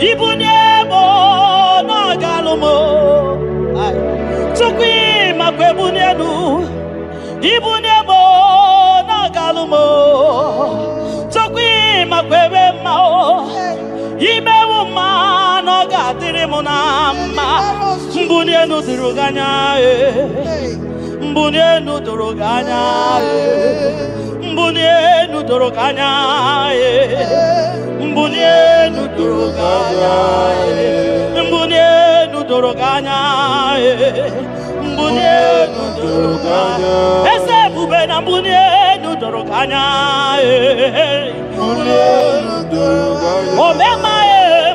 Ibuniemo nagalumo. Chukwi makwebunienu. Ibuniemo nagalumo. Chukwi makwebemao. Imewu manoga dirimunama. Mbunienu diruganya. Mbunienu duruganya. Mbunienu duruganya. Mbunienu duruganya. Mbunienu duruganya. Mbunienu duruganya. Ese bubena mbunienu duruganya. Mbunienu duruganya. Omema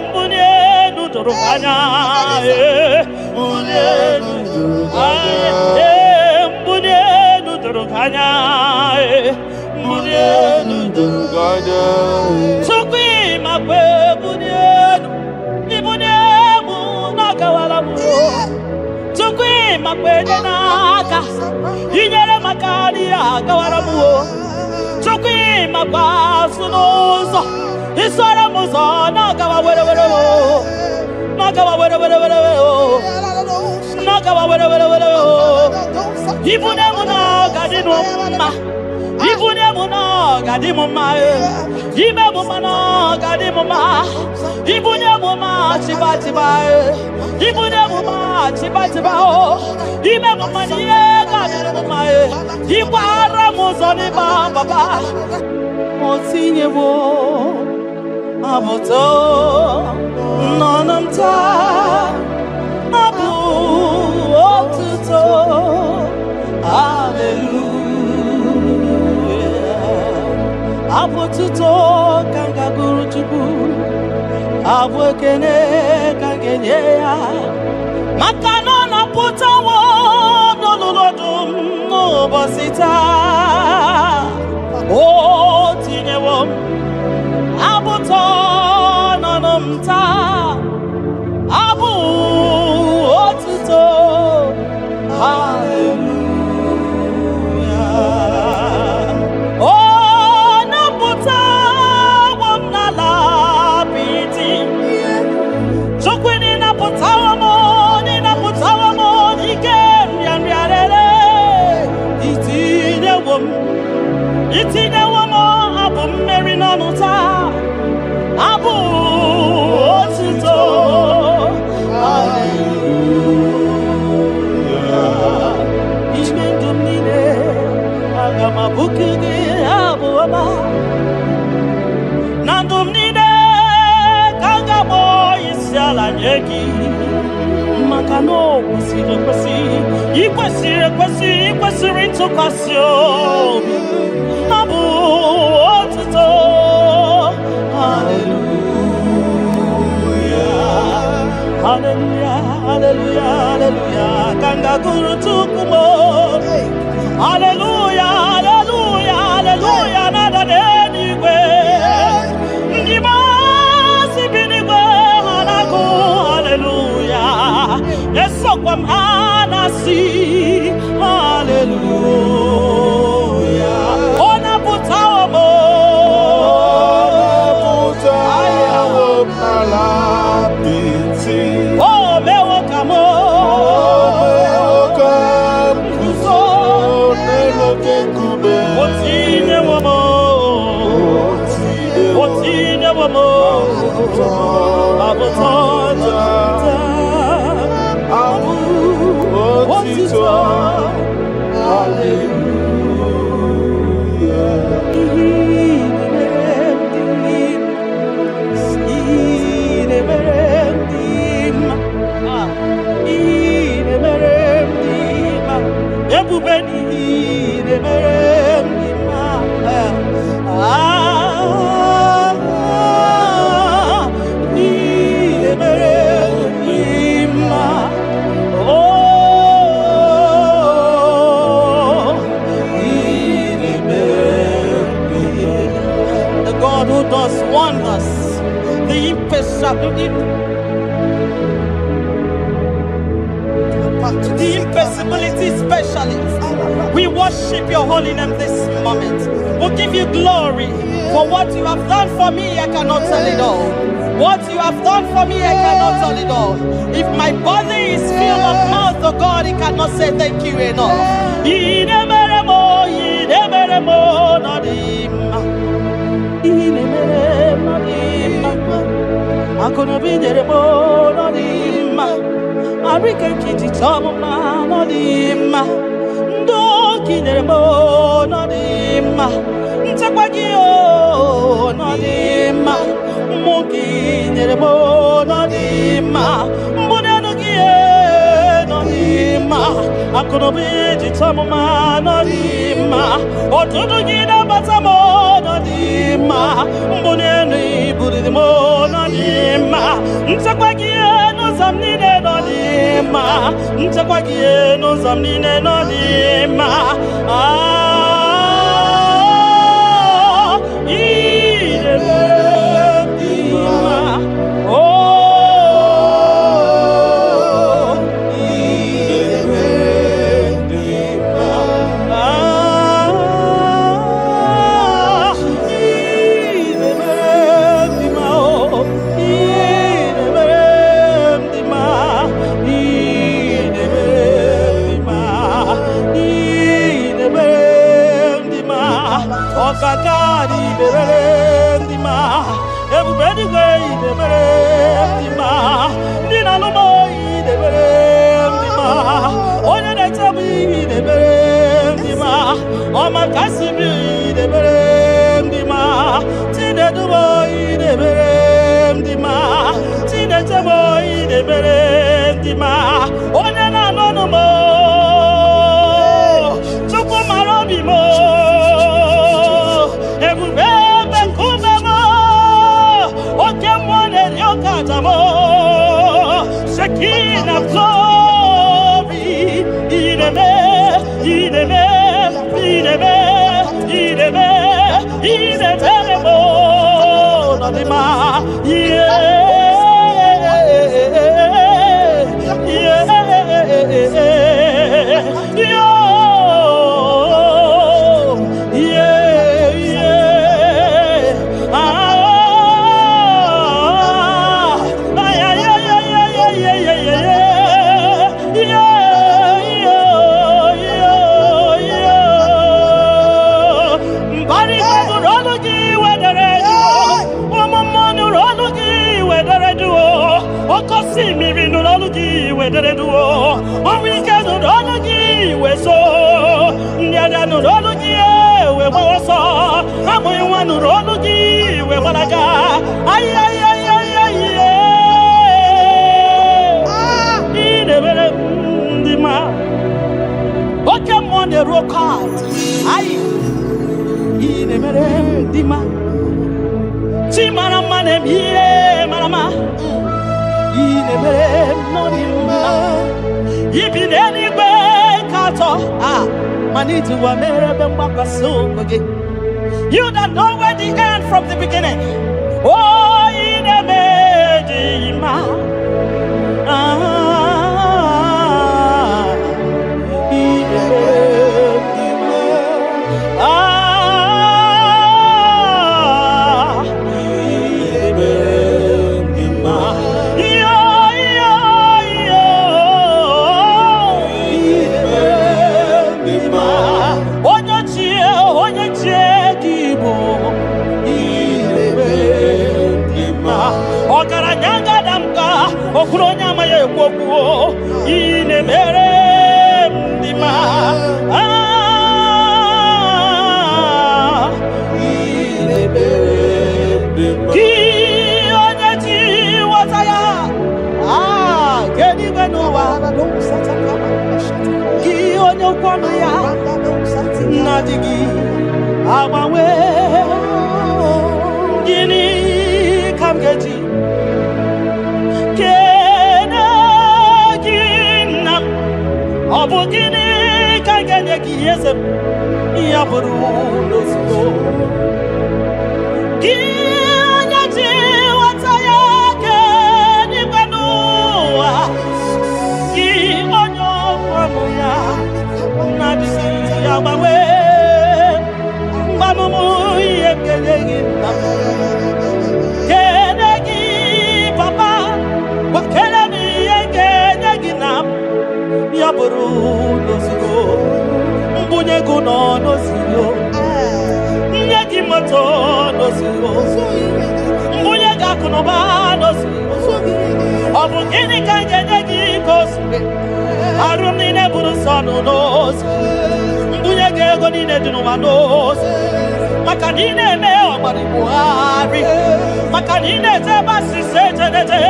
mbunienu duruganya. Mbunienu duruganya. Mbunienu duruganya. Mbunienu duruganya. Sukwi makwe mbunienu. Ibuniemu nakawalamu. Sukwi makwe naka. Inyere makani akawalamu. Sukwi makwa sunuzo. Isora muzo nakawa were. Nakawa were. Nakawa were. Ibuniemu nakadinuma. Ibuniemu nakadimuma. Ibuniemu nakadimuma. Ibuniemu chiba. Ibuniemu chiba. Ibuniemu nakadimuma. Ibara muzoni baba. Motinyewo aboto nonamta abu otuto. Hallelujah. Abotuto kanga guru chuku. Abwekene kangenye ya. Makano na putawo nololodum no bosita. Oh, tinyewo abuto nonomta abu otuto. Hallelujah. Oh, naputa wamnala piti. Chokwini naputa wamoni ikem yanriarele. Itinyewo abu mmeri n'ọnụta abu otuto. Hallelujah. Ime ndụ m niile aga m abụku gị abụ ọma. Na ndụ m niile ka m ga-akpọ isi ala nye gị. Maka na o kwesịrị ekwesị. Ikwesịrị ntụkwasị obi. Abu otuto. Hallelujah. Hallelujah. Kanga guru tukumo. Hallelujah. Nada denigwe. Ndima sibinigwe hanaku. Hallelujah. Yeso kwa mhanasi. Hallelujah. Ona putawo mo. Ayawo malapiti. Oh, mewo kamo. Kuzo. Neloke kube. Otine womo. Abotoja. Abu otito. Wonders, the imperceptible. the impossibility specialist. We worship your holy name this moment. We'll give you glory for what you have done for me. I cannot tell it all. What you have done for me, I cannot tell it all. If my body is filled of mouth to God, he cannot say thank you enough. I'm gonna be there more than him. I reckon kitty top of my nodima. Don't get there more than him. Takagio nodima. Monkey there more than him. Monanogia nodima. I'm gonna be the top of my nodima. Or to do get up at some more nodima. Monani put it more than him. Ntakwagie no zamnine no dima. Ntakwagie no zamnine no dima. Everybody go the berendima. Dina no boy the berendima. Onya na tabi the berendima. Oma kasibi the berendima. Tine do boy the berendima. Tine te boy the berendima. Onya na no mo. Chuko marobi mo. Shekinah glory, ideme, nadima, see me in the Lologi where they do. On weekend, the Lologi where so. Near the Lologi where we saw. I'm going one Lologi where I got. Ay. In the Velendima. What come on the rock card? Ay. In the Velendima. Chimana manem ye, Marama. You don't know where the end from the beginning. Oh, in a medima. Okuronya maye kwokuo ine mere ndima ine mere ndima ki onye ti wataya kedi beno wa na do sataka ki onye kwano ya na digi abawe gini kamgeji Obogini kaganya kiyese yaburu losgo Kanya ji wataya ke ni banua Ki onyo buru n'ozugbo mbunye gị nọ n'ozugbo nye gị moto n'ozugbo mbunye gị akụ na ụba n'ozugbo ọ bụ gịnị ka m ga-enye gị ka o siri arụ m niile bụrụ nsọ n'ozi mbunye gị ego niile dị n'ụwa n'ozi maka na ị na-eme ọgbara Buhari maka na ị na-eje ebe asịsị ejedede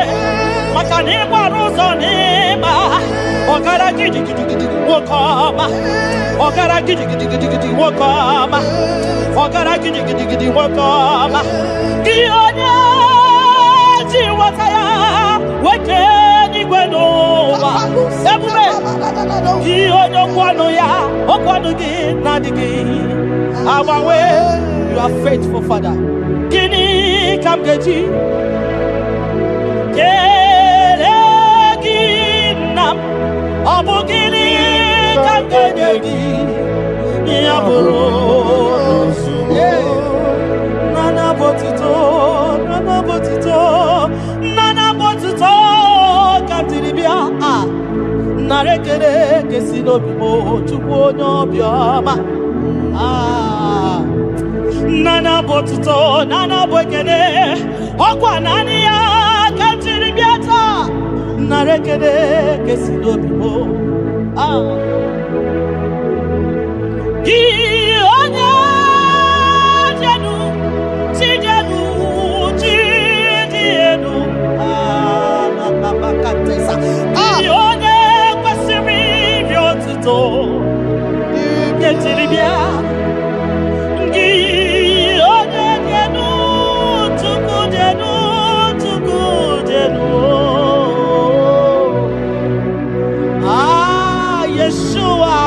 maka na ịgbara ụzọ n'ịma ọgara gidigidigidi nwoke ọma ọgara gidigidigidi nwoke ọma ọgara gidigidigidi nwoke ọma gị onye ji nwata ya weke n'igwe n'ụwa ebube gị onye okwu ya okwu ọnụ gị na-adịghị agbanwe. You are faithful, Father. Gịnị ka m ga-eji kele gị nna m? Ọ bụ gịnị ka m ga-enye gị ya bụrụ nana botito nana botito nana botito ka m tiri bịa nara ekele ka si n'obi m Chukwu onye obiọma. Nana botito nana bwekene okwa nani ya kantiri biata narekene kesi dobimo gi onya jenu tijenu na bakatesa gi onya kwasiri biotito kantiri bia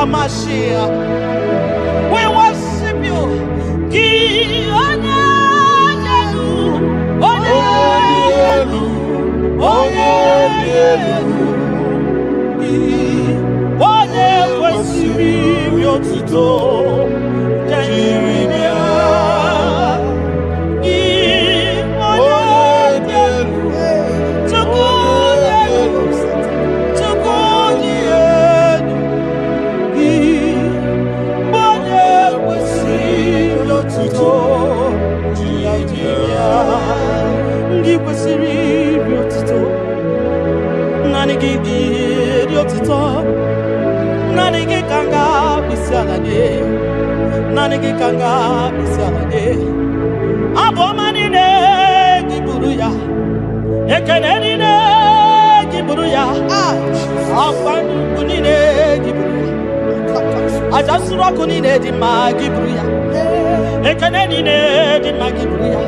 Mashiach, we worship you. Nanigi kanga bisalade abomani ne giburuya ekeneni ne giburuya afani kunine giburuya ajasura kunine di magiburuya ekeneni ne di magiburuya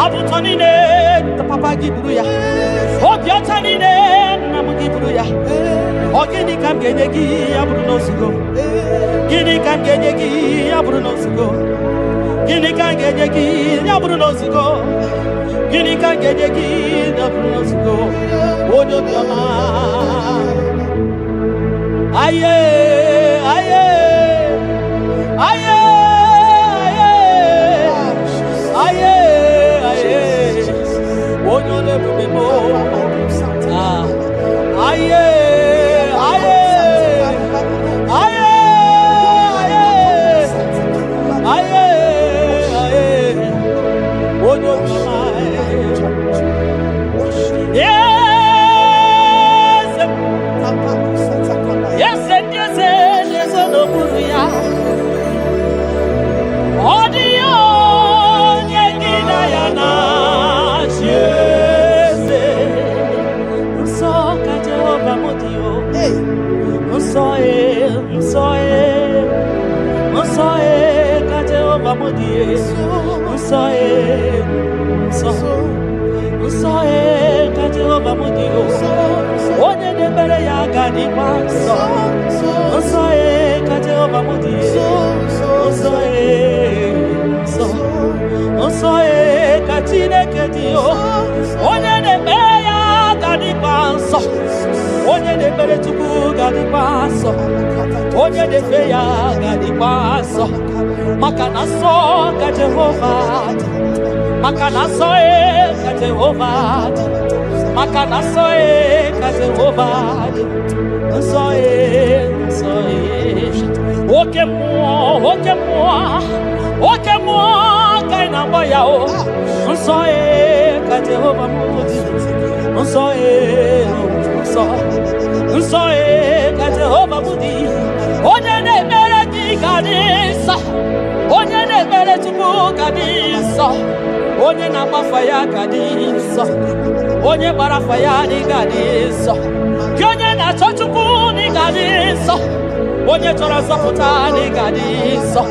abutoni ne papa giburuya obiotani ne namugiburuya ogini kamgenegi aburu nosugo gini kamgenegi aburu nosugo gini kamgenegi aburu nosugo gini kamgenegi aburu nosugo odo biama aye aye aye aye aye odo le bubemo aye kaina boya o ka Jehovah mudi ka Jehovah mudi onye na-emere gị gadisa onye na-emere Chukwu gadisa onye na-agbafa ya gadisa onye gbara fa ya dị gadisa gị onye na-achọ Chukwu dị gadisa onye chọrọ nzọpụta dị gadisa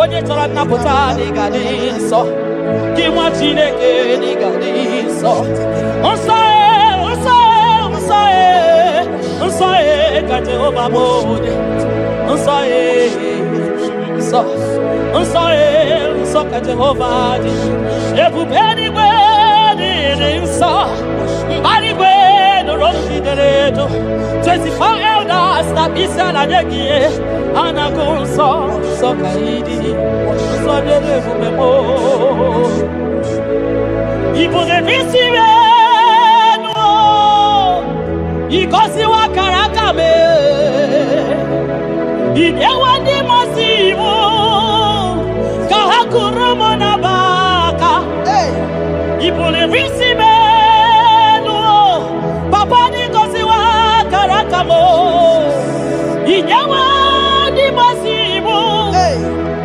onye chọrọ nnapụta dị gadisa gị nwa Chineke dị gadisa nsọ ka Jehovah mudi nsọ ka Jehovah dị ebube eluigwe dị nsọ mbara igwe nụrụ jidere edo 24 elders na isi ala nye gị a na-agụ nsọ ka ị dị nsọ dị ebube mo ibu na-ebisi enu igosiwa kara aka me idewa ndị masị iwu ka ha kụrụ m na baka ibu na-ebisi enu papa ndị gosiwa kara aka mo idewa ndị masị iwu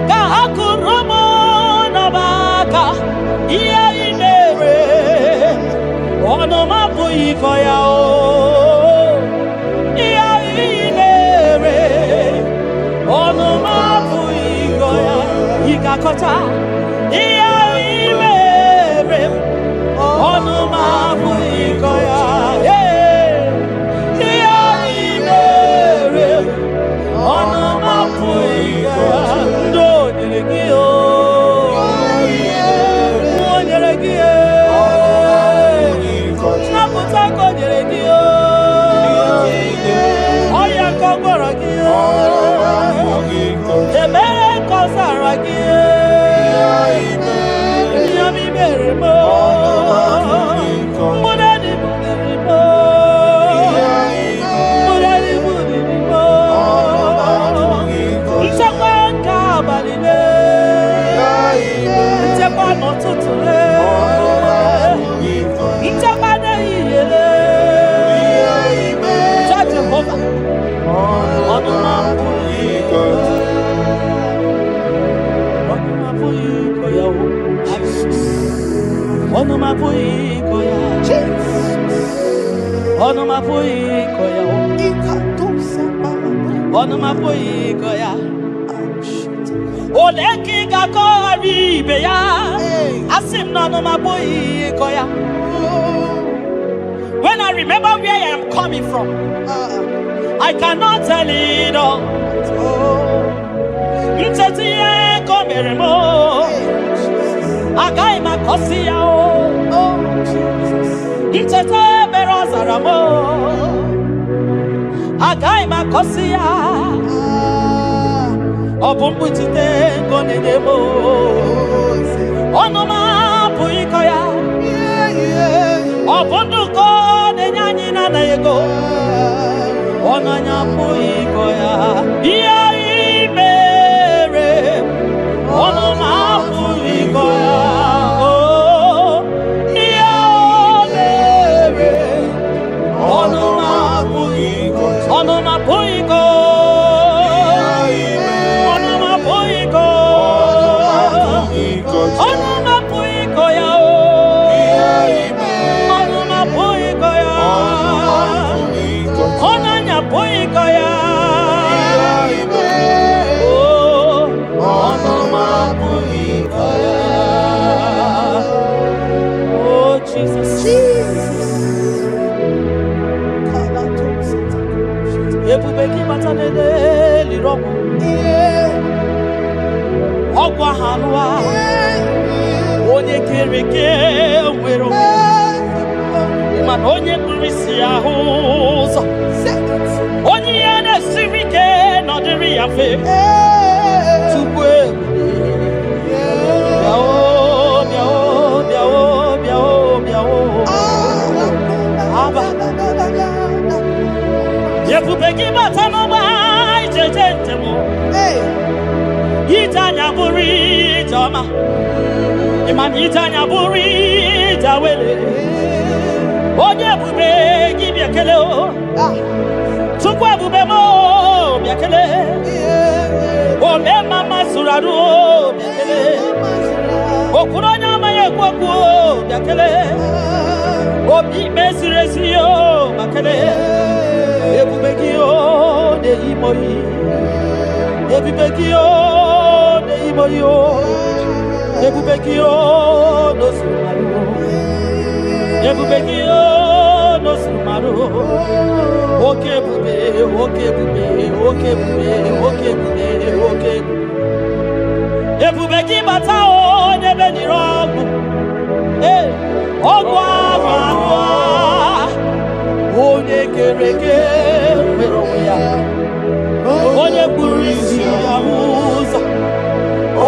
ka ha kụrụ m na baka ihe ị mere ọnụ m abụghị ịkọ ya o Kota iya imere onu mabu ikoya iya imere onu mabu ikoya ndo nyelegi na puta ko nyelegi oya ko gboro gi emere ko sara gi When I remember where I am coming from, I cannot tell it all. Obunduko nenyanyi na ego onanya puiko ya iya imere onoma puiko ya oh iya mere onoma puiko onoma puiko onoma puiko onoma puiko ya Ebubeki batanede liroku ogwa halwa onye kereke nwere mana onye kurisi ahụ ụzọ onye ya na-esiri ike n'ọdịrị ya fe tupu bịao Ebubeki batanoma ijejentemo. Itanya buri jama. Imani itanya buri jawele. Onye ebubeki biakele o. Chukwu ebube mo biakele. Ome mama suradu o biakele. Okuronya maye kwakwo biakele. Obi mesiresi o biakele. Ebubeki o de imoyi. Ebubeki o de imoyi o. Ebubeki o no sumaru. Ebubeki o no sumaru. Oke bube, oke bube, oke bube, oke bube, oke bube. Ebubeki bata o nebe ni rogu. Ogwa manwa. Onye kereke mero ya. Onye burisi ya uza.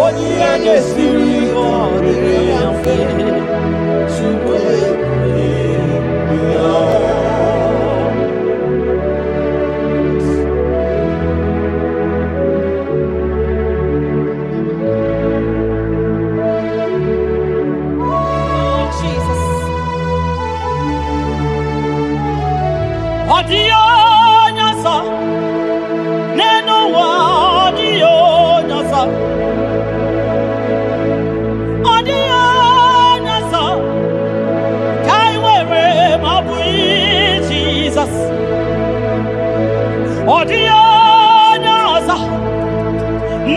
Onye agesiri ode ya fe. Chukwe ya. Odio nyasa neno wa odio nyasa kai wewe mabui Jesus odio nyasa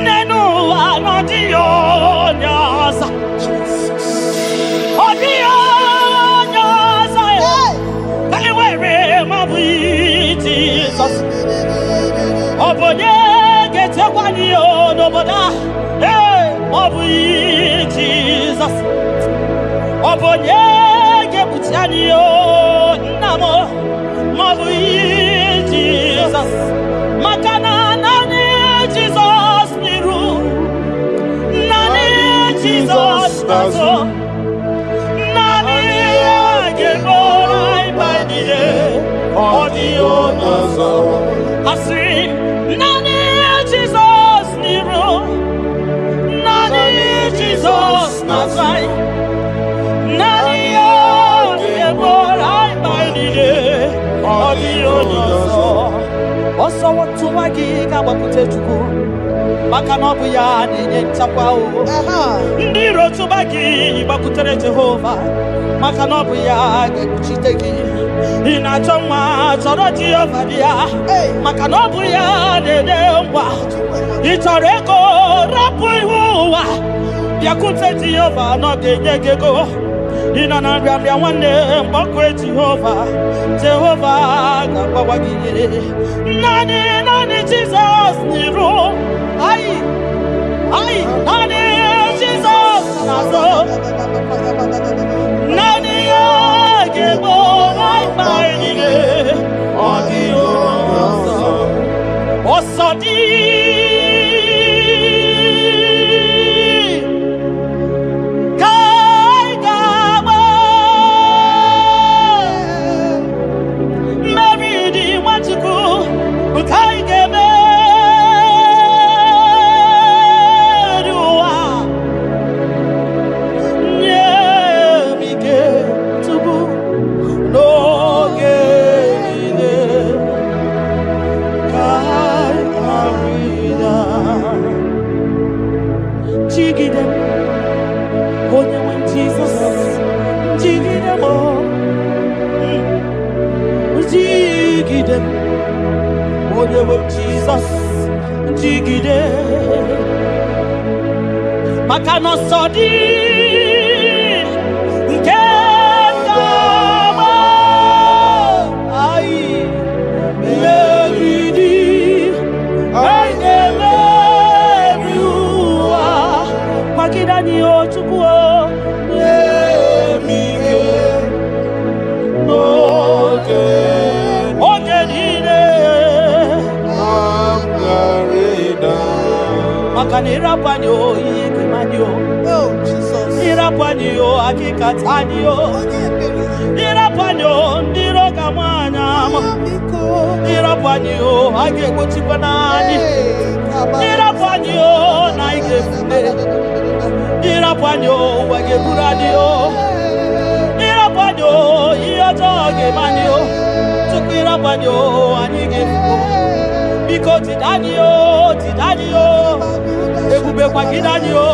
neno wa odio nyasa odio nyasa kai wewe mabui Jesus obonye getekwani onoboda mabui Jesus obonye gebutiani namo mabui Jesus makana nani Jesus niru nani Jesus nazo nani geborai baidie odio nazo asi nani Jesus niru nani Jesus nazai nani geborai baidie odio nazo oso watu wagi kabapute chuku maka na obu ya na-enye nchekwa o ndị iro tụba gị gbakwutere Jehova maka na obu ya ga-ekpuchite gị ị na-achọ nwa chọrọ Jehova bịa maka na obu ya na-enye ngwa ị chọrọ ego rapụ ihu ụwa bịakwute Jehova na ọ ga-enye gị ego ị nọ na nrịanrịa nwanne mgbakwe Jehova ga-agbawa gị naanị Jizọs n'iru naanị Jizọs n'azụ naanị ya ga-egbo mkpa niile ọ dịghị ọzọ ọsọ dị Jesus jigide maka na ọsọ dị nke kama anyị meriri anyị ga-emeri ụwa magide anyị o Chukwu emike oge niile maka na ịrapanye ihe kemanye o ịrapanye o akịkata anyị o ịrapanye o ndị iro ga nwanyị ama Irapanyo, age kuchipanani. Irapanyo, naige fune. Irapanyo, age buradio. Irapanyo, iyotoge manyo. Tukirapanyo, anige fune. Biko tidanyo, tidanyo. Ebube kwa kidanyo.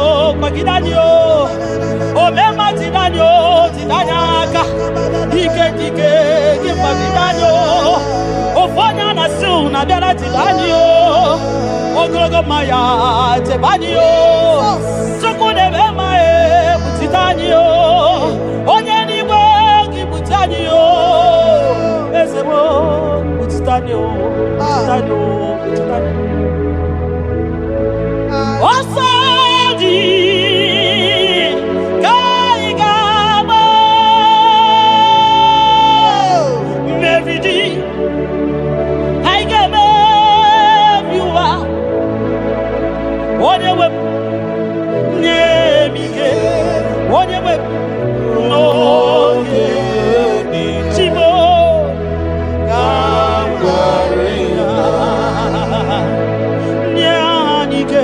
Omema tidanyo, tidanyaka. Dike, gimba tidanyo. Ofanya na su na biara tidanyo. Ogologo maya tebanyo. Sokune bema butidanyo. Onye niwe gibutanyo. Ezebo butidanyo. Osadi Kaigama Meridi Kaigama Viwa Onewe Nemige Onewe Noye Chimo Kamgarina Nyanike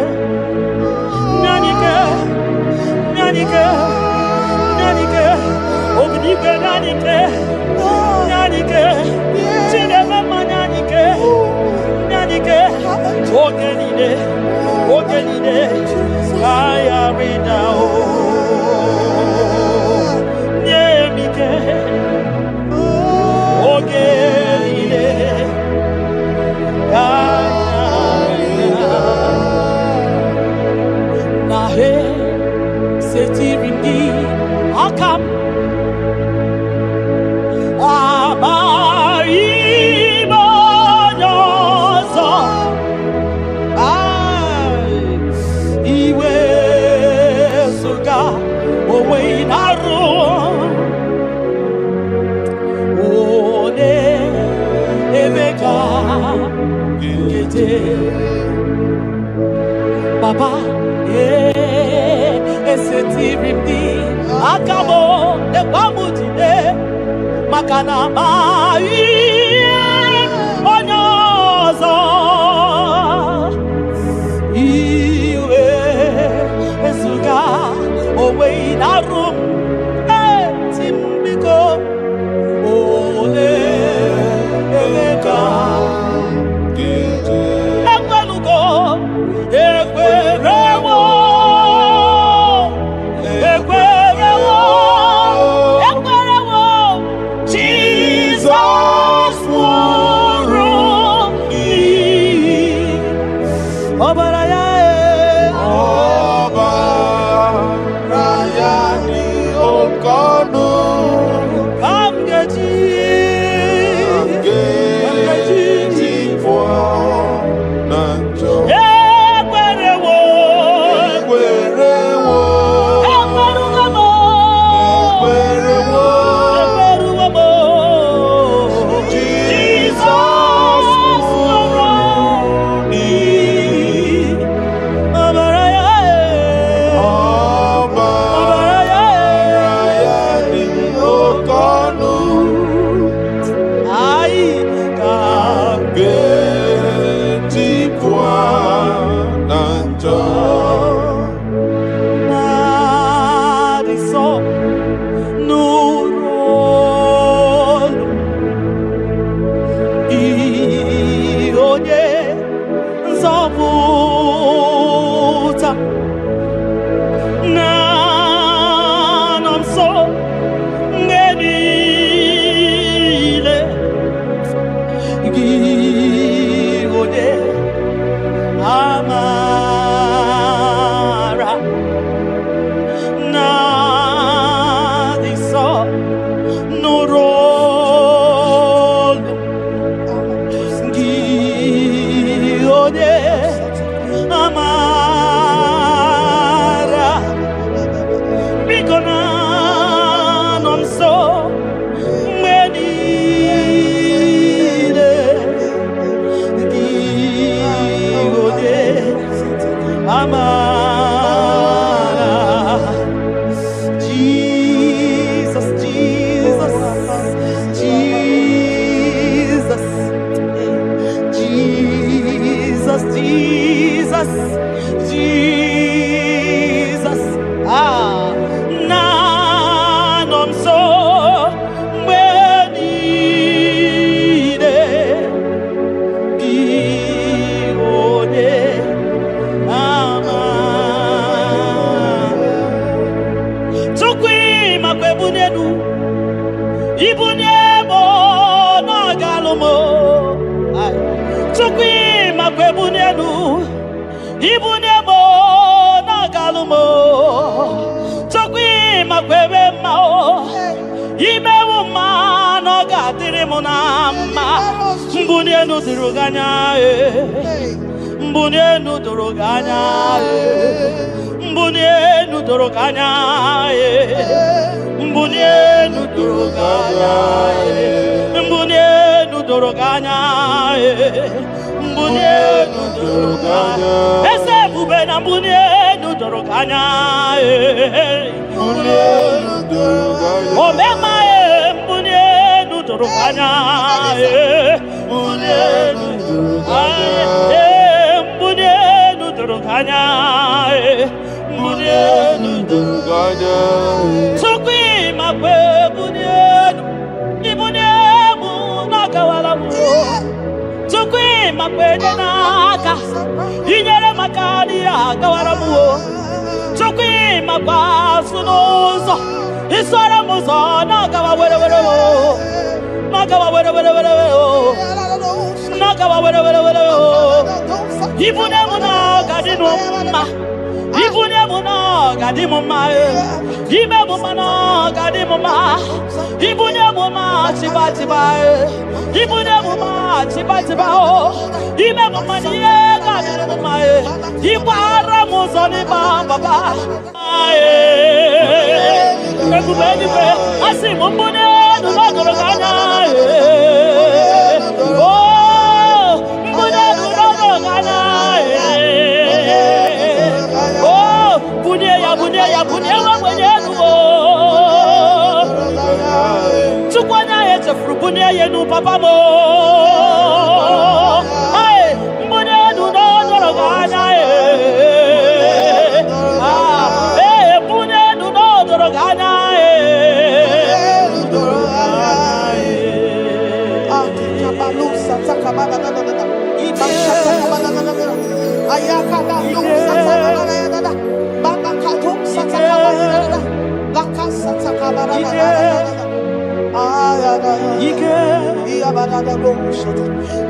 Ognike Nyanike Chidemama Nyanike Ogenide Aya Rida Nyemike Ogenide Nahe Setirindi Akam Abaibanyozo Iwe Suga Owe Naru One Emeka Gete Baba Esetirindi Akamo Ekwamutide Makana mai onyozo iwe esuga owe inarum timbiko ole emeka ekwelugo ekwerewo Jesus. nso mgbe niile gị onye ama Chukwu makwa ebunye elu ibunye mo n'ọgalụ m Chukwu makwa ebunye elu ibunye mo n'ọgalụ m Chukwu makwa ebe mma imewu mma na ọ ga-adịrị m na mma mbunye elu doro gị anya mbunye elu doro gị anya mbunye elu doro gị anya mbunye elu doro gị anya mbunye elu doro gị anya mbunye elu doro gị anya eze ebube na mbunye elu doro gị anya mbunye elu doro gị anya omema mbunye elu doro gị anya mbunye elu doro gị anya mbunye elu doro gị anya mbunye elu doro gị anya Chukwu makwa ebunye elu ibunye mụ n'ọgawara m Chukwu makwa enye n'aka inyere maka adịghị agawara m Chukwu makwa asụ n'ụzọ isoro m ụzọ n'ọgawa were were n'ọgawa were were were n'ọgawa were were were ibunye mụ n'ọgadị mma ibunye mụ n'ọgadị m mma ime mụ mma n'ọgadị m mma ibunye mụ mma chiba chiba ibunye mụ mma chiba chiba ime mụ mma n'ihe ga-adịrị m mma ịgbara m ụzọ n'ịgba baba ebube eluigwe asị m mbunye elu n'ọdụrụ gị anya mbunye elu n'ọdụrụ gị anya bunye ya bunye ya bunye nwenye elu Chukwu anya ya echefuru bunye ya elu papa m mbunye elu n'ọdụrụ gị anya bunye elu n'ọdụrụ gị anya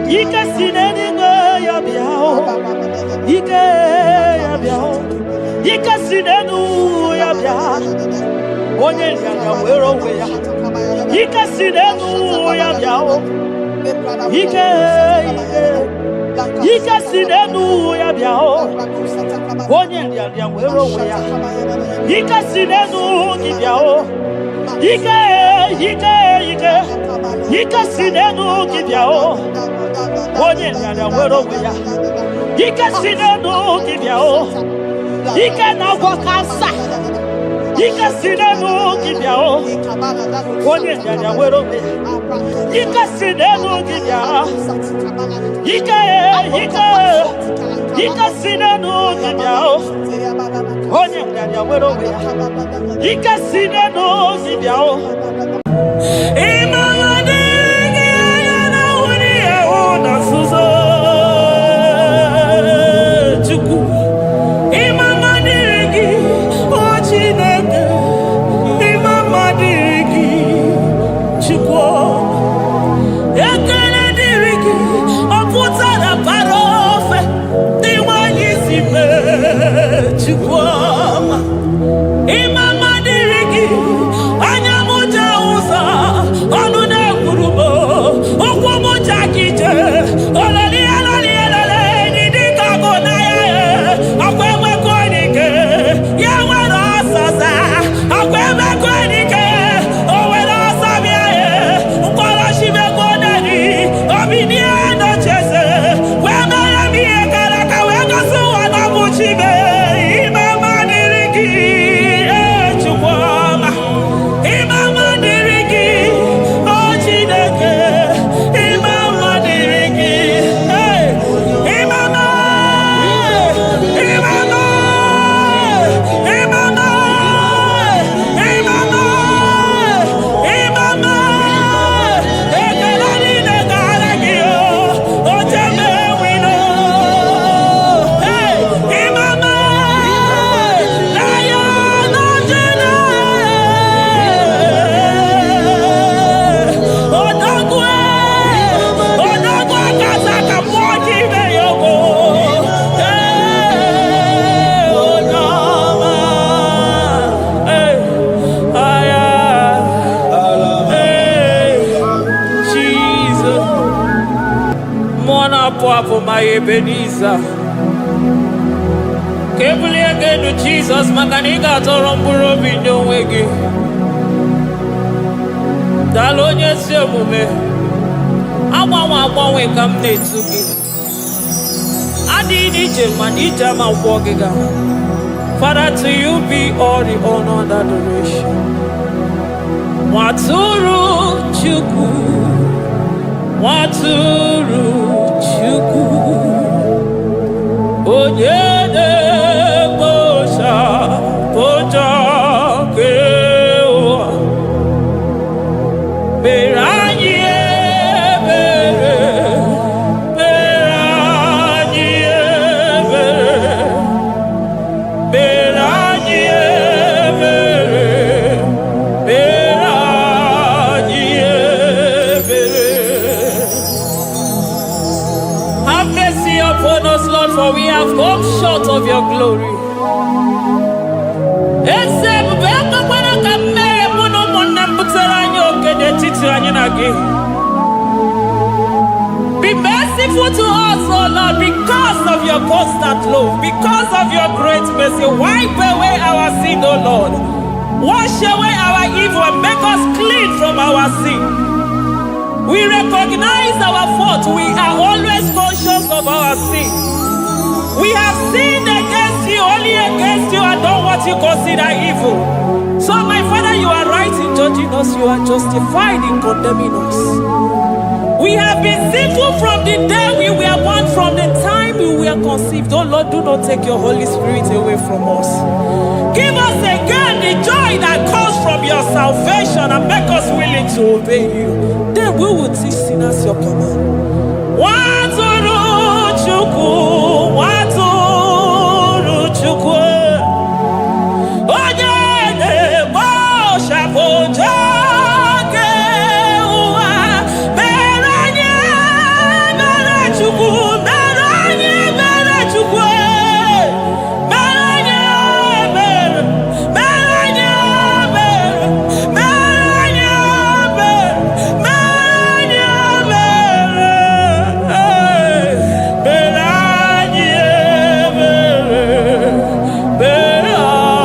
Ike si n'eluigwe ya bịa ike ya bịa ike si n'elu ya bịa onye nrịanrịa were onwe ya ike si n'elu ya bịa ike ike si n'elu ya bịa onye nrịanrịa were onwe ya ike si n'elu gị bịa ike ike ike ike si n'elu gị bịa onye nrịanrịa were onwe ya ike si n'elu gị bịa ike na-agwọ kansa ike si n'elu gị bịa onye nrịanrịa were onwe ya ike si n'elu gị bịa ike ike ike si n'elu gị bịa onye nrịanrịa were onwe ya ike si n'elu gị bịa Imama dirigi anya Ebenezer. Kebuli agenu Jesus makaniga toro mburo binyo wegi. Dalonye si omume. Agbanwe ka m na-etu gị. Adịghị n'ije ma n'ije ama ụgbọ gị ga. Father, to you be all the honor and adoration. Nwatụrụ Chukwu, Nwatụrụ Chukwu, onye na-ekpocha pocha nke ụwa, mere anyị ebere, mere anyị ebere, mere anyị ebere, mere anyị ebere. Have mercy upon us, Lord, for we have come short of your glory. Be merciful to us, O Lord, because of your constant love, because of your great mercy. Wipe away our sin, O Lord. Wash away our evil and make us clean from our sin. We recognize our fault. We are always conscious of our sin. We have sinned against you, only against you, and done what you consider evil. So, my Father, you are right in judging us. You are justified in condemning us. We have been sinful from the day we were born, from the time we were conceived. Oh Lord, do not take your Holy Spirit away from us. Give us again the joy that comes from your salvation and make us willing to obey you. Then we will teach sinners your command. Nwatụrụ Chukwu, Nwatụrụ Chukwu, onye na-ekpocha pocha nke ụwa, mere anyị ebere Chukwu, mere anyị ebere Chukwu, mere anyị ebere, mere anyị ebere, mere anyị ebere, mere anyị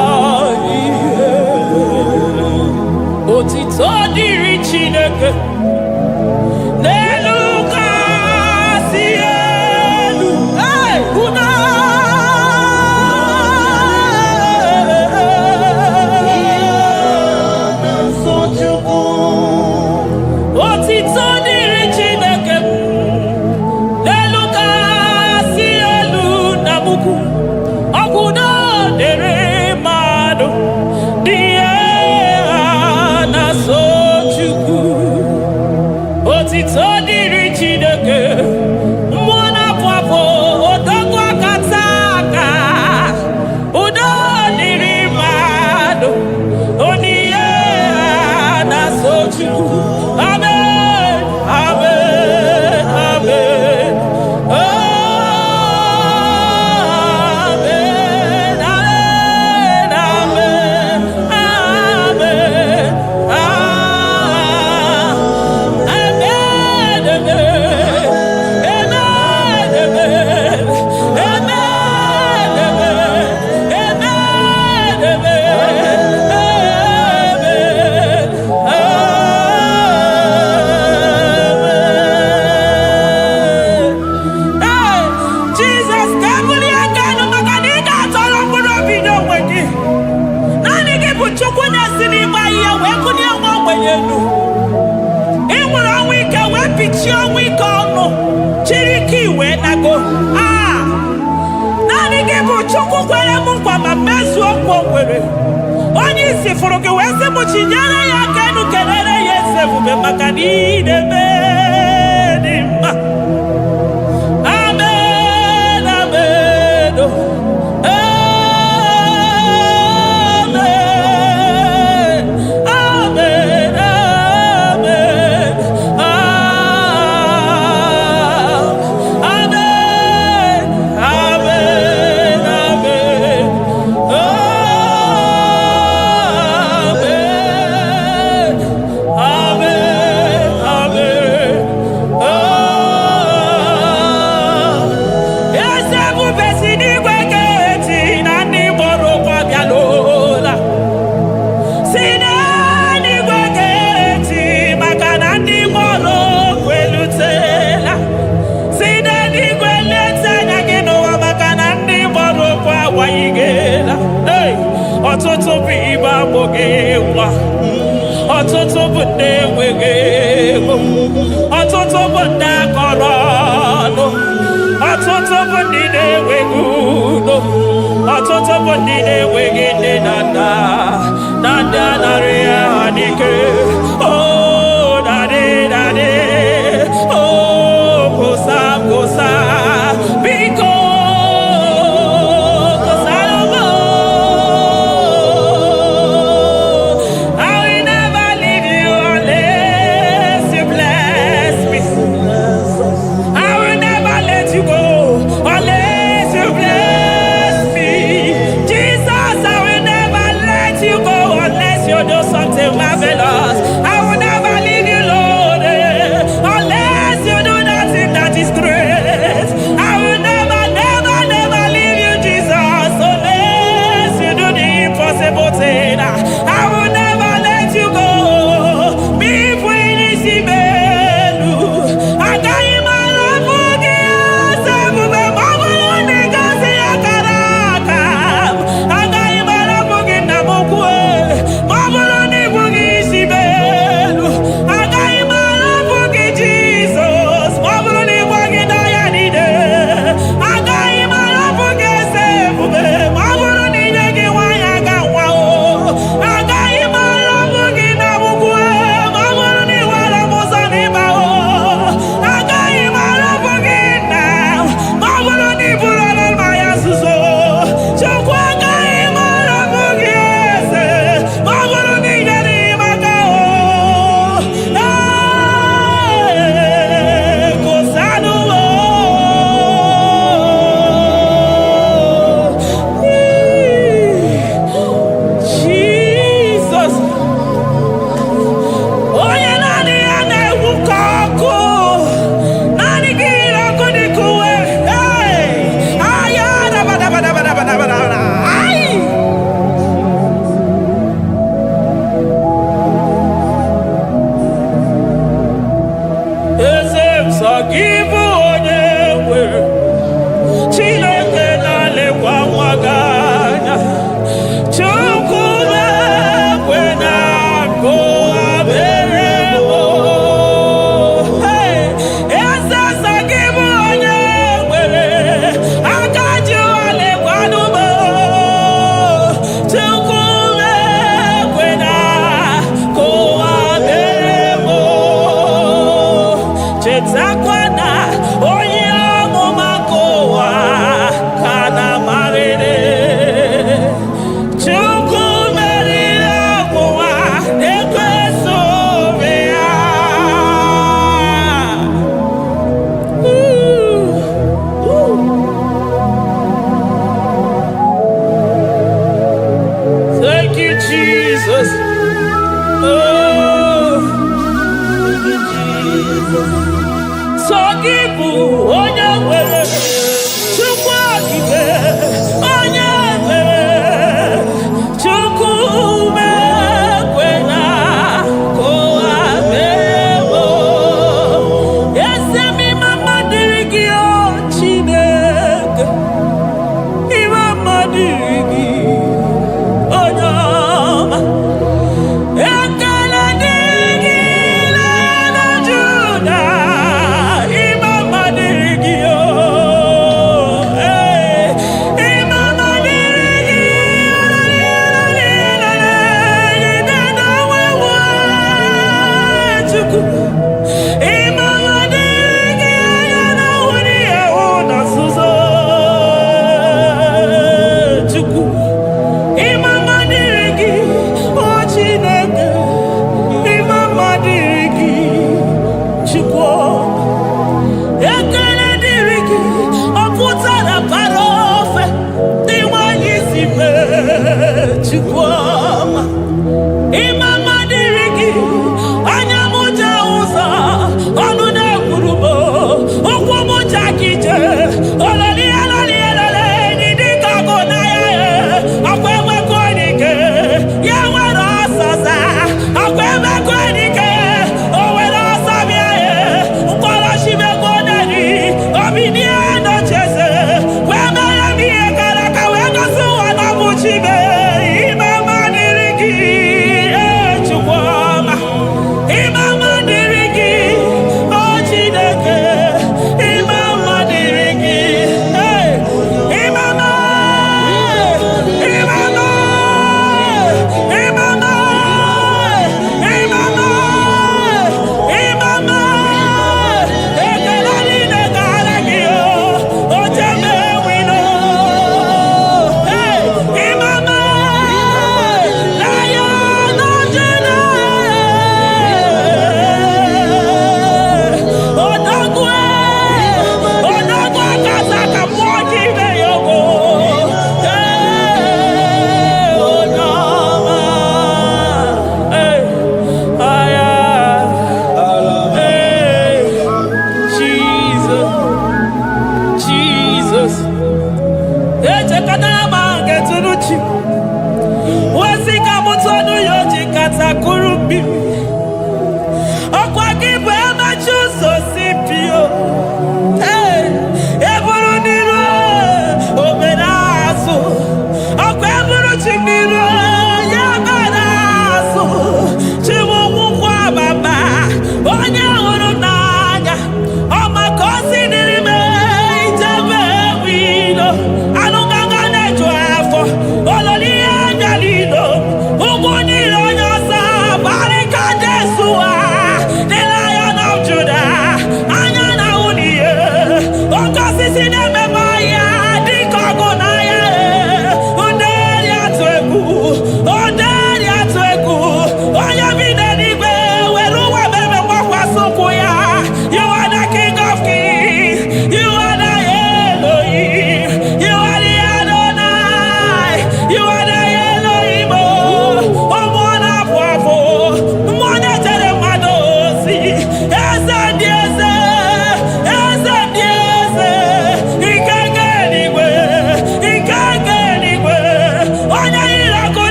onye isi fụrụ gị wee sị m chinyere ya aka enu kelere ya eze ebube maka na ị na-eme dị mma. Amen, amen, amen, amen, amen, amen, amen. Amen. ọtụtụ bụ ndị enweghị ego, ọtụtụ bụ ndị akọrọ ọnụ, ọtụtụ bụ ndị na-enweghị udo, ọtụtụ bụ ndị na-enweghị nne na nna, na ndị anarị ya n'ike. Oh, daddy, daddy, oh, gosa, gosa, biko.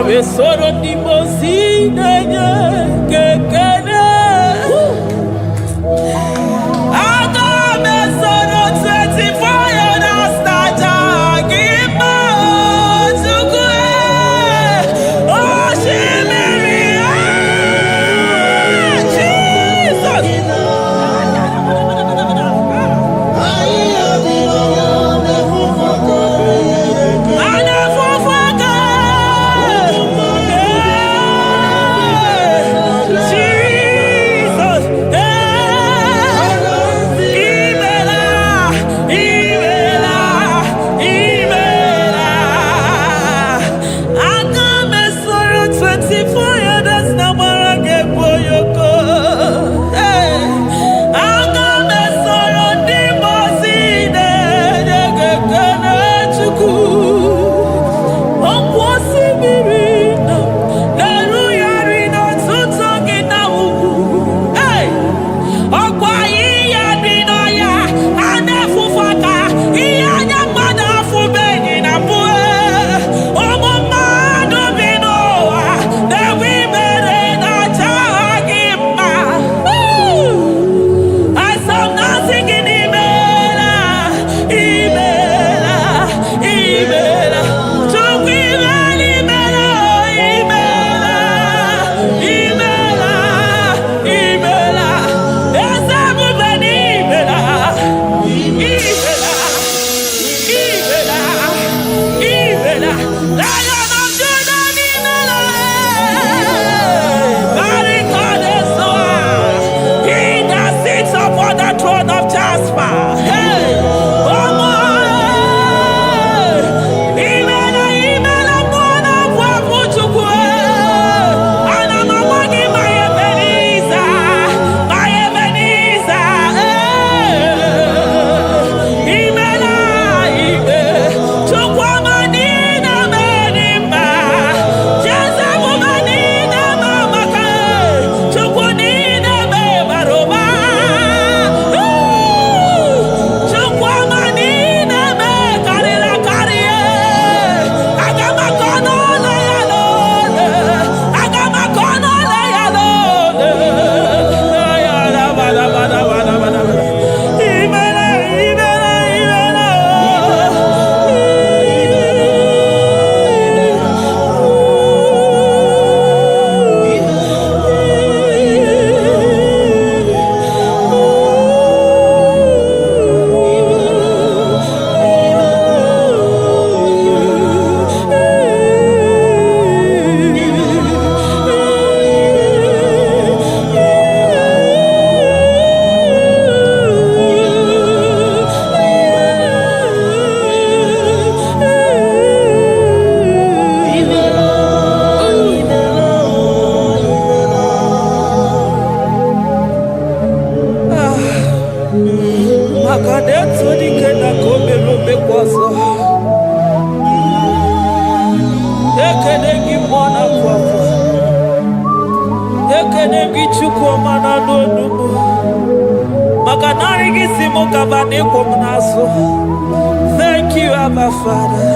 we soro di mosi nenye kekene. Aga me soro 24 years staja gima chukwe. Oh shimiri Jesus. Thank you, Abba Father.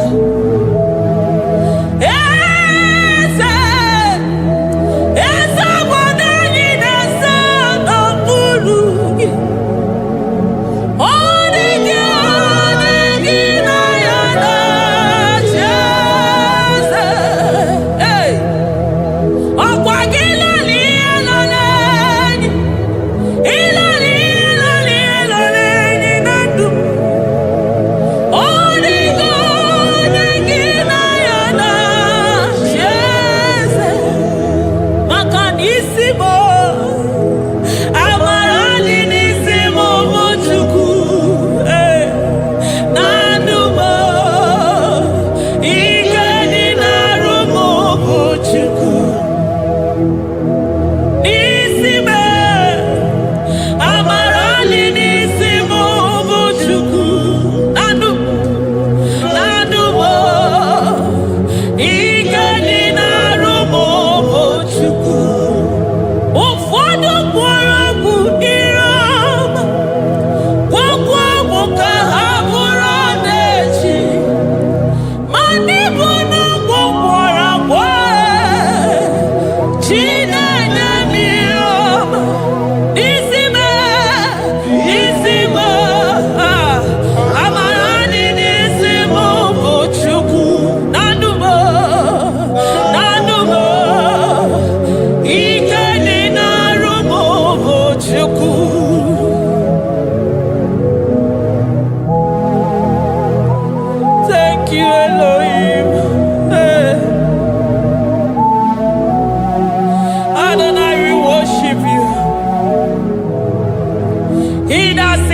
Oh,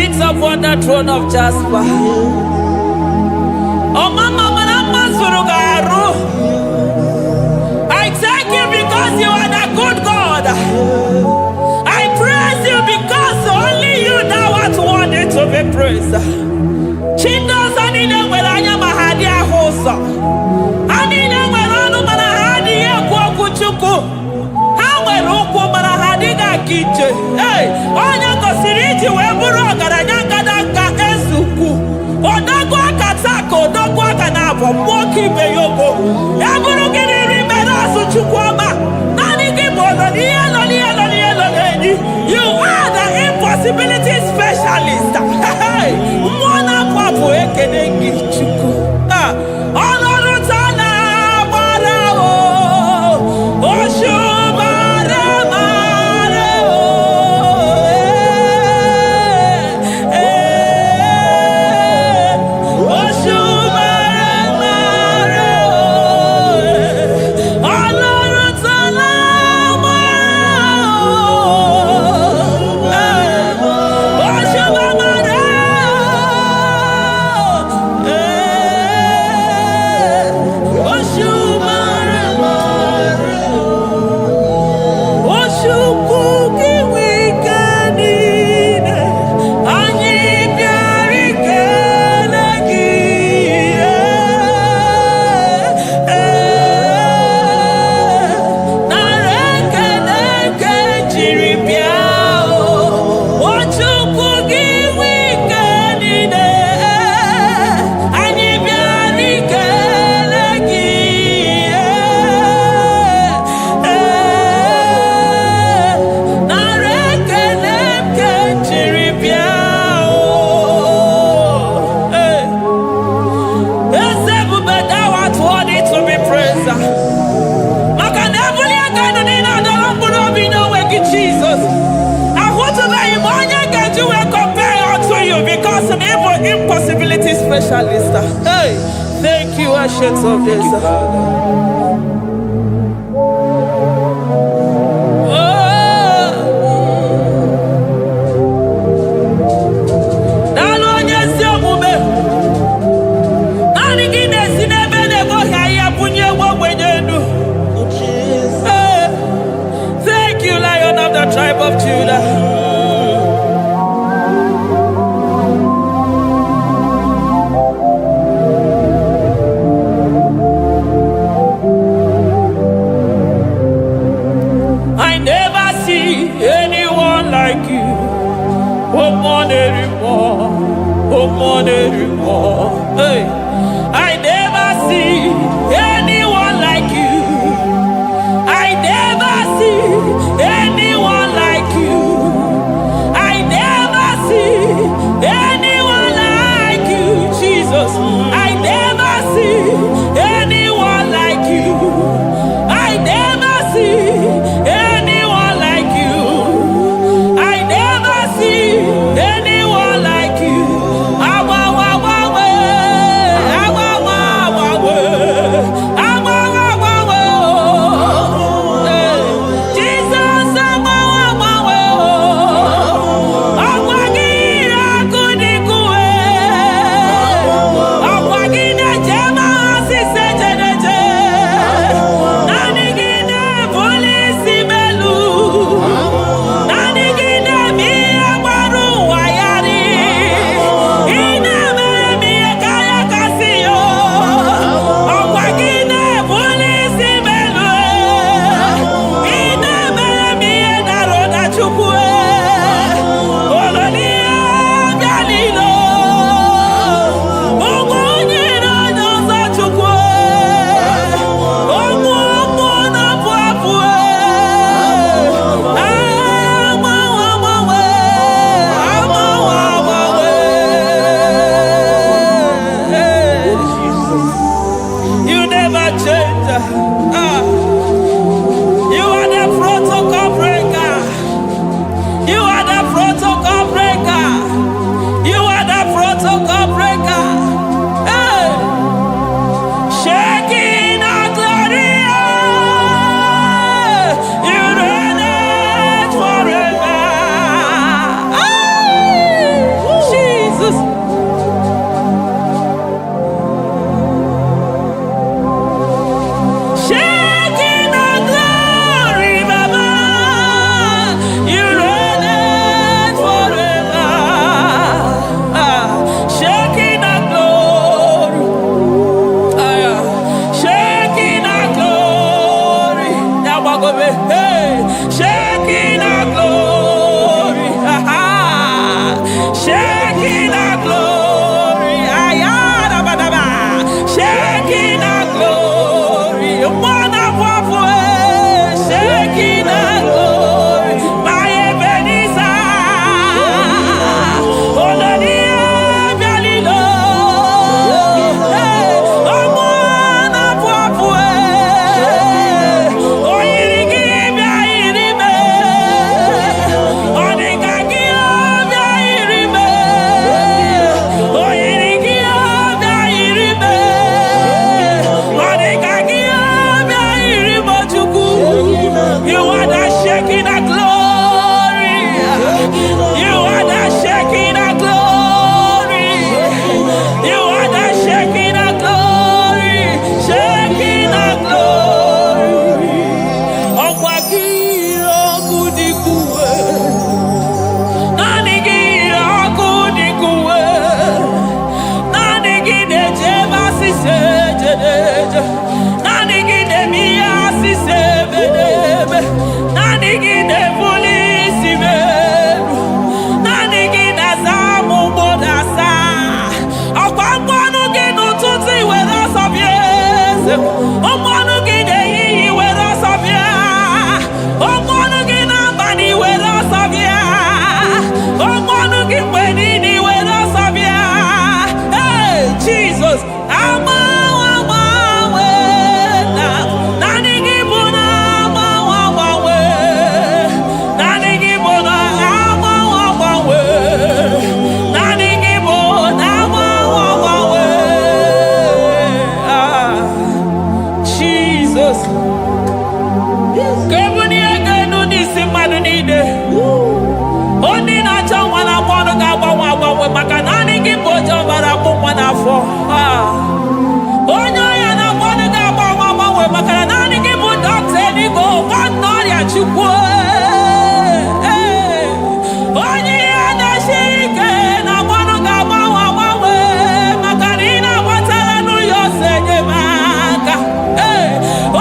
sits upon the throne of Jasper. Oh, Mama, I thank you because you are the good God. I praise you because only you thou art worthy to be praised. Chindos anile welanya mahadi ahosa. Anile welanu manahadi yekwa kuchuku. Hawe ruku manahadi ga kije. Hey, onya kosiriji weburu garanya kadanga esuku. Odagwa katako, odagwa kanabo, moki beyogo. Yaburu gini rimena suchukwama. Nani gibono ni yelo. You are the impossibility specialist. Hey, mwana papu ekenengi chuku. Olorutana barao, oshubara marao. Impossibility specialist. Hey, thank you, Ancient of Days. Thank you, Lion of the tribe of Judah. Hey, I never see anyone like you. I never see anyone like you. I never see anyone like you, Jesus. I never see anyone like you. I never see anyone like you. I never see anyone like you. ụmụọnụ gị na-ehihie were ọsọ bịa, ụmụọnụ gị n'abalị were ọsọ bịa, ụmụọnụ gị mgbe niile were ọsọ bịa. Hey, Jesus, agbanwe na naanị gị bụ na agbanwe, naanị gị bụ na agbanwe, naanị gị bụ na agbanwe. Jesus, ka ebunye ga-enu n'isi mmadụ niile. Ndị na-achọ nwa na-agba ọnụ ga-agbanwe maka naanị gị bụ oje ọbara akpụ nwa n'afọ. Onye ọya na-agba ọnụ ga-agbanwe maka na naanị gị bụ dọkịta eluigwe nwanne ọrịa Chukwu. Onye ihe na-esiri ike na-agba ọnụ ga-agbanwe maka na ị na-agbatara n'ụlọ ose enyemaka.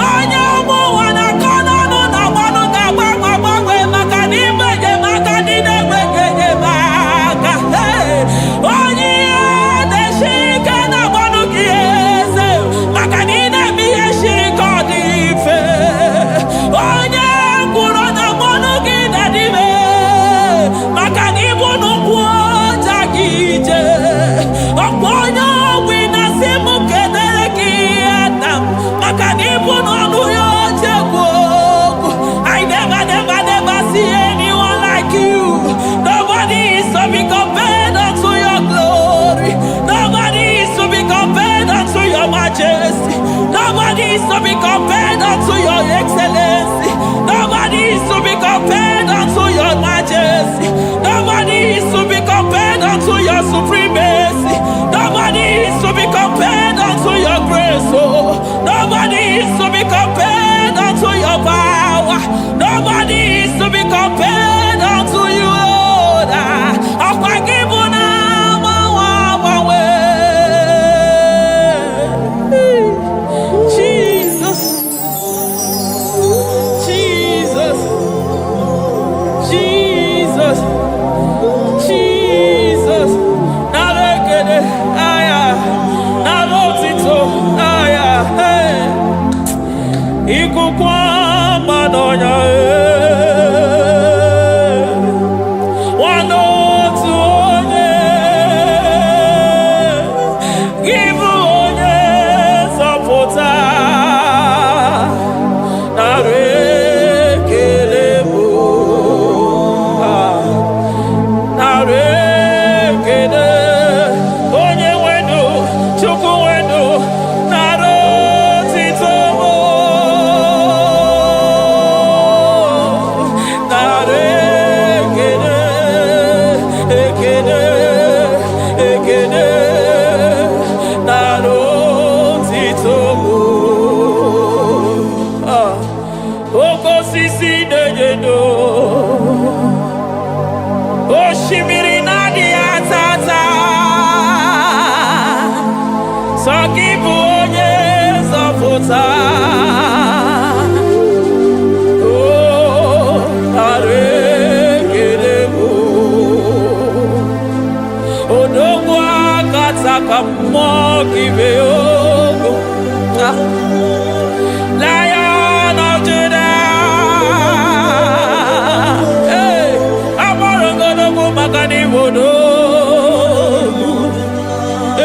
Onye ọmụ ụwa na-akọ n'ọnụ na-agba ọnụ ga-agbanwe maka na ime enyemaka ndị na-enweghị enyemaka. Onye ihe na-esiri ike na-agba ọnụ gị eze maka na ị na-eme ihe siri ike ọ dị mfe. Onye kwuru na mmanụ gị na-adịbe maka na ịbụ n'ụkwụ ọja gị ije. Ọkpọ onye ọgwụ na-asị m kedere gị Adam maka na ịbụ n'ọnụ ya oche egwu okwu. I never see anyone like you. Nobody is to be compared unto your glory. Nobody is to be compared unto your majesty. Nobody is to be compared unto your excellency. Nobody is to be compared unto your majesty. Nobody is to be compared unto your supremacy. Nobody is to be compared unto your grace. Oh, nobody is to be compared unto your power. Nobody is to be compared unto you, Lord. Jesus, Jesus, Jesus, Jesus. Narekede, aya, narotito, aya, hey. Ikukwa madonya, wanotu onye, give onye zọpụta. Okosisi dejedo, oshimiri nadi atata, sokibu onye zọpụta. Oh, arekelebo, odogwu akata ka mmụọ kibe ogo. Lion of Judah, hey, amorogodogo magani bodo,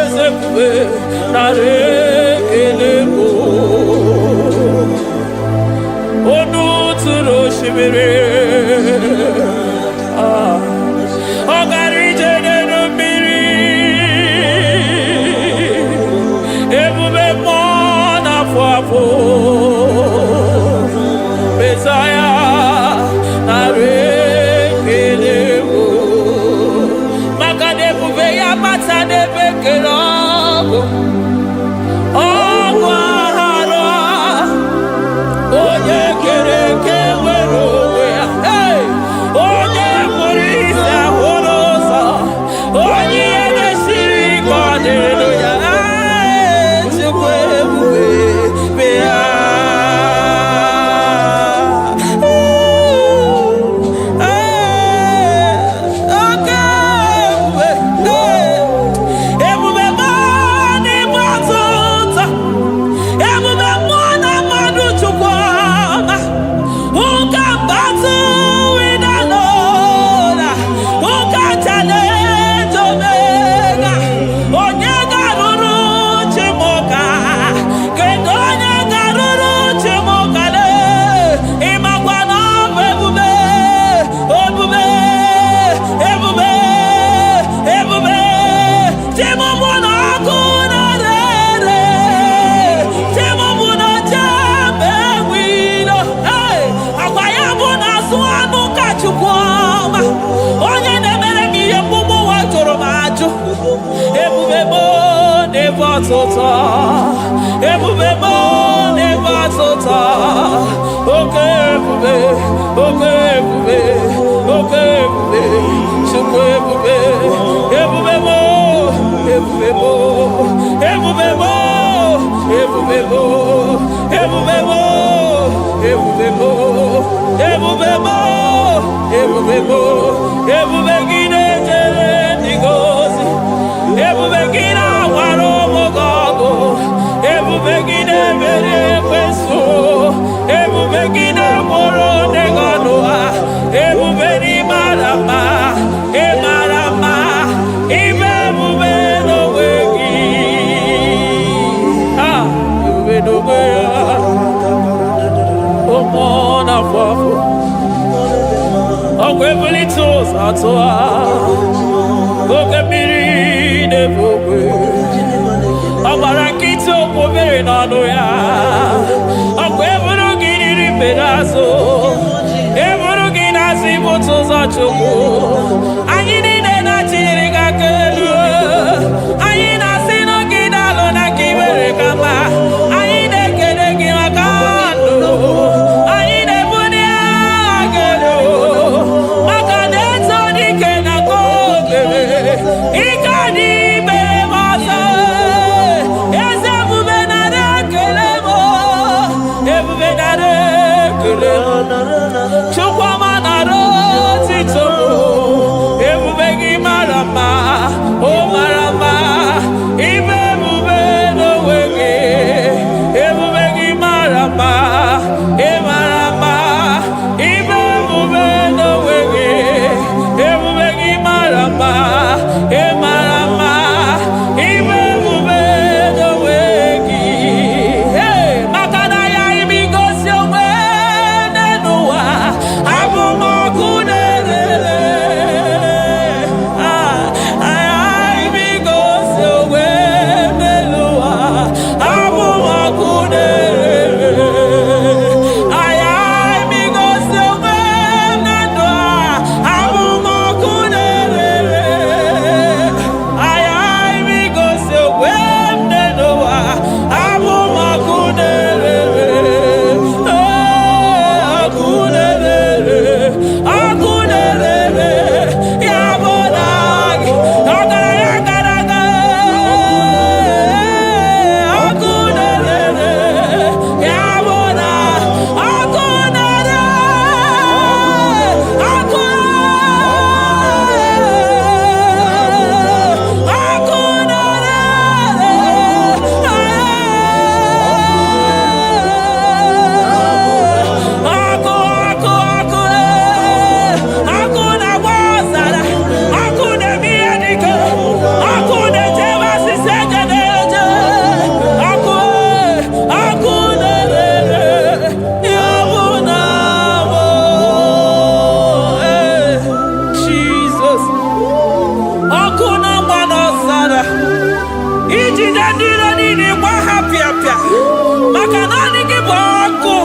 ezekwe narekelebo, onu turo shimere, ogarije nenu mmiri, ebube mmụọ na-afụ afụ. Messiah, narekelebo, maka na ebube ya mata n'ebe kere ọgụ. Ọgụ aghara onye kere eke nwere onwe ya. Hey! Onye kpụrụ isi ahụ n'ụzọ, onye ihe na-esiri ike ọ dịrị ya. Chukwu ebube bịa. n'ịbatụta ebube m n'ịbatụta oke ebube oke ebube oke ebube Chukwu ebube ebube m ebube m ebube m ebube m ebube m ebube m ebube m ebube m ebube gị na-ejere ndị gozi ebube gị na-agwara ụmụgị ọgụ ebube gị na-emeri ekwensu ebube gị na-agboro ndị gị ọnụ ha ebube n'ịmara mma ịmara mma ime ebube n'onwe gị ebube n'onwe ya ụmụ na-afọ afọ ọgwụ ebulite ụzọ atụ ha oke mmiri na-ebu ogwe ọ gbara nkịtị okwu obere n'ọnụ ya ọgwụ eburu gị riri mbere azụ eburu gị na-azụ ibute ụzọ Chukwu anyị niile na-achịrị gị aka elu anyị na-asị n'oge na-alụ na ka i mere ka mma anyị na-ekele gị maka ndụ anyị na-ebuli agha elu maka na eto dike na ka obere ike anyị mere m ọzọ eze ebube nara ekele m ebube nara ekele m Chukwuma nara otito ebube gị mara mma o mara mma ime ebube n'onwe gị ebube gị mara mma ị mara mma ime ebube n'onwe gị ebube gị mara mma ị mara mma ime ebube n'onwe gị maka na ya imigosi onwe n'ụwa abụmọkụ na-erere imigosi onwe n'ụwa abụmọkụ na-erere imigosi onwe na ndụ abụmọkụ na-erere imigosi onwe n'ụwa abụmọkụ na-erere ọkụ na-erere ọkụ na-erere ya bụ na gị ọgaranya gara aga ọkụ na-erere ya bụ na ọkụ na-erere ọkụ ọkụ ọkụ na-agba ọzara ọkụ na-eme ihe dike ọkụ na-ejebe asịsị eje na-eje ọkụ ọkụ na-erere ya bụ na bụ Jizọs ọkụ na-agba n'ọzara ijide ndị iro niile gba ha pịapịa maka naanị gị bụ ọkụ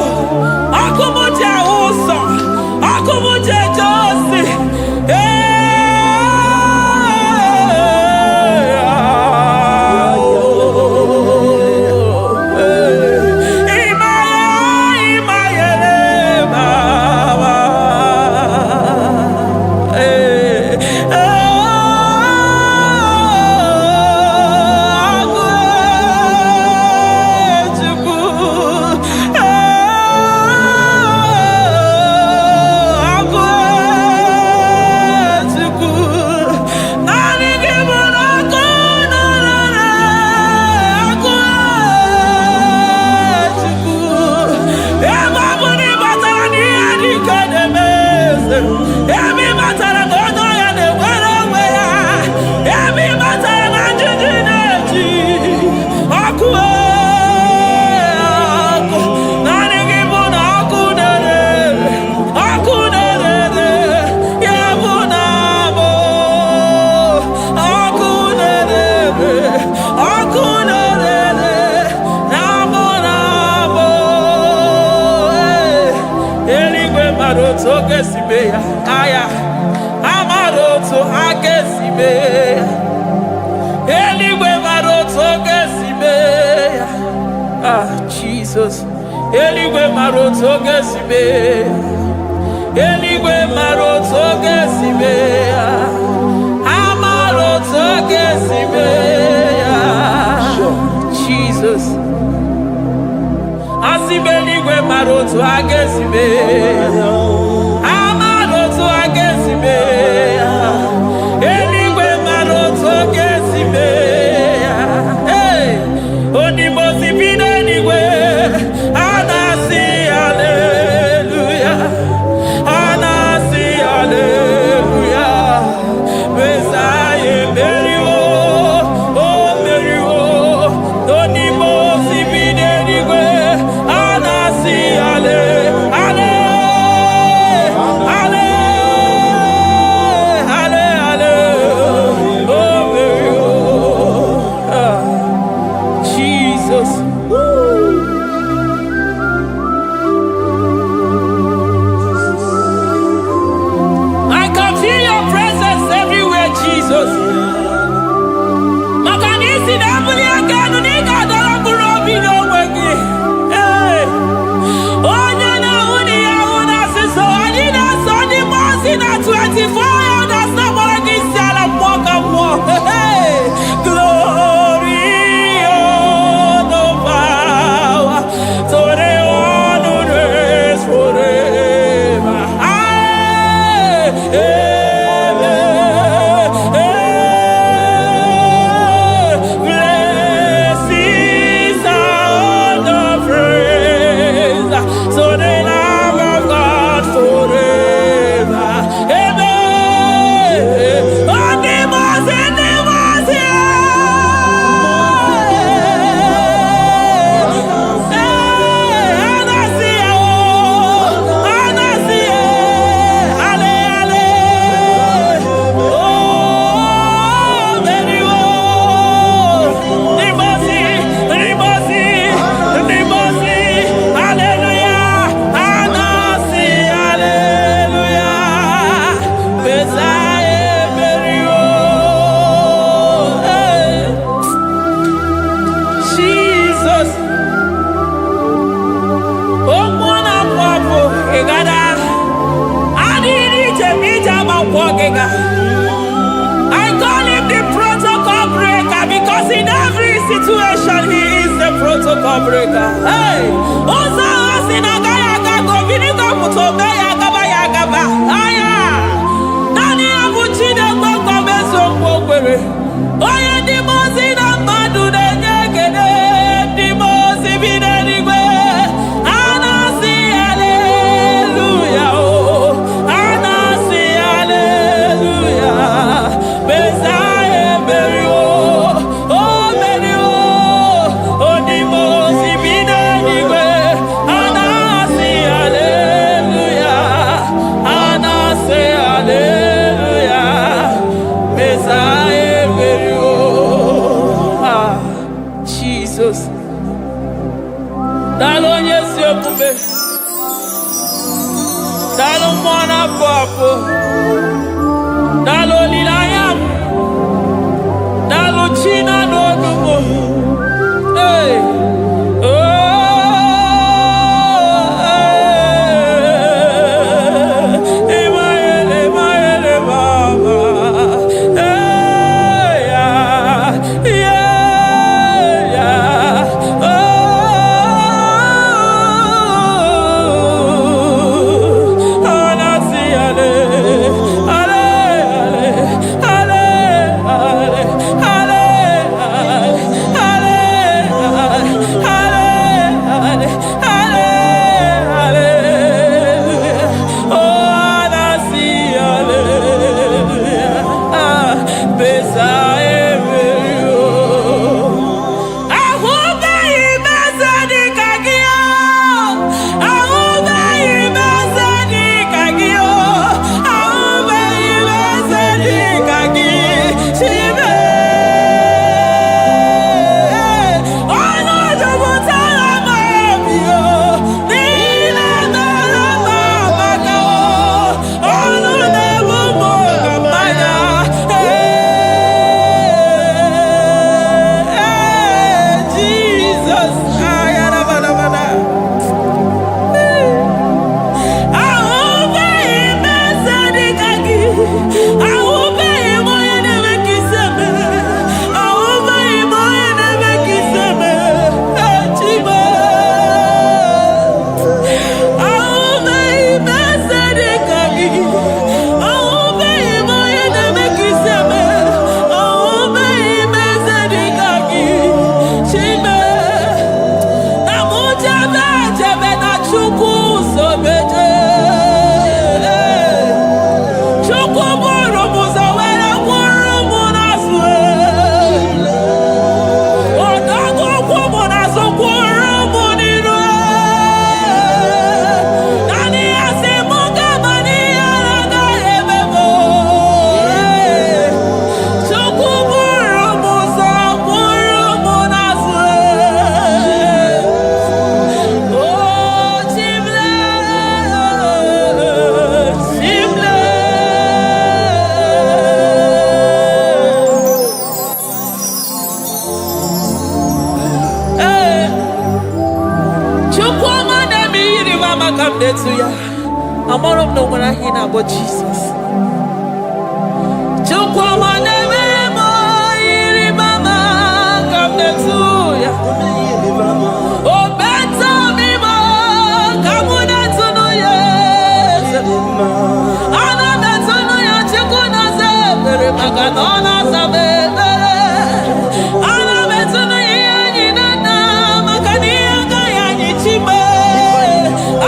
ọkụ m ji ahụ ụzọ ọkụ m ji eje ozi ebe matara na onye ọya na-enwere onwe ya ebe matara na njiji na-eji ọkụ ọkụ naanị gị bụ na ọkụ na-erere ọkụ na-erere ya bụ na bụ ọkụ na-erere ọkụ na-erere na bụ na bụ eluigwe mara otu oge si mee ya aya amara otu ha ga-esi mee ya eluigwe mara otu oge si eluigwe mara otu oge si mee, eluigwe mara otu oge si mee ya, amara otu oge si mee ya. Jesus, asị m eluigwe mara otu oge si mee ya, amara otu oge si mee ya, eluigwe mara otu oge si mee ya. Hey, onimosi bi n'eluigwe, anasị haleluya, anasị haleluya. Mesaya emeriwo, o meriwo, onimosi bi n'eluigwe, anasị hale, hale, hale, hale, hale, o meriwo. Jesus. I can feel your presence everywhere, Jesus. Makanisi na mbuli aganu nika dala burobi no wegi. Hey, onye na uni ya una siso anina soni mosi na 24 elders na mwagi siala mwaka mwa. Hey, glory, honor, power, to the one who reigns forever. Blessings are the praise, so the Lamb of God forever. Amen. On the mountain, Jesus. Oh, mwana papo, egada. Adiri jemija makwogega. I call him the protocol breaker because in every situation he is the protocol breaker. Hey, oza osinagaya gago vinigo mutobe yagaba yagaba. Aya, nani abuchide gbogbo meso mwokwere. Oye di mozi na madu nenyegede, di mozi bidenigwe. Anasi hallelujah, oh, anasi hallelujah. Messiah merio, oh merio, oh di mozi bidenigwe. Anasi hallelujah, anasi hallelujah. Messiah merio. Ah, Jesus. Dalo nyesi okume, dalo mwana papo, dalo lilayam, dalo china nogumo. Hey, oh, Emaele mama, hey, yeah, oh. Anasi ale, ale. come there to ya. I'm all of no one I hear about Jesus. Chukwama neme mo iri mama come there to ya. Oh better me mo come there to no yes. Ana better no ya chukuna se pere maganona sabe. Ana better no ya ni na makania kaya ni chimbe.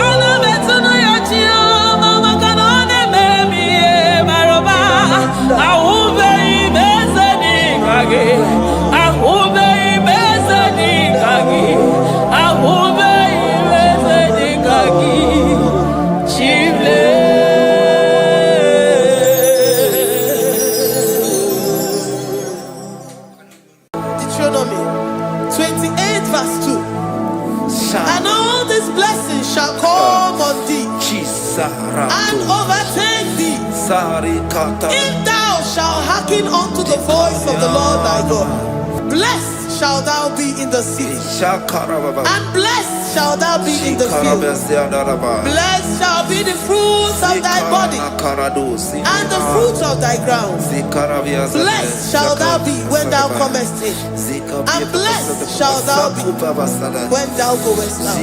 Ana better no ya chia mama kanone baby maroba. Ahube ibezani kage. Ahube ibezani kage. Ahube ibezani kage. Chimle. Deuteronomy 28 verse 2. And all these blessings shall come on thee and overtake thee if thou shalt hearken unto the voice of the Lord thy God. Blessed shalt thou be in the city, and blessed shalt thou be in the field. Blessed shall be the fruits of thy body, and the fruits of thy ground. Blessed shalt thou be when thou comest in, and blessed shalt thou be when thou goest out.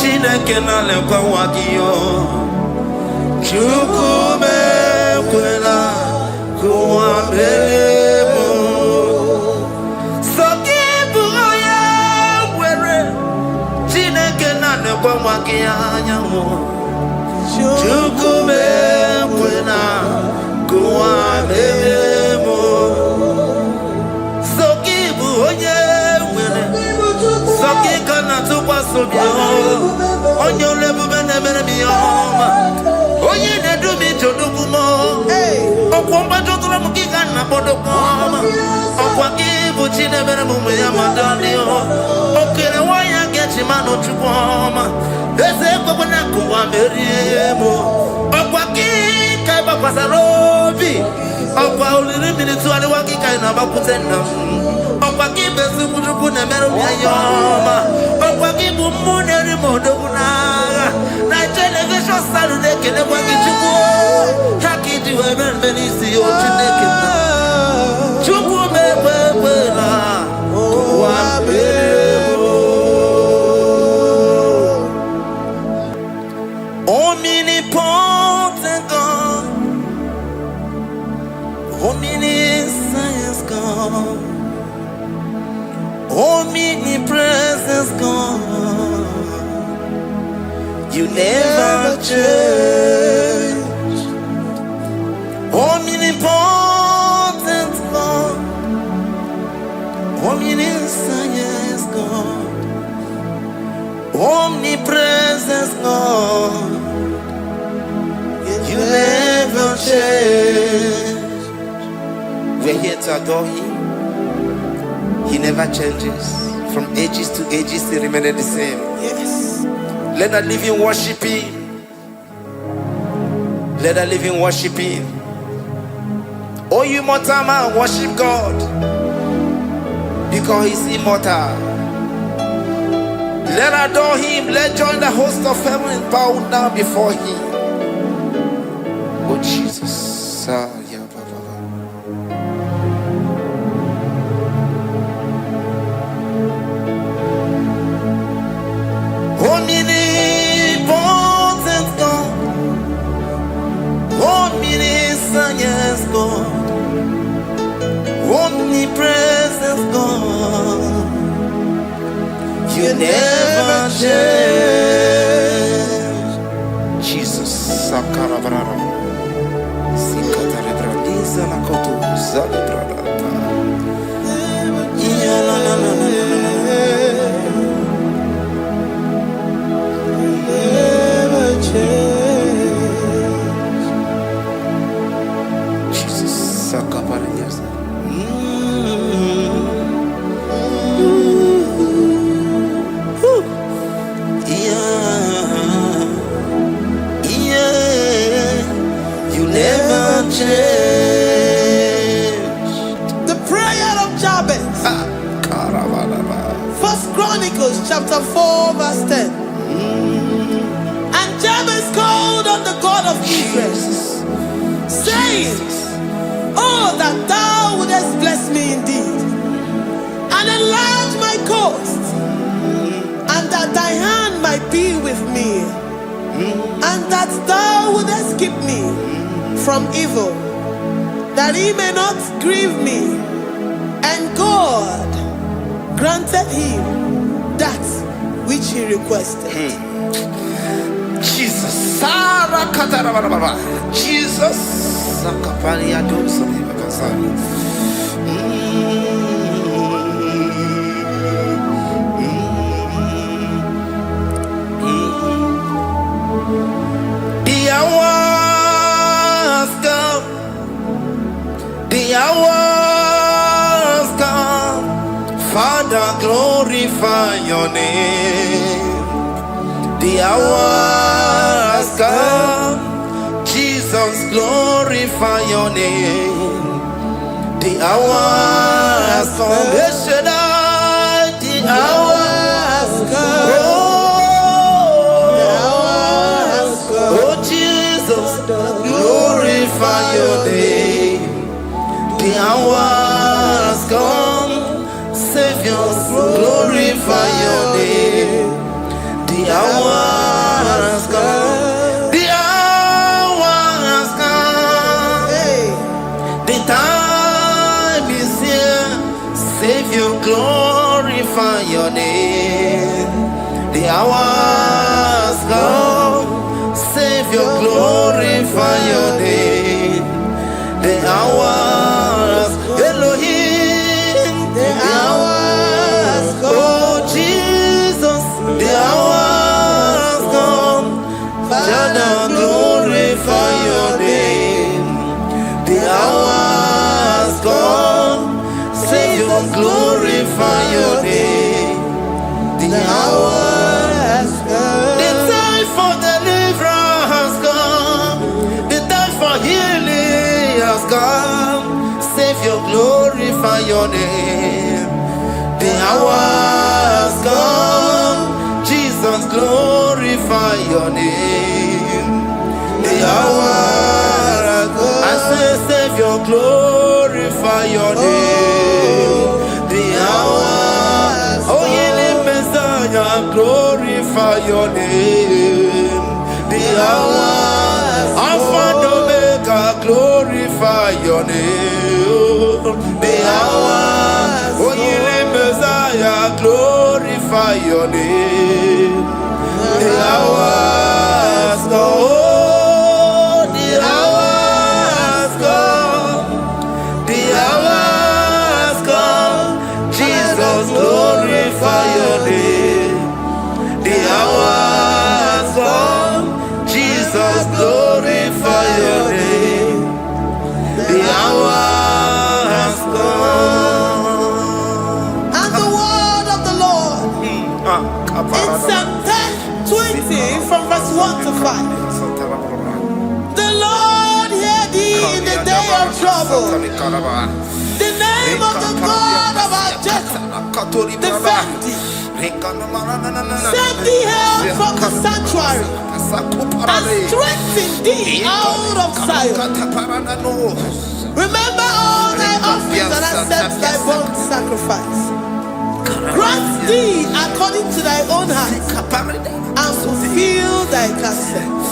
Chineke na lekwa wagiyo Chukume kwela kuwa mbelemo Sokibu oya were Chineke na lekwa wagiyo Chukume kwela kuwa mbelemo Sokibu oya were Sokika na tukwa sobyo Onye olebube na-emere m ihe ọma onye na-edu m ije odugumo ọkwa mgbajọtụrụ m gị ka nna kpọdokwa ọma ọkwa gị bụ chi na-emere m ụmụ ya ma dọlị okere nwanyị a ga-eji manụ chukwu ọma eze ekwekwe na nkụwa merie m ọkwa gị ka ị gbakwasara obi ọkwa oliri mmiri tụgharịwa gị ka ị na-agbakwute nna m ọkwa gị bụ ezigbo chukwu na-emere m ihe ọma ọkwa gị bụ mmụọ na-eri m odogwu n'agha na telivishọn salụ na-ekelekwa gị chukwu ha ka iji wee mere mbe n'isi ya Chineke na chukwu mekwe ekwela ụwa omnipotent God, omniscience God, omnipresence God, you never change. Omnipotent God, omniscience God, omnipresence God, you never change. We are here to adore him. He never changes. From ages to ages, he remains the same. Yes. Let that living worship him. Let that living worship him. Oh, you mortal man, worship God. Because he's immortal. Let adore him. Let join the host of heaven and bow down before him. Oh, Jesus. Omnipotent God, omniscient God, omnipresent God, you never change. Jesus, Sakarabrara, Sikatarebradiza Nakoto, Zalibrada, Jesus, Sakaparias. You never change. The prayer of Jabez. First Chronicles chapter 4 verse 10. And Jabez called on the God of Israel, saying, oh, that thou wouldest bless me indeed, and enlarge my coast, and that thy hand might be with me, and that thou wouldest keep me from evil, that he may not grieve me. And God granted him that which he requested. Jesus, Sarah Katarababa, Jesus, Sakaparia Dosani Bakasani. The hours come, the hours come, Father, glorify your name. The hour has come, Jesus, glorify your name. The hour has come, the hour has come. Oh, Jesus, glorify your name. The hour has come, Savior, glorify your name. The hour has come. The hour has come. Hey. The time is here. Savior, glorify your name. The hour has come. Savior, glorify your name. The hour has come. Elohim. The hour has come. Oh, Jesus. The hour has come. Father, glorify your name. The hour has come. Savior, glorify your name. The hour has come. The time for deliverance has come. The time for healing has come. Savior, glorify your name. The hour has come. Jesus, glorify your name. The hour has come. I say, Savior, glorify your name. The hour, oh, healing Messiah, glorify your name. The hour, Alpha and Omega, glorify your name. The hour, oh, healing Messiah, glorify your name. The hour has come. The hour has come. The hour has come. Jesus, glorify your name. The hour has come. Jesus, glorify your name. The hour has trouble. The name of the God of our Jacob defend thee. Send thee help from the sanctuary and strengthen thee out of Zion. Remember all thy offerings and accept thy burnt sacrifice. Grant thee according to thy own heart and fulfill thy counsel.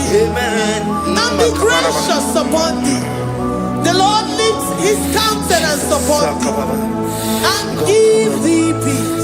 And be gracious upon thee. The Lord lifts his countenance upon thee and give thee peace.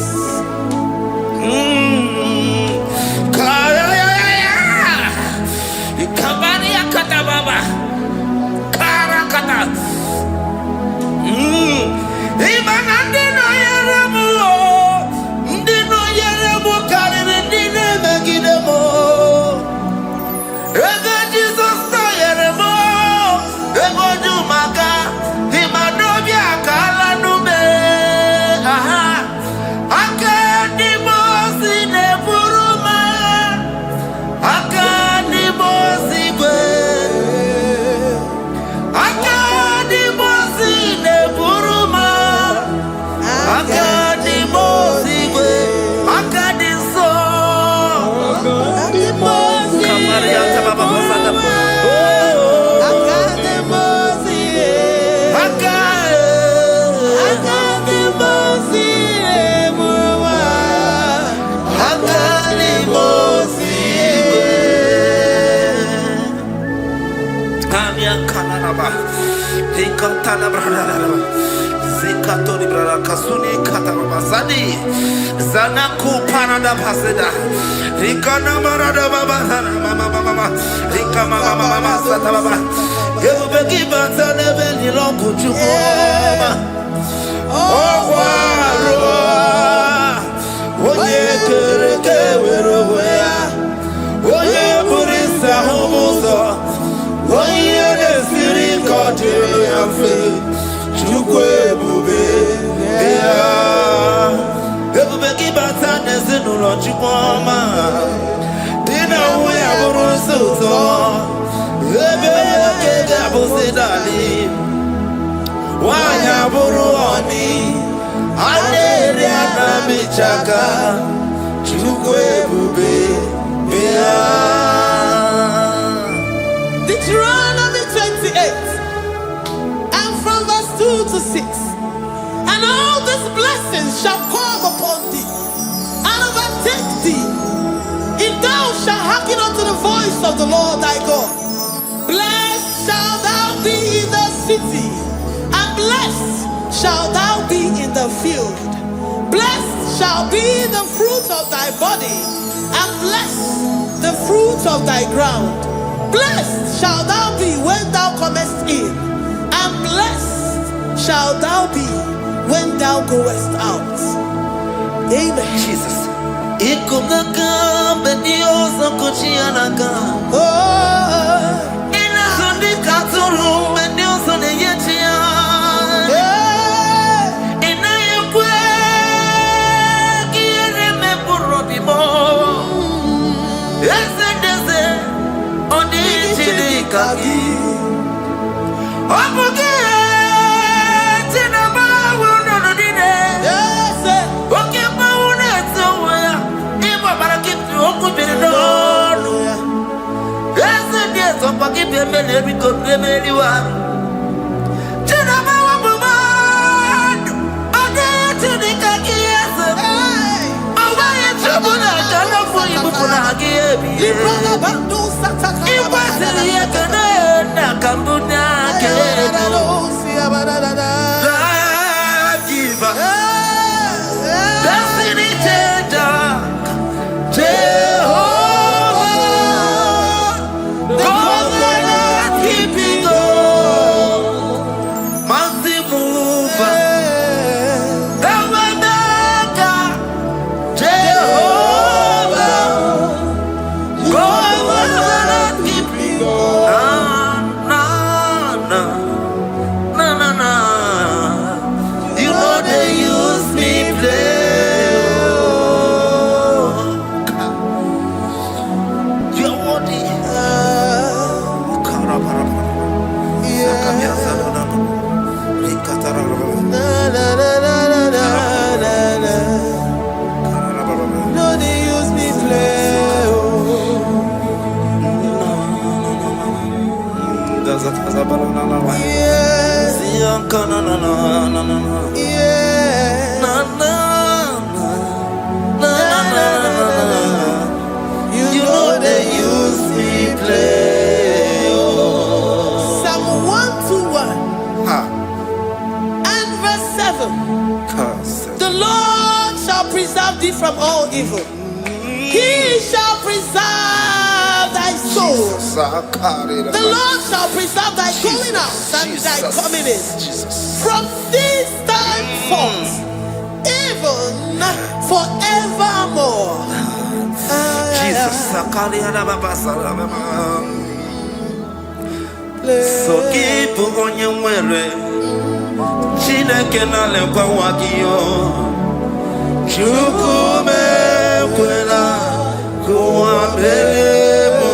Zanaku Panada Paseda Rikana Marada Baba Mama Rika Mama Satababa Yubeki Batana Beni Longu Chuma Oye Kereke Weroya Oye Burisa Homosa Oye Nesiri Kotiru Yafe Chukwe Bube Ebubeki Batana Zinuro Chukoma Dina Uya Burusuto Ebeke Gabusidali Wanya Buruoni Aneria Namichaka Deuteronomy 28 and from verse 2 to 6. And all these blessings shall come upon thee and overtake thee, if thou shalt hearken unto the voice of the Lord thy God. Blessed shalt thou be in the city, and blessed shalt thou be in the field. Blessed shall be the fruit of thy body, and blessed the fruit of thy ground. Blessed shalt thou be when thou comest in, and blessed shalt thou be when thou goest out. Amen. Jesus. From all evil, he shall preserve thy soul. The Lord shall preserve thy going out and thy coming in from this time forth, even forevermore. So keep on your way. Chineke na lekwa wakio. Chukume kwela kuwa belemo.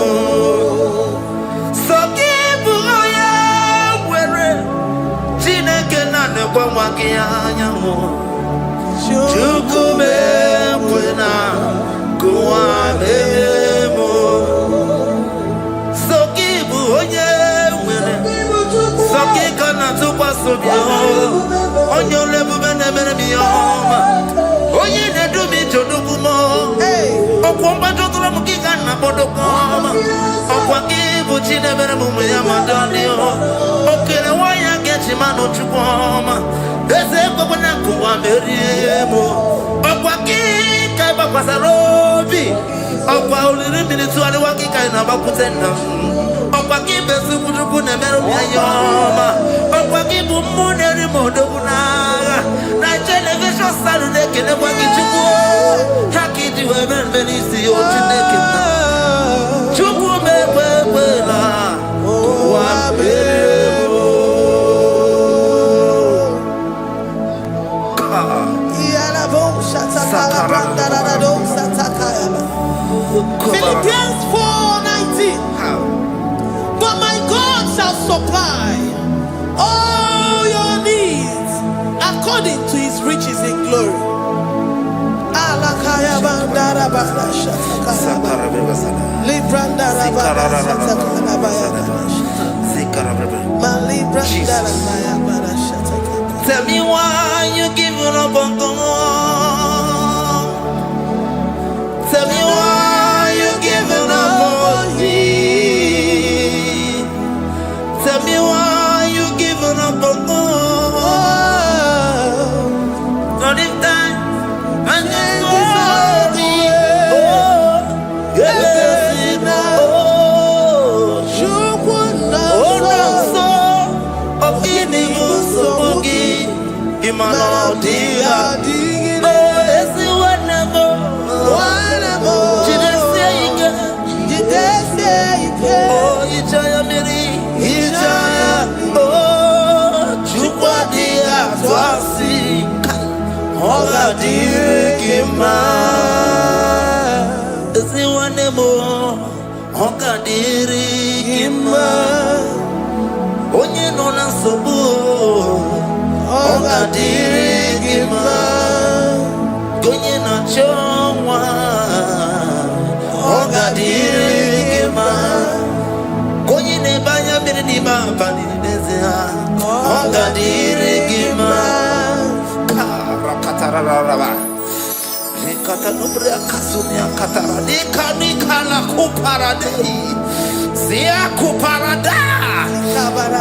Sokibu oya were. Chineke na lekwa wakia mo. Chukume kwela kuwa belemo. Sokibu oya were. Sokika na tukwa sobio. Onyo lebu bene bene miyoma. Oye ne do mi jodugumo. Okwomba jodura mukika na bodokoma. Okwaki buchi ne bere mumu ya madani o. Okere waya gechi mano chukoma. Eze kwa na kuwa meriemo. Okwaki kai ba kwasarobi. Okwa uliri militu ali wakika ina bakutenda. Okwaki besu kujuku ne bere miyoma. Okwaki bumu ne rimodogunaga. Na television Saturday kele kwa kichuku haki diwe benisi otineke chuku mebebela wa bebo yala bo shatakala bandara do satakaya. Philippians 4:19. But my God shall supply all your needs according to his riches in glory. Alakaya bandara Tell me why you giving up on God. Tell me why you giving up on me. Tell me why you giving up on God. Not this time, and this worry. Oh, yeah. Onye no na nsogbu Oga dịrị gị mma Onye na-achọ nwa Oga dịrị gị mma Onye na-ebe anya mmiri n'ime abalị n'ezie Oga dịrị gị mma Karakatarararaba Nikata nubre akasuni akatara Nika la kuparadei Zia kuparada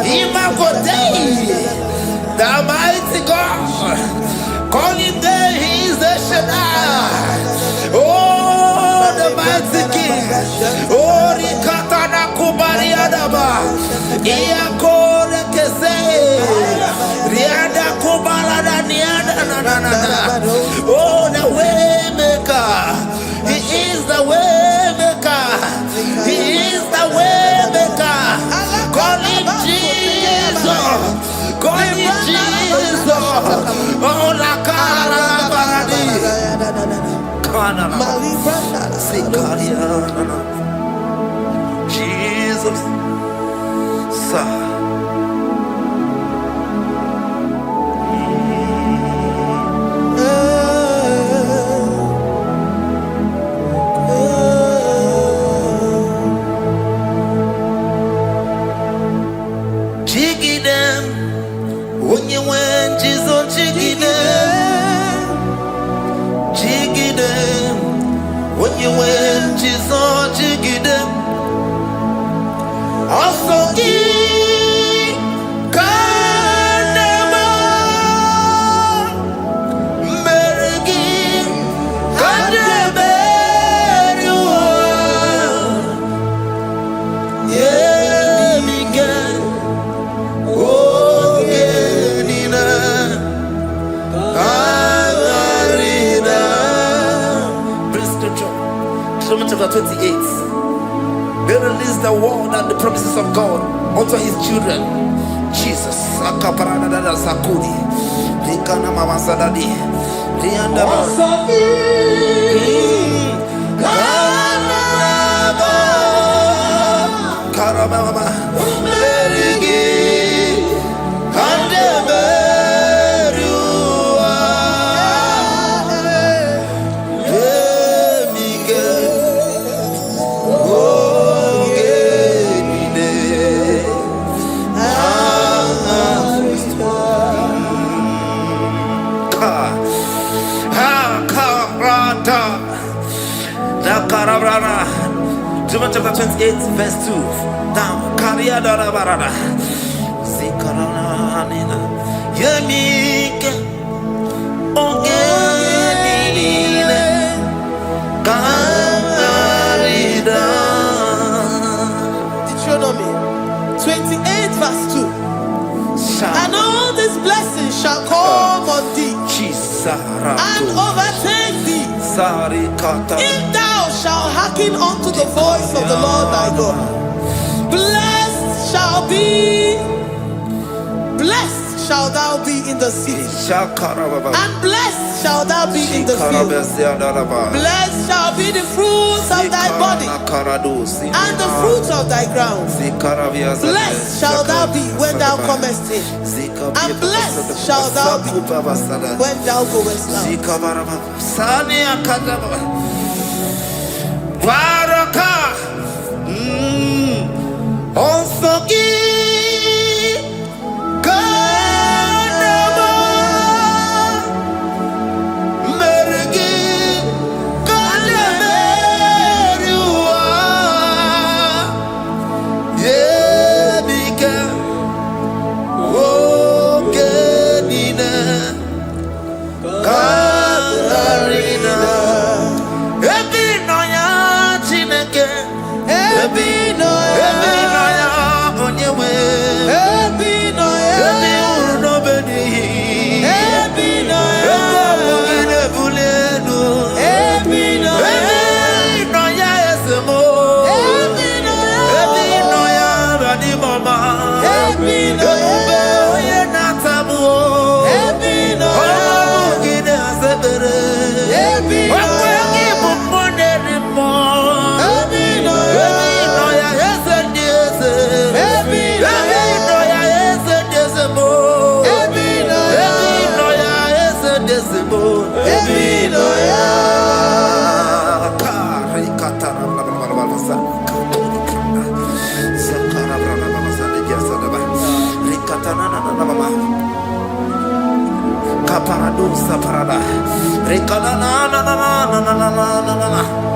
Imagodei The mighty God, calling there, He is the Shaddai. Oh, the mighty King. Oh, Rikatana Kubariadaba. Iakore Kese. Riada Kubarada Niada. Oh, the way maker. He is the way maker. He is the way maker. Call Him Jesus. Call Him Jesus. Oh, la cara baradi. Kana. Sikaria. Jesus. Sa. Chapter 28. They release the word and the promises of God unto His children. Jesus. Akaparadada sakudi. Likana mama sadadi. Lianda Karababa. Merigi. John chapter 28 verse 2. Down. Karia dara barada. Zikarana nina. Yemike. Ongenile. Karida. Deuteronomy 28 verse 2. And all these blessings shall come on thee and overtake thee if thou shalt hearken unto the voice of the Lord thy God. Blessed shall thou be in the city, and blessed shall thou be in the field. Blessed shall be the fruits of thy body, and the fruits of thy ground. Blessed shall thou be when thou comest in, and blessed shall thou be when thou goest out.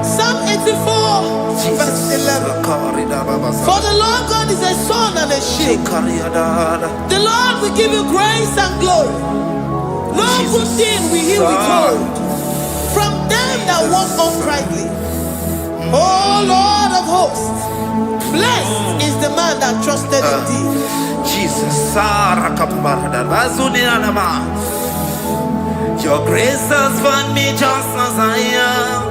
Psalm 84, verse 11. For the Lord God is a sun and a shield. The Lord will give you grace and glory. No good thing will he withhold from them that walk uprightly. O Lord of hosts, blessed is the man that trusted in thee. Jesus, your grace has found me just as I am.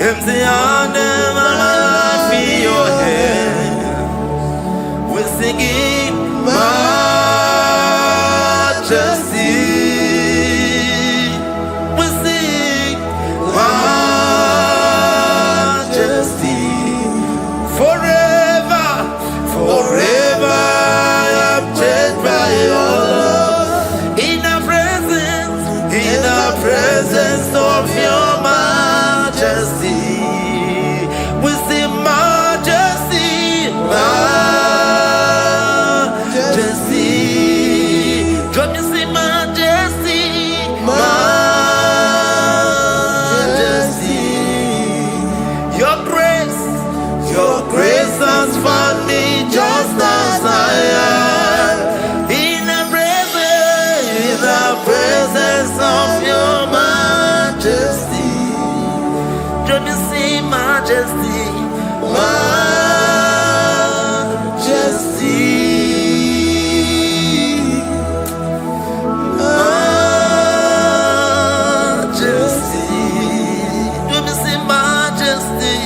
Empty handed, I feel your hand. We're singing majesty. We sing majesty. Forever, forever I'm changed by your love. In the presence of your majesty, we see majesty, majesty. Don't you see majesty, majesty? Your grace has found me just as I am. In the presence of your majesty, don't you see majesty, majesty, majesty, don't you see majesty,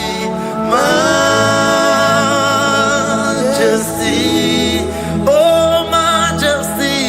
majesty, oh majesty.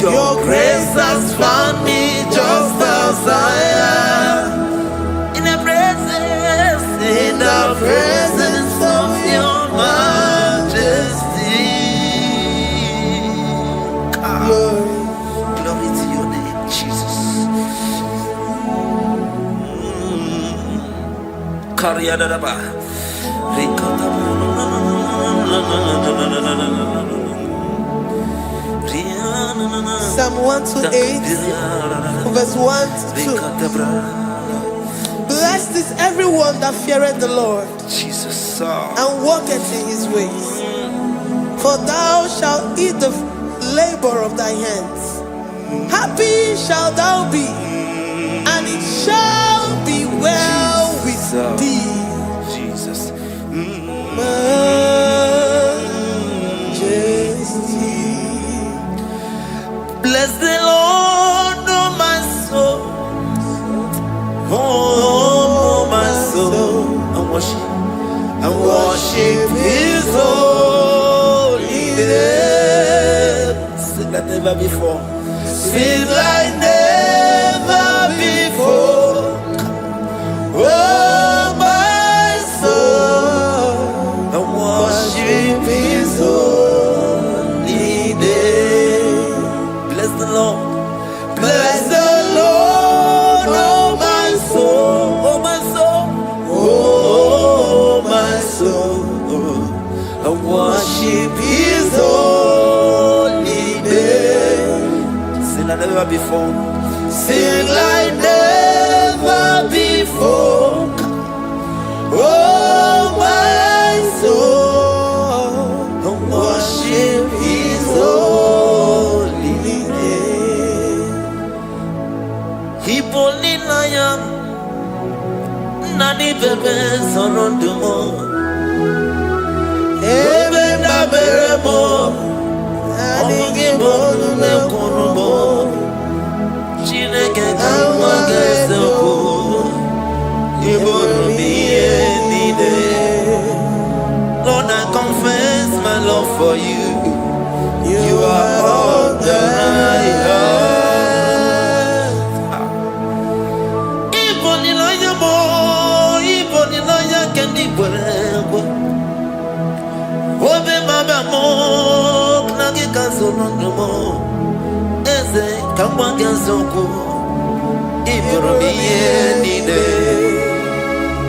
Your grace has found me just as I am. In the presence of your majesty. Glory to your name, Jesus. Psalm 128, verse 1 to 2. Blessed is everyone that feareth the Lord, Jesus, and walketh in his ways. For thou shalt eat the labor of thy hands. Happy shalt thou be, and it shall be well with thee. Jesus. Bless the Lord, oh my soul, oh my soul, and worship His holy name. Sing like never before. Sing like never before. Oh my soul, and worship His holy name. Bless the Lord, bless the Lord, oh my soul, oh my soul, oh my soul, and worship His holy name. Sing like never before, sing like never before. Oh my soul, and worship His holy name. Hipolina nani bebe sonodumo, ebe na beremo, omugi bolu ne kunumo.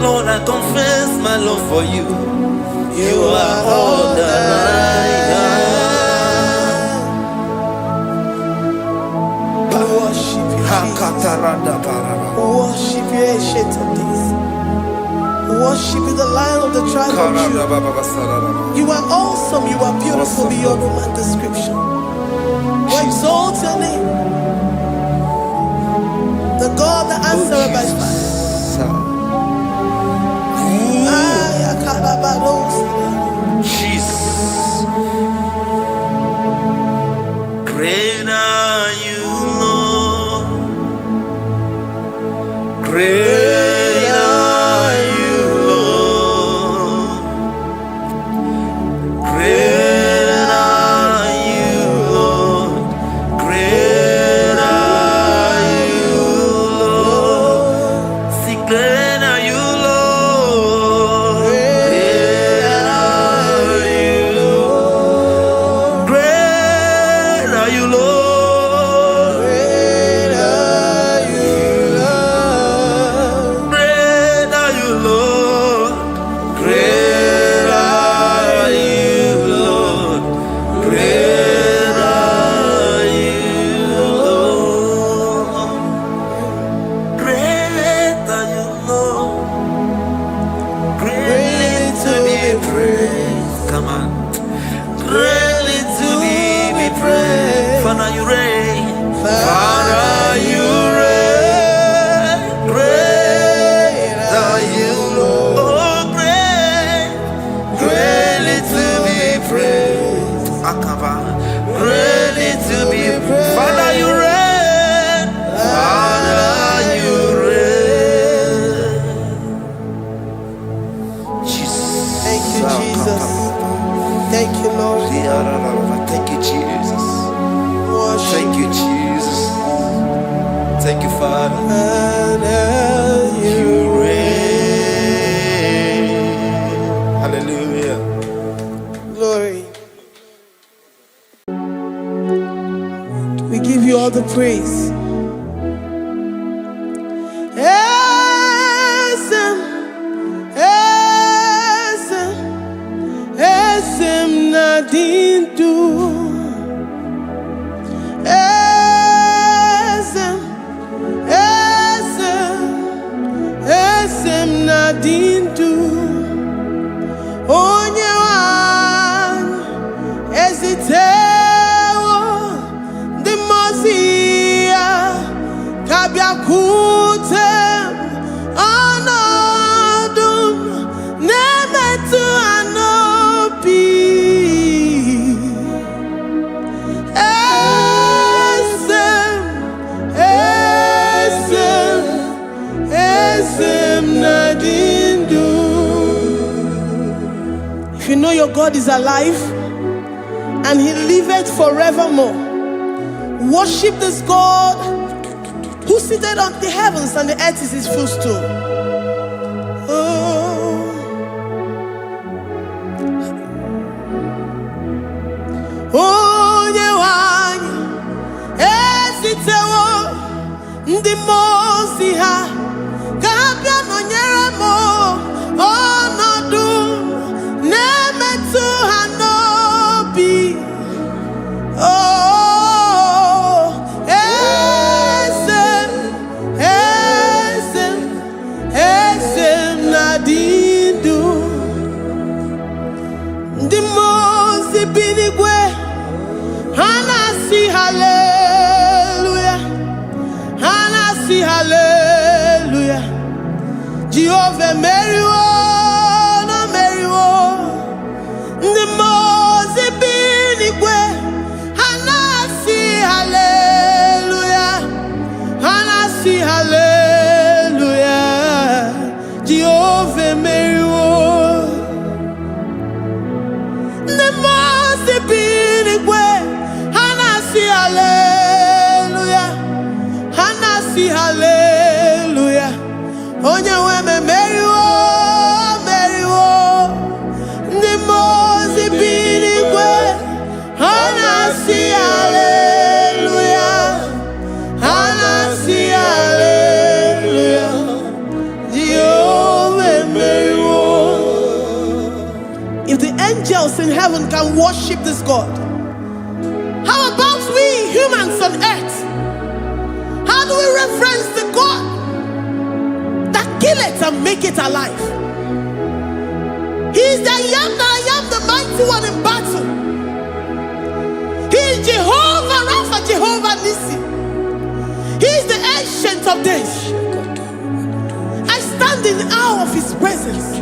Lord, I confess my love for you. You are all that I have. We worship you, Jesus. We worship you, Ancient of Days. We worship you, the Lion of the tribe of Judah. You are awesome. You are beautiful beyond human description. We exalt your name, the God that answered by fire. Jesus, great are you, Lord. Great are you, Lord. Great are you, Lord. Great are you, Lord. See, great are you, Lord. Great are you, Lord. Great are you, Lord. Great are you, Lord. Great are you, Lord. Great are you, Lord. Great are you, Lord. Great are you, Lord. Greatly to be praised. Come on. Greatly to be praised. Father, you reign. Father, you reign. Great are you, Lord. Oh, great. Greatly to be praised. Akaba. Greatly to be praised. Father, you reign. Father, you reign. Jesus. Thank you, Jesus. Thank you, Lord. Thank you, Jesus. Worship Thank you, Jesus. Thank you, Father. and you. You reign. Hallelujah. Glory. We give you all the praise. Esem, esem, esem nadindu. Esem, esem, esem nadindu. Onye wan ezitewo the Mosiah kabia kutem anadum nemetu anopi esem esem esem nadindu. If you know your God is alive and he liveth forevermore, worship this God who seated on the heavens and the earth is his footstool. Oh. Onye wanyi ezitewo ndị mozi ha ka ha bịa nọnyere m ọnọdụ na-emetụ ha n'obi. Oh, esem, esem, esem nadindu. Ndị mozi bi n'igwe ha na-asị hallelujah, ha na-asị hallelujah. Jehovah meriwo na meriwo. Ndị mozi bi n'igwe ha na-asị hallelujah, ha na-asị hallelujah. Jehovah meriwo. Ndị mozi bi n'igwe ha na-asị hallelujah, ha na-asị hallelujah. Onye nwe m emeriwo heaven can worship this God? How about we humans on earth? How do we reference the God that kill it and make it alive? He is the I am, the mighty one in battle. He is Jehovah Rapha, Jehovah Nissi. He is the ancient of days. I stand in awe of his presence.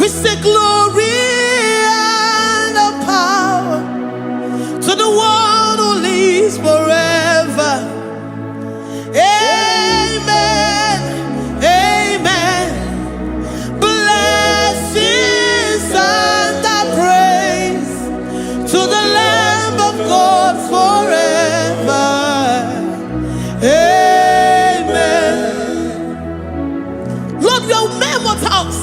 We say glory and the power to the one who lives forever. Amen. Amen. Blessings and the praise to the Lamb of God forever. Amen. Lord, we are mere mortals.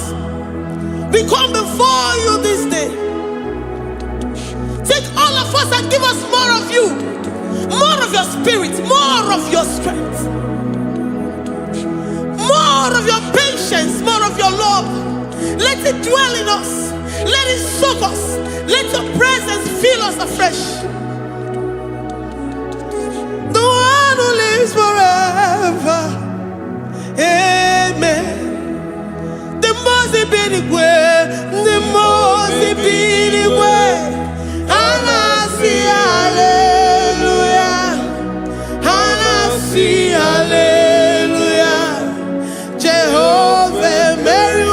We come before you this day. Take all of us and give us more of you, more of your spirit, more of your strength, more of your patience, more of your love. Let it dwell in us. Let it soak us. Let your presence fill us afresh. The one who lives forever. Amen. The most big way. And I see hallelujah. And I see hallelujah. Jehovah Mary, oh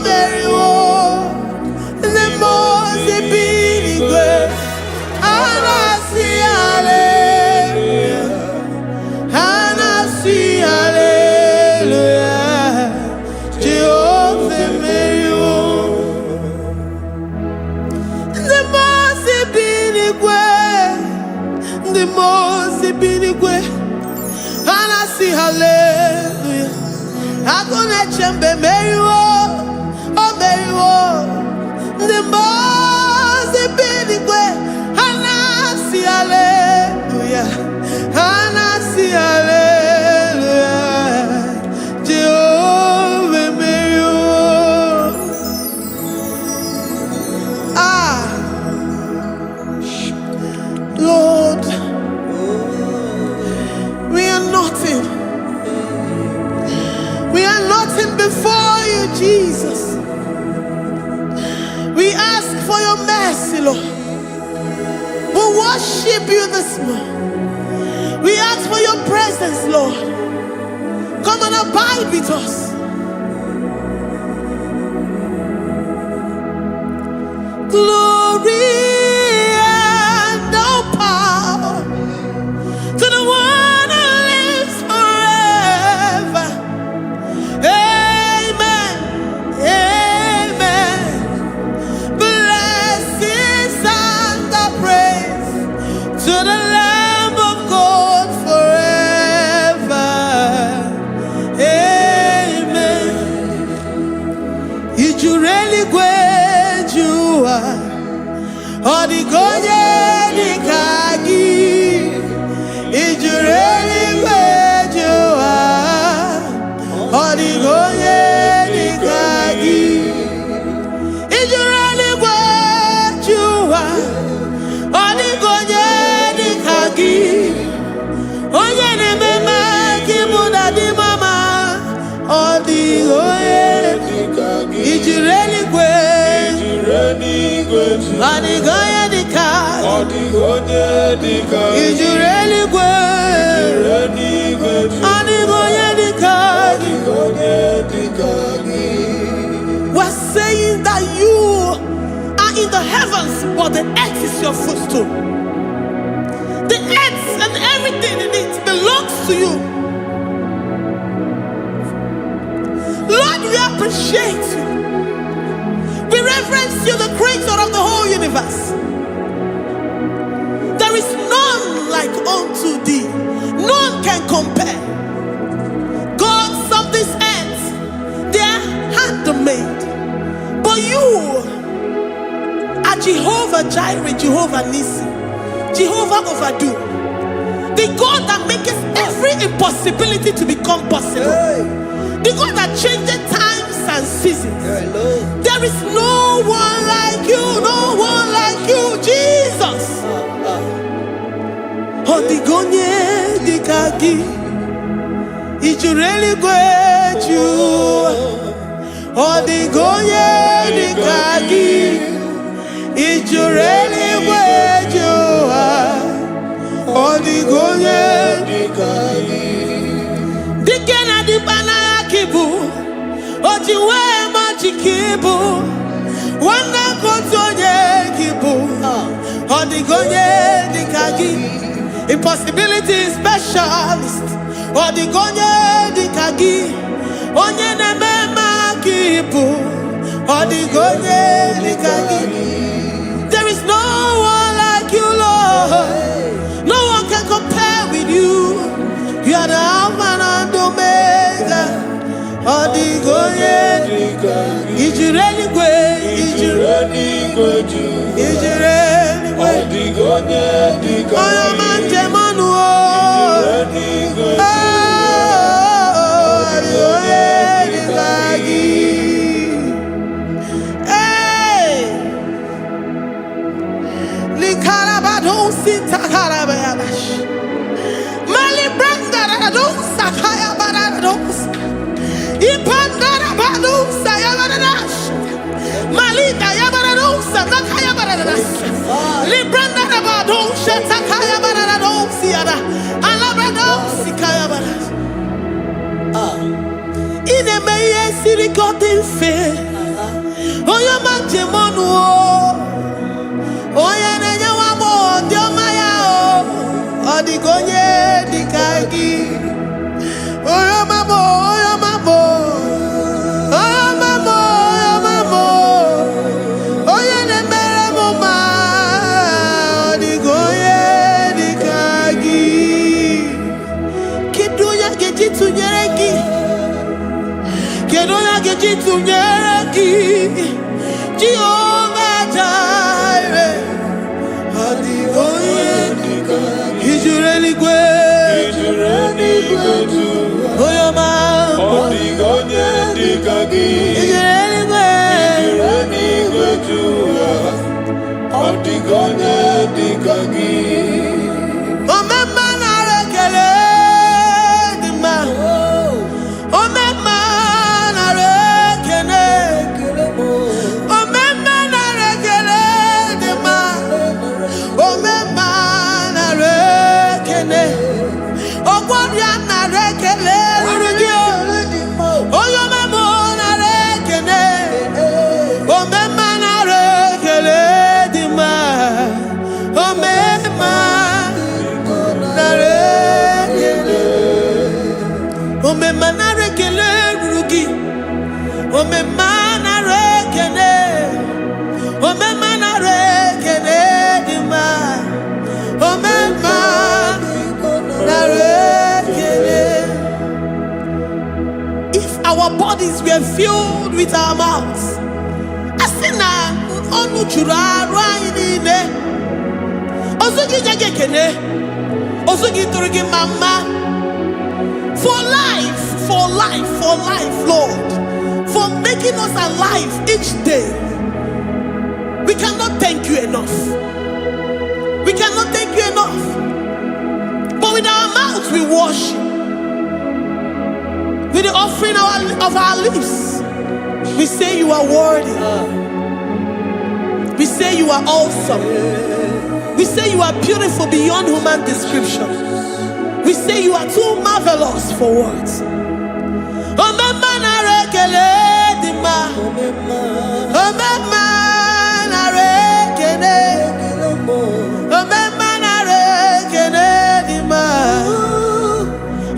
Mary, the most big way. And I see hallelujah. And I see hallelujah. The most binigwe, and I see hallelujah. I'm gonna chamber Mary, oh Mary, the most binigwe, and I see hallelujah, and I see hallelujah. Jehovah Mary, Lord. We are nothing before you, Jesus. We ask for your mercy, Lord. We worship you this morning. We ask for your presence, Lord. Come and abide with us. Glory and no power to the one who lives forever. Amen. Amen. Blessings and the praise to the Lamb of God forever. Amen. You really great you are. Oh, the God, the Kagi. Is you really where you are? Oh, the Goye, the Kagi. Is you really where you are? Oh, the Goye, the Kagi. Oh, yeah, the mama, Kimuna, the mama. Oh, the Goye, the Kagi. Is you really where? Oh, the Goye, the Kagi. Oh, the Goye, the Kagi. Is you really where? We're saying that you are in the heavens, but the earth is your footstool. The earth and everything in it belongs to you. Lord, we appreciate you. We reverence you, the creator of the whole universe. There is none like unto thee. None can compare. Gods of this earth, they are handmade. But you are Jehovah Jireh, Jehovah Nissi, Jehovah Overdo, the God that makes every impossibility to become possible. The God that changes times and seasons. There is no one like you, no one like you, Jesus. Odigonye dikagi, ijureli gweju. Odigonye dikagi, ijureli gweju. Odigonye dikagi. Dikena dibana kibu, ojiwe majikibu, wana kotonye kibu. Odigonye dikagi. Impossibility specialist. Odigonye dikagi. Onye nemema kipu. Odigonye dikagi. There is no one like you, Lord. No one can compare with you. You are the Alpha and Omega. Odigonye dikagi. Ijureli gwe. Ijureli gwe. Ijureli gwe. Odigonye dikagi. Oyamante manuo. Ijureli gwe. Odigonye dikagi. Hey. Likarabado sitakarabayabash. Mali branda rados sakaya barados. Ipandara bado sayabarash. Malika yabarados sakaya baradas. Libranda rabado shatakaya barados siada. Alabrados sikaya baradas. Ine meye sirikotin fe. Oya manjemonu. Oya nenya wamo diomaya o. Odigonye dikagi. Oya mamo, oya mamo. Oya mamo, oya mamo. Oya nemere moma. Odigonye dikagi. Kiduya gejitu nyereki. Kiduya gejitu nyereki. Jehovah Jireh. Odigonye dikagi. Ijureli gwe. Ijureli gwe. Oyoma. Odigonye dikagi. Ijureli gwe. Ijureli gwe. Odigonye dikagi. Omema na rekele dima. Omema na rekele. Omema na rekele dima. Omema na rekele. Ogwaria na rekele rugio. Oyoma mo na rekele. Omema na rekele dima. Omema na rekele. Omema na rekele rugi. Omema na rekele. Omema na rekele dima. Omema na rekele. If our bodies were filled with our mouths, asina onu chura rainine. Osugi jagekene. Osugi turugi mama. For life, Lord. For making us alive each day. We cannot thank you enough. We cannot thank you enough. But with our mouths we worship. With the offering of our lips, we say you are worthy. We say you are awesome. We say you are beautiful beyond human description. We say you are too marvelous for words. Omema na rekele dima. Omema na rekele. Omema na rekele dima.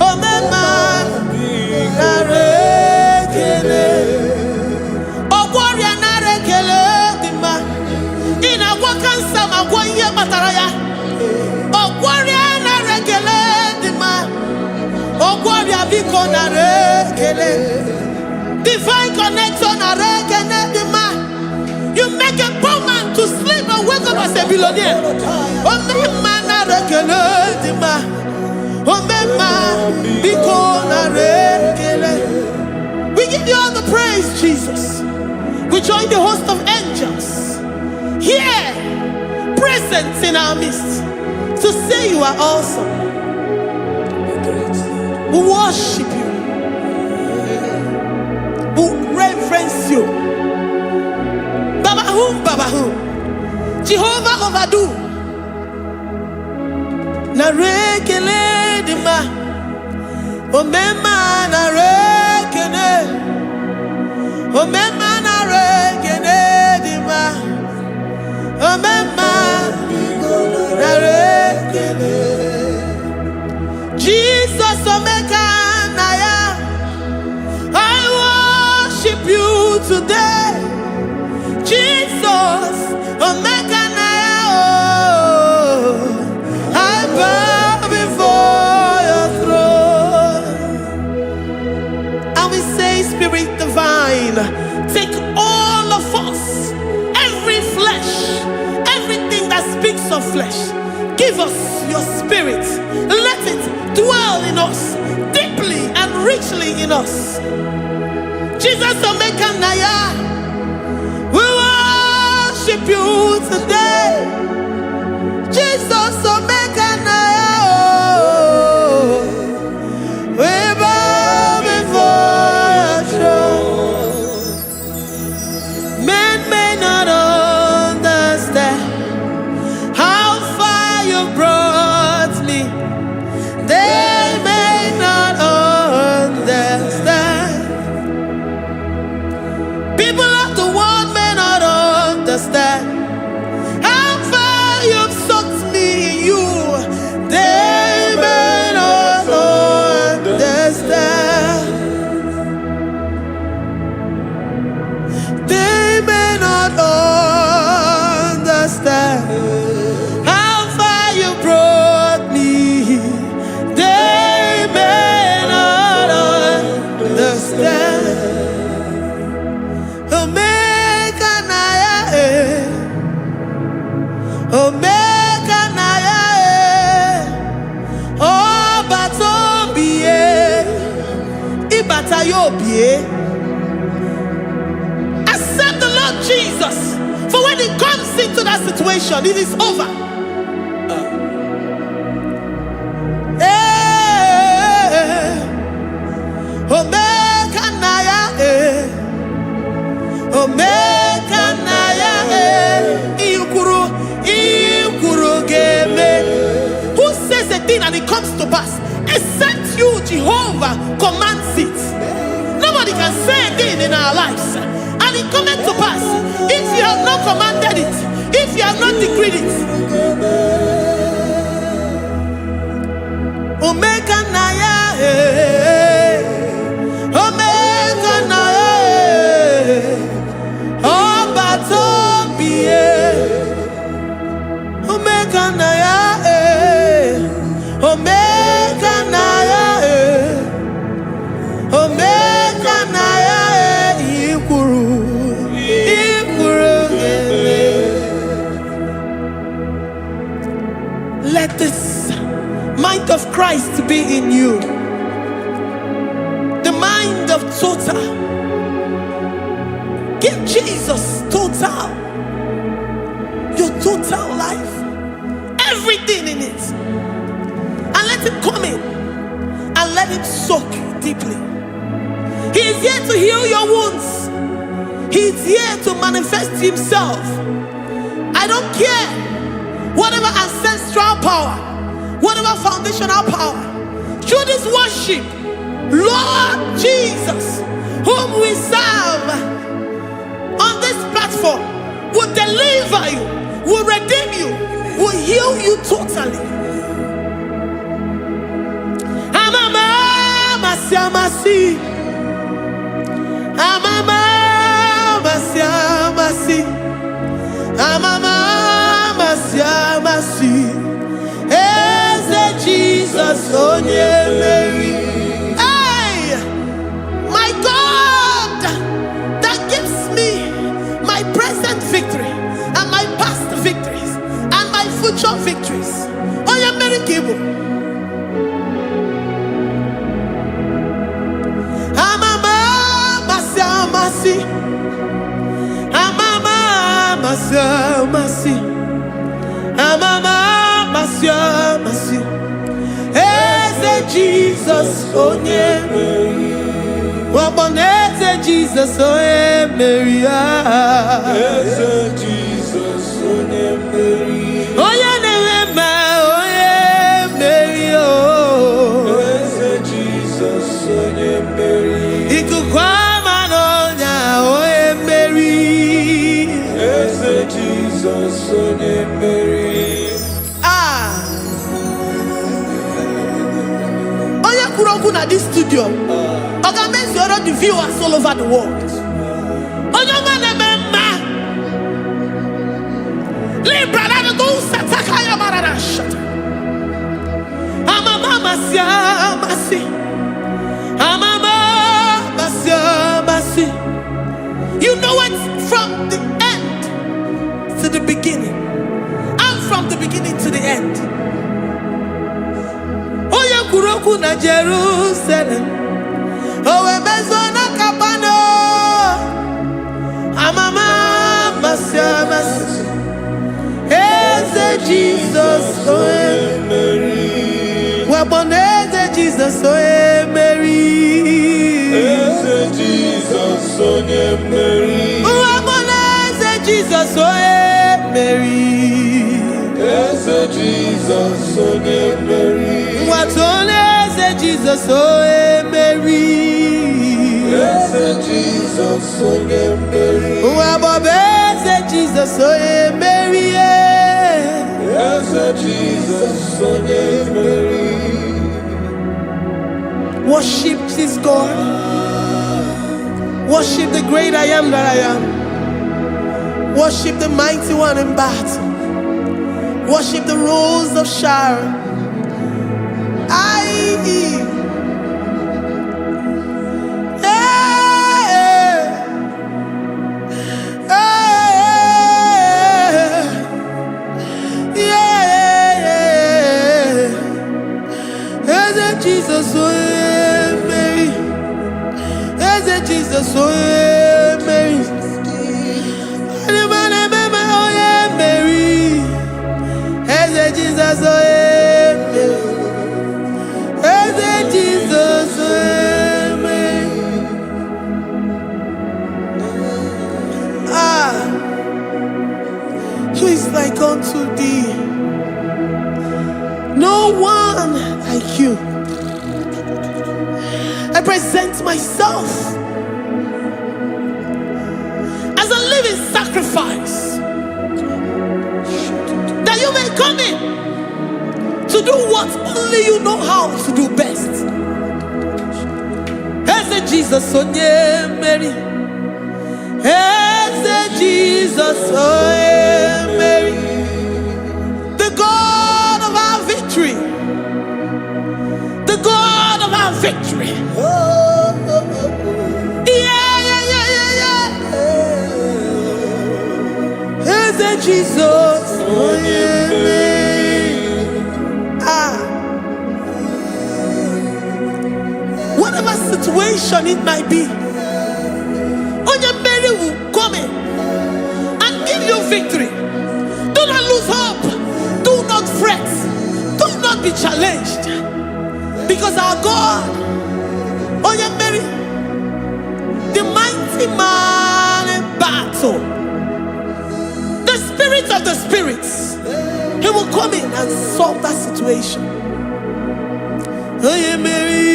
Omema na rekele. Ogwaria na rekele dima. Ina wakansa magwanye bataraya. Ogwaria na rekele dima. Ogwaria biko na rekele. Divine connection na rekele dima. You make a poor man to sleep and wake up as a billionaire. Omema na rekele dima. Omema biko na rekele. We give you all the praise, Jesus. join the host of angels here, present in our midst, to say you are awesome. We worship you. We reverence you. Babahum, Jehovah overdo. Na rekele dima, omema na rekene, omema na rekene dima, omema na rekene. Jesus omeka naya, I worship you today. Jesus omeka naya, oh, I bow before your throne. And we say, Spirit divine, take all of us, every flesh, everything that speaks of flesh. Give us your spirit. Let it dwell in us, deeply and richly in us. Jesus omeka naya, we worship you today. Jesus omeka naya, oh, we bow before your throne. Men may not understand how far you brought me. They may not understand. People of the world may not understand how far you've sucked me in you. They may not understand. They may not understand how far you brought me. They may not understand. Omeka naya, omeka naya, oh batobie, ibatayobie. Accept the Lord Jesus, for when He comes into that situation, it is over. Omeka naya, omeka naya, ikuru geme. Who says a thing and it comes to pass? Except you, Jehovah, commands it. Nobody can say a thing in our lives and it cometh to pass if you have not commanded it, if you have not decreed it. Omeka naya, omeka naya, oh batobie, omeka naya, omeka naya, omeka naya, ikuru geme. Let this mind of Christ be in you, the mind of total. Give Jesus total, your total life, everything in it, and let it come in and let it soak deeply. He is here to heal your wounds. He is here to manifest Himself. I don't care whatever ancestral power, whatever foundational power, through this worship, Lord Jesus, whom we serve on this platform, will deliver you, will redeem you, will heal you totally. Amama masiamasi, amama masiamasi, amama masiamasi. Jesus, oh yeah, Mary. Hey, my God, that gives me my present victory and my past victories and my future victories. Oh yeah, Mary Kibu. Amama Masi, masi. Amama masi. Eze Jesus onye Mary. Waboneze Jesus onye Mary. Eze Jesus onye Mary. Onye na-eme onye Mary. Eze Jesus onye Mary. Ikuku ama n'ọnya onye Mary. Eze Jesus onye Mary. Na this studio, organize all the viewers all over the world. Onyama nemema, libra na go sataka ya marara shata. Amama masi, amama masi. You know what? From the end to the beginning, and from the beginning to the end. Kuroku na Jerusalem, owe mezona kapano, amama masi. Eze Jesus oe Mary, waboneze Jesus oe Mary. Eze Jesus oe Mary, waboneze Jesus oe Mary. Eze Jesus oe Mary. Watoleze Jesus oe Mary. Eze Jesus oe Mary. Wabobeze Jesus oe Mary. Eze Jesus oe Mary. Worship this God. Worship the great I am that I am. Worship the mighty one in battle. Worship the rose of Sharon. Jesus oe Mary. Eze Jesus oe Mary. Oye Mary. Eze Jesus oe Mary. Eze Jesus oe Mary. Who is like unto thee? No one like you. I present myself as a living sacrifice, that you may come in to do what only you know how to do best. Eze Jesus onye Mary. Eze Jesus onye Mary. The God of our victory. The God of our victory. Eze Jesus onye Mary. Whatever situation it might be, onye Mary will come in and give you victory. Do not lose hope. Do not fret. Do not be challenged. Because our God, onye Mary, the mighty man in battle, the spirit of the spirits, he will come in and solve that situation. Onye Mary.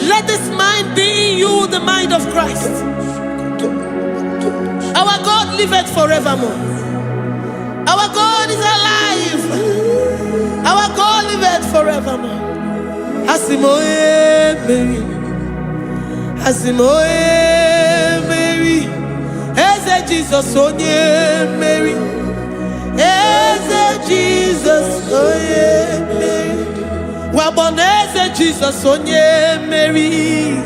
Let this mind be in you, the mind of Christ. Our God liveth forevermore. Our God is alive. Our God liveth forevermore. Asimoe Mary. Asimoe Mary. Eze Jesus onye Mary. Eze Jesus onye Mary. Waboneze Jesus onye Mary.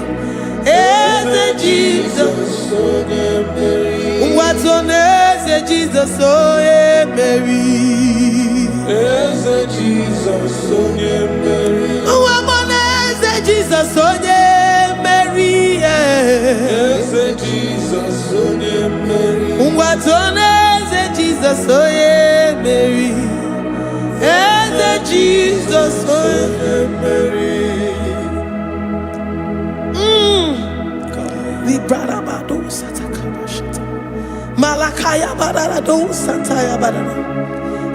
Eze Jesus onye Mary. Watoneze Jesus onye Mary. Eze Jesus onye Mary. Waboneze Jesus onye Mary. Jesus, oh yeah, Mary. Jesus, oh yeah, Mary. Librada bado satakaba shata. Malakaya badara do sataya badara.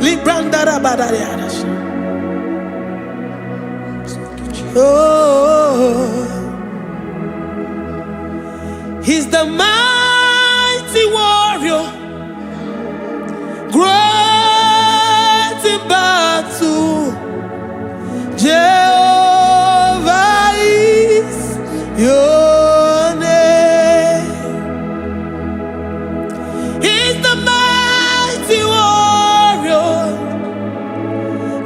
Librandara badara yadasha. Oh, he's the mighty warrior, great in battle. Jehovah is your name. He's the mighty warrior,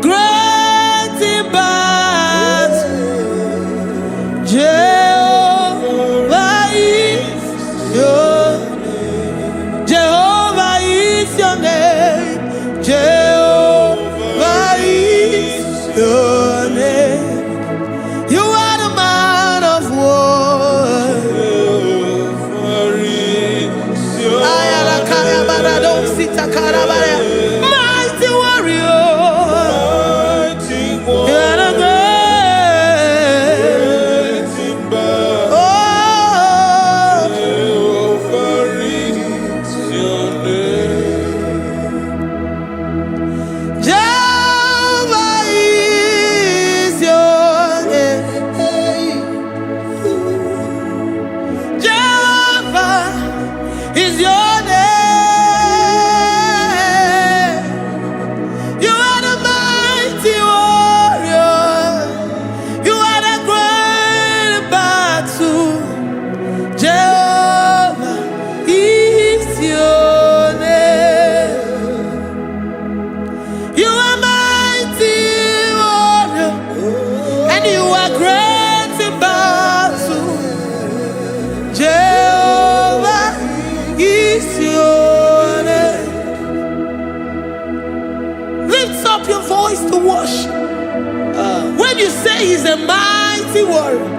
great in battle. Jehovah is your name. Jehovah is your name. Jehovah is your name. You are the man of war. Mighty warrior. You are the great. Oh, Jehovah is your name. Jehovah is your name. You are the mighty warrior. You are the great battle. Jehovah is your name. You are mighty warrior, and you are great in battle. Jehovah is your name. Lift up your voice to worship. When you say he's a mighty warrior,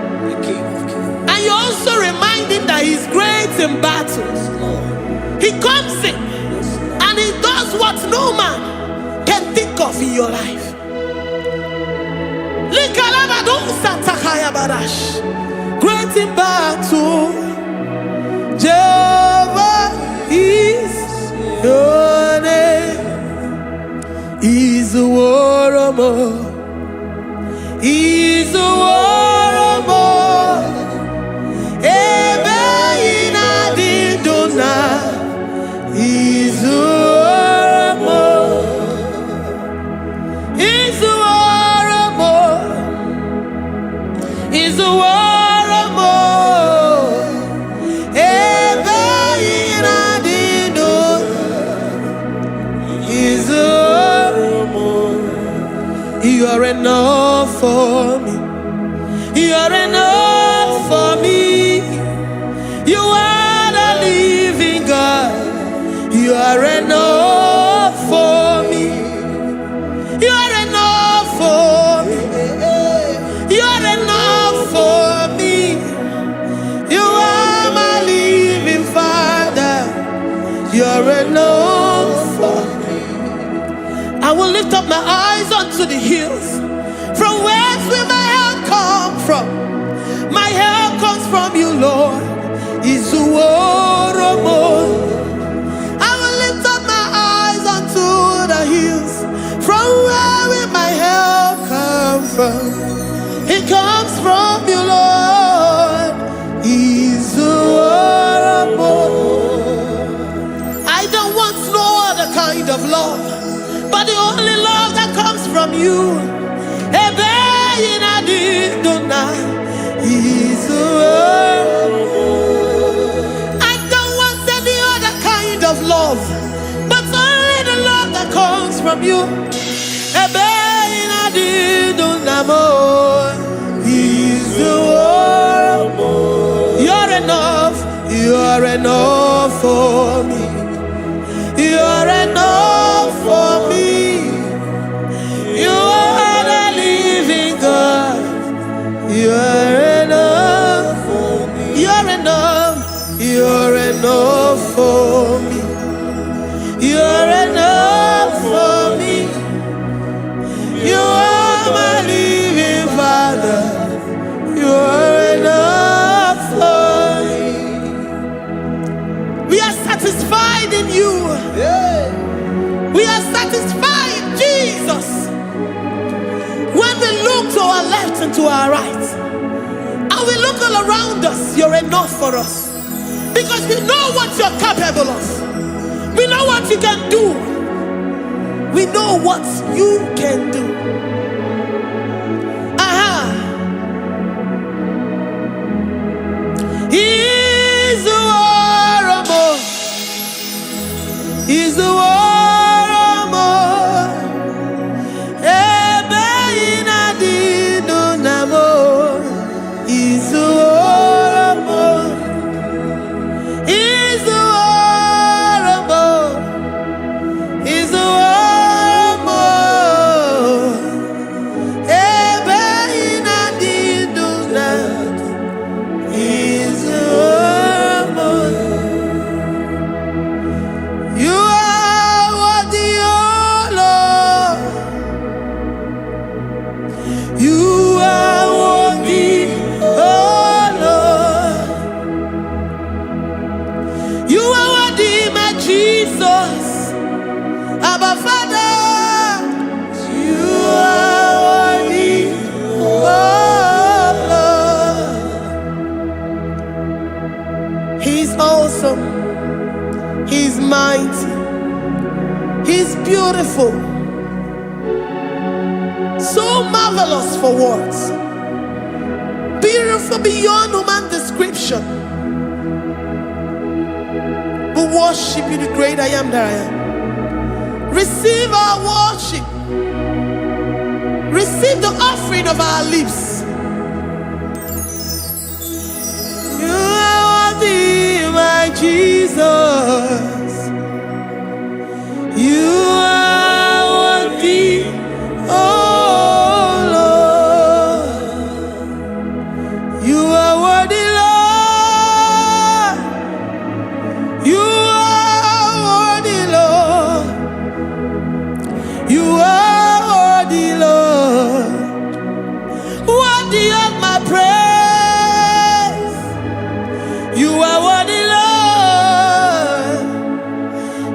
and you're also reminding that he's great in battles, he comes in and he does what no man can think of in your life. Great in battle, Jehovah is your name. He's a warrior. He's a warrior. Ebe ina didona. He's a warrior. He's a warrior. He's a warrior. Ebe ina didona. He's a warrior. You are enough for me. You are enough for me. You are the living God. You are enough for me. You are enough for me. You are enough for me. You are my living Father. You are enough for me. I will lift up my eyes unto the hills. From whence will my help come from? My help comes from you, Lord. Is the word of God. I will lift up my eyes unto the hills. From where will my help come from? It comes from you, Lord. Is the word of God. I don't want no other kind of love, but the only love that comes from you. I don't want any other kind of love, but only the love that comes from you. You're enough. You're enough for me. You're enough for me. You are the living God. You're enough for me. You're enough. and to our right. And we look all around us, you're enough for us. Because we know what you're capable of. We know what you can do. We know what you can do. He's the warrior. He's the warrior. He's the warrior. He's the warrior. He's the Abba Father, you are worthy, oh Lord. He's awesome, He's mighty, He's beautiful, so marvelous for words, beautiful beyond human description. We worship you, the great I am that I am. Receive our worship. Receive the offering of our lips. You are worthy, my Jesus. You are worthy, oh Lord. You are worthy, Lord. You are worthy, Lord. You are worthy, Lord, worthy of my praise. You are worthy, Lord.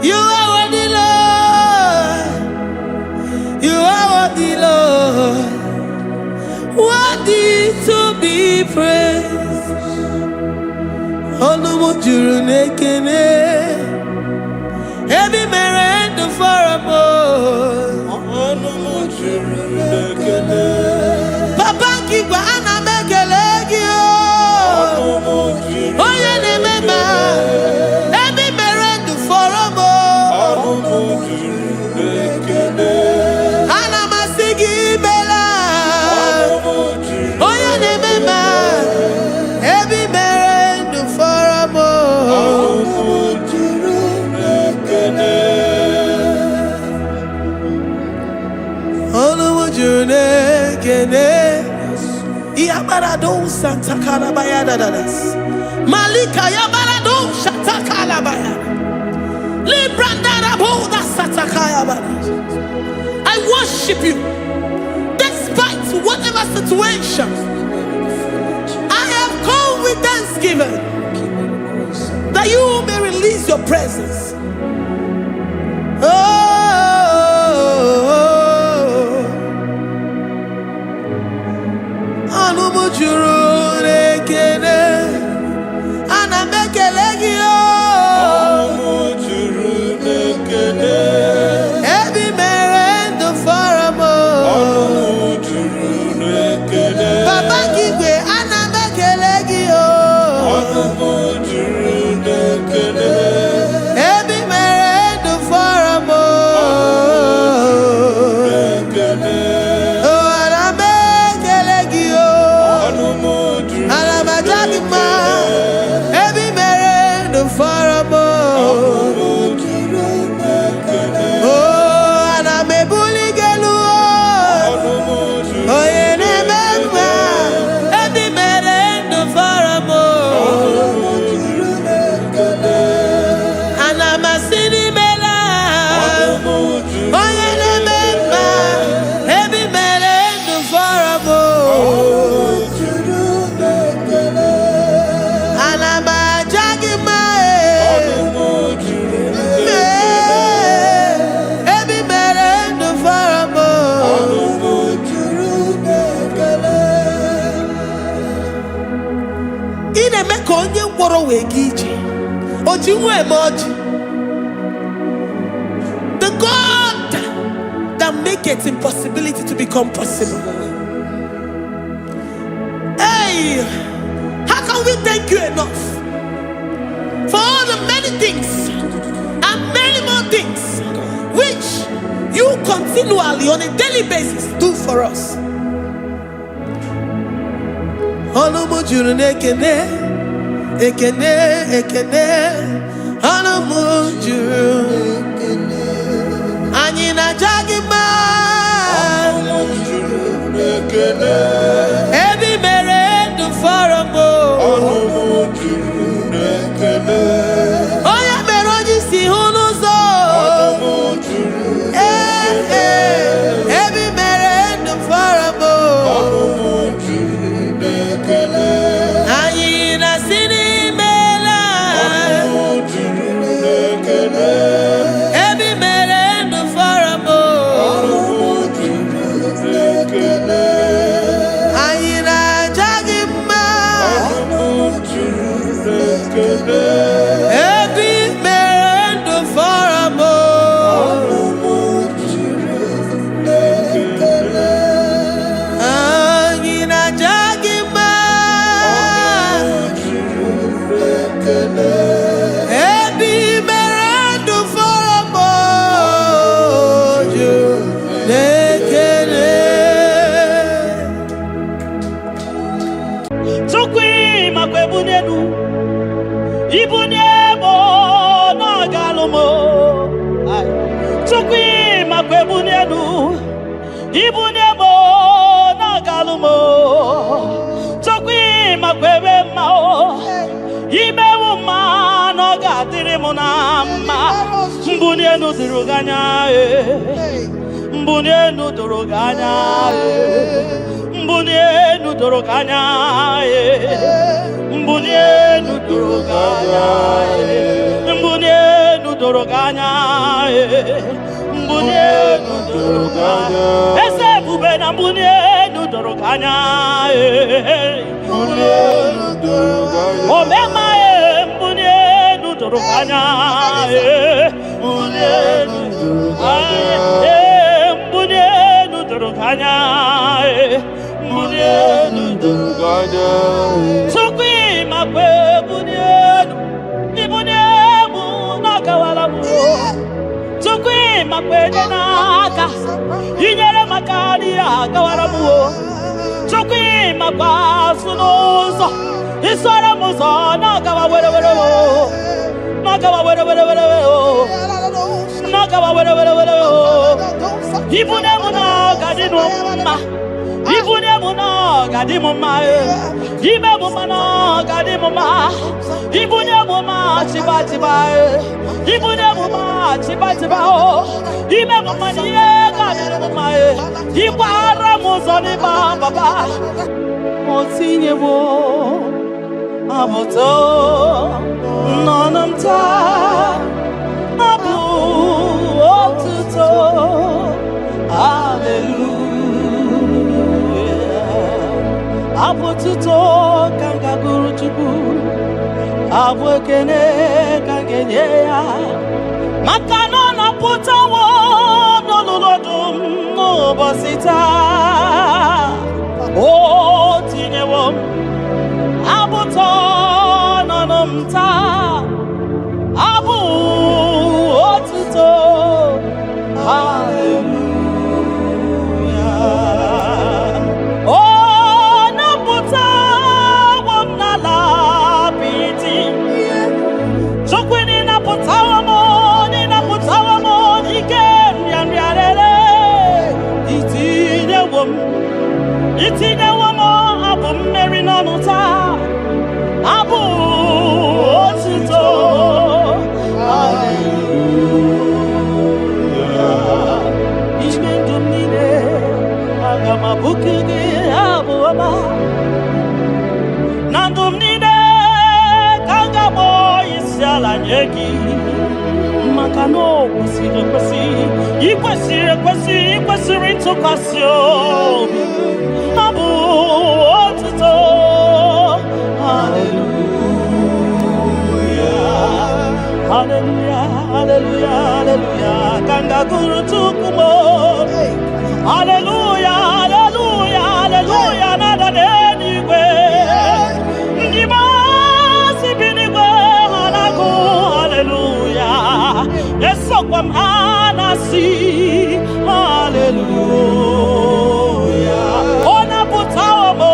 You are worthy, Lord. You are worthy, Lord, worthy to be praised. Onumujuru nekene, every merend for a more. Papa Kigwa ana mekelegi o. Oye ne mema. Ebi merendu foromo. Ana masigi bela. Oye ne mema. Ebi merendu foromo. Yabarado Santa Calabaya Dadas Malika Yabarado Shata Calabaya Librandara Boda Satakaya. I worship you despite whatever situation. I have come with thanksgiving that you may release your presence. Anumujuru nekene ana mekelegi o. Anumujuru nekene ebi merendo faramo. Anumujuru nekene Baba Kigwe ana mekelegi o. Anumujuru nekene ebi merendo faramo. Anumujuru nekene The God that maketh impossibility to become possible. Hey, how can we thank you enough for all the many things and many more things which you continually on a daily basis do for us? Every merend for a mo. Oh yeah, merodi si honozo. Every merend for a mo. Ayina sini mela. Every merend for a mo. Every man for a more. Agina Jagima. Every man for a more. Tukwi makwebunenu. Ibunemo na galumo. Tukwi makwebunenu. Ibunemo na galumo. Tukwi makwebemao. Imewu ma no gadirimu na ma. Mbunenu duruganya. Mbunenu duruganya. Mbunenu duruganya. Mbunenu duruganya, mbunenu duruganya, mbunenu duruganya. Ese bubena mbunenu duruganya, mbunenu duruganya. Omema mbunenu duruganya, mbunenu duruganya, mbunenu duruganya, mbunenu duruganya. Ibunemu nakawalamu. Tukwi makwene naka. Inyere makani akawalamu. Tukwi makwasunuzo. Isora muzo nakawa were. Nakawa were. Nakawa were. Ibunemu nakadinuma. Ibunemu nakadimuma. Ibunemu nakadimuma. Ibunemu ma chiba. Ibunemu ma chiba. Ibunemu ma niega ma. Ibara muzoni baba. Motinyewo aboto nonamta abu otuto. Hallelujah. Abotuto kangaguru chuku. Abwekene kangenyeya makano na putawo nololodum no basita o tinyewo abuto nonomta abu otuto. Hallelujah. Oh naputa wamnala Sokwini na potawamo, nina potawamo, ikem yamyarele. Itine womo, abu meri nonuta, abu otuto. Hallelujah. Ishme dumine, agama bukige abu ama. Nandumnine, kangamo isiala nyeki. Makano ikwesiri ntụkwasị abụ otuto. Hallelujah. hallelujah, hallelujah, hallelujah. Kanga guru tukumo. Hallelujah, hallelujah, hallelujah. Nada denigwe. Ndimasi binigwe halago. Hallelujah. Yeso kwa mhanasi. Hallelujah. Ona putawa mo.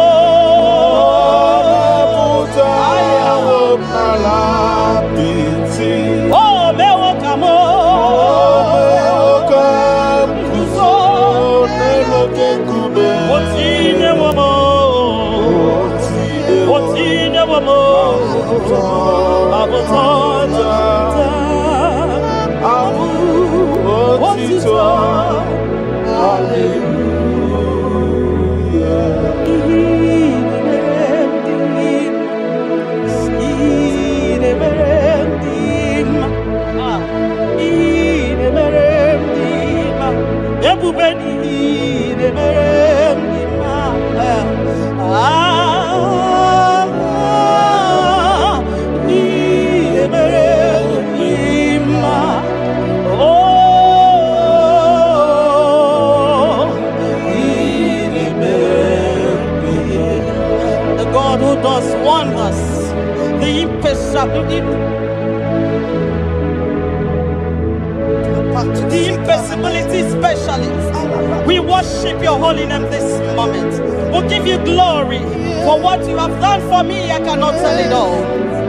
The impossibility specialist. We worship your holy name this moment. We'll give you glory for what you have done for me. I cannot tell it all.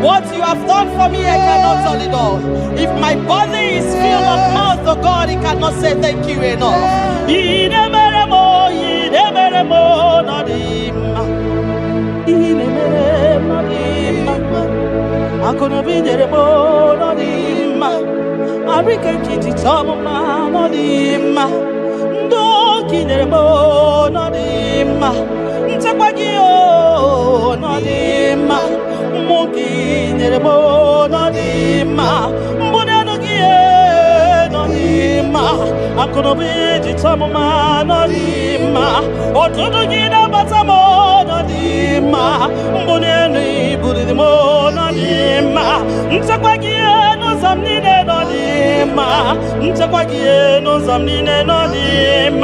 What you have done for me, I cannot tell it all. If my body is filled of mouth of God, he cannot say thank you enough. I'm gonna be there more than him. I reckon kitty tom man him. Don't kill there more than him. Tapagio not him. Monkey there more than him. Bonanogie not him. I'm gonna be the tom man on him. Or to do get up at some more than him. Bonani buri the more than him. Tapagio no samnine no him. Tapagio no samnine no him.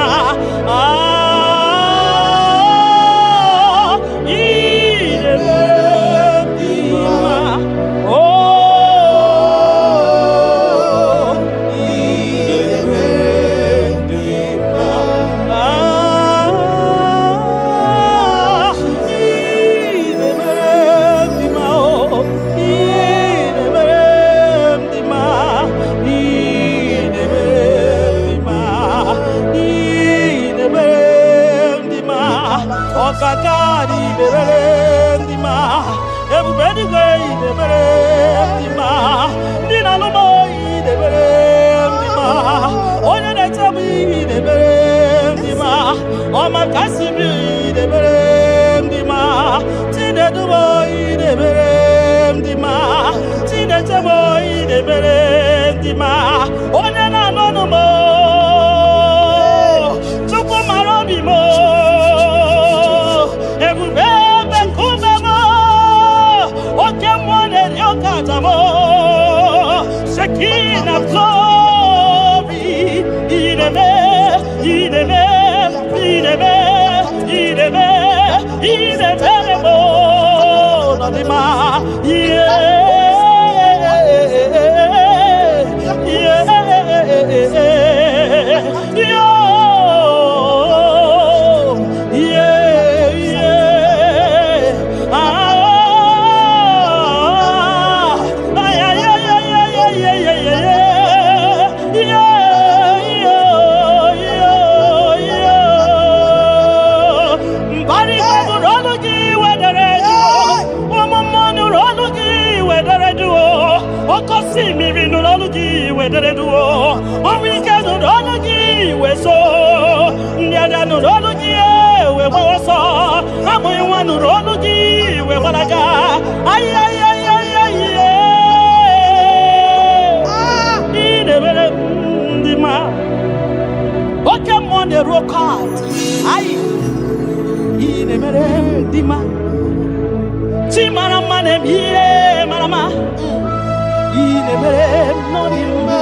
Inemere nodima.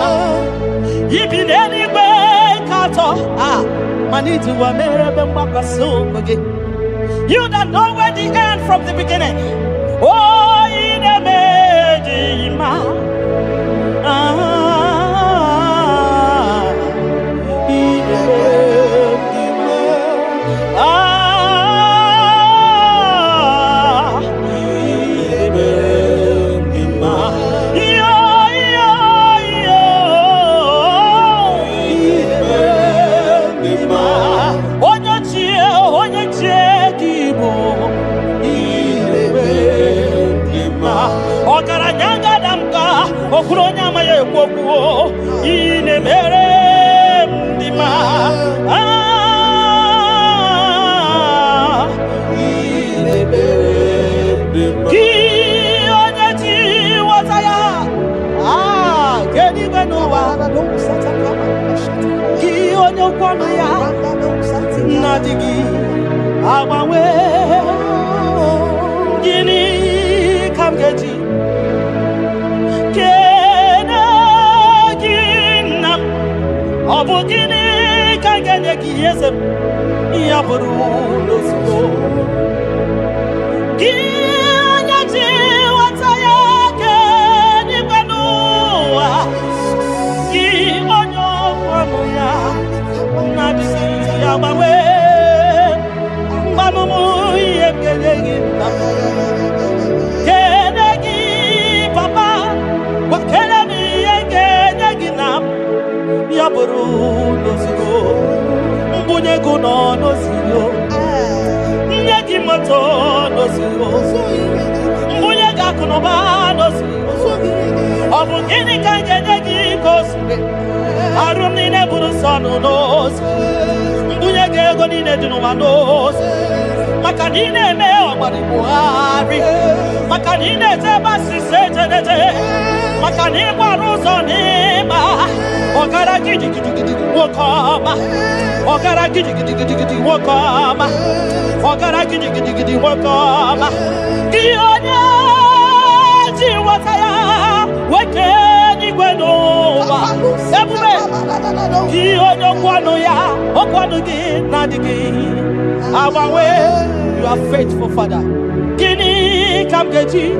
Ibineni be kato. Manitu wa merebe mwakasungoge. You that know where the end from the beginning. Oh, inemejima. Okuronya maye kwokuo inemere ndima inemere ndima ki onye ti wataya kedi benowa ki onye kwano ya nadigi agbawe gini kamgeji Obugini kaganye kiyesem yaburu losko Kianya ji wataya keni banua Ki onyo kwanu ya Nabisi yabawe Mbanumu yekenegina Kenegi papa Wakenemi yekenegina Yaburu nozio, mbunye guno nozio, nyeki moto nozio, mbunye gakunoba nozio, obugini kange nyeki kosme, arumni ne buru sonu nozio, mbunye gego nine dinuma nozio, makanine me omari buhari, makanine tebasi sejenete, makanine waruzo nima. Ogara gidi gidi gidi wakama. Ogara gidi gidi gidi gidi wakama. Ogara gidi gidi gidi wakama. Kionya jiwataya wakeni gwenowa. Ebume. Kionya kwano ya okwano gi nadigi. Awawe, you are faithful, Father. Kini kamgeji.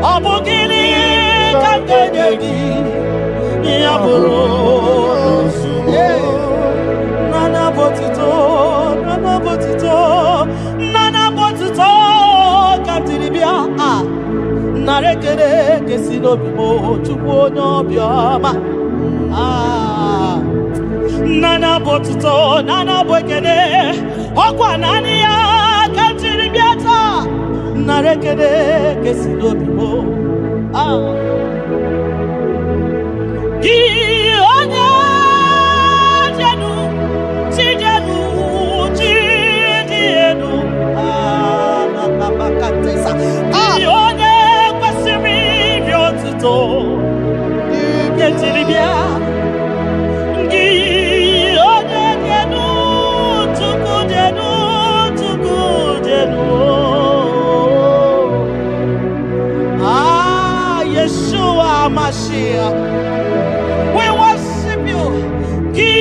Obugini kangenyegi yaburu nana botito kantiribia narekere kesino bimo chukwu nyobioma nana botito nana bwekene okwa nani ya kantiribia ta narekere kesino bimo Ki onye jenu chijenu na makatesa Ki onye kwesiri biotuto Ketiribia Ki onye jenu tuku jenu Yeshua Mashiach, we worship you. Ki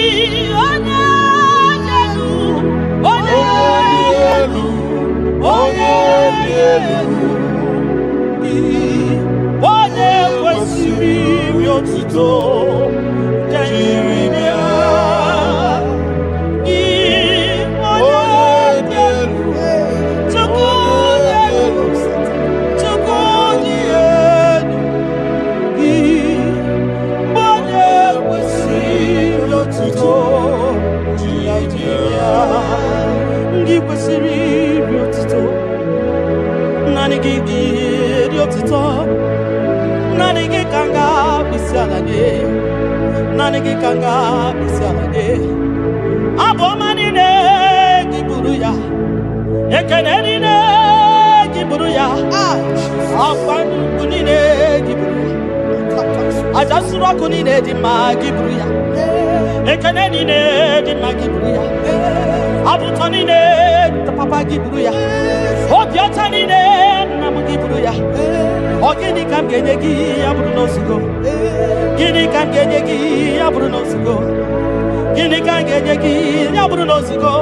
onyelu, onye kwesiri otuto, Jeremia. Ki onyelu, Nani kanga bisalade abomani ne kiburuya ekeneni ne kiburuya afanu kunine kiburuya ajasura kunine di magiburuya ekeneni ne di magiburuya abutoni ne papa kiburuya Obiọcha niile nna m gị bụrụ ya. Ọ gịnị ka m ga-enye gị ya bụrụ n'ozugo? Gịnị ka m ga-enye gị ya bụrụ n'ozugo? Gịnị ka m ga-enye gị ya bụrụ n'ozugo?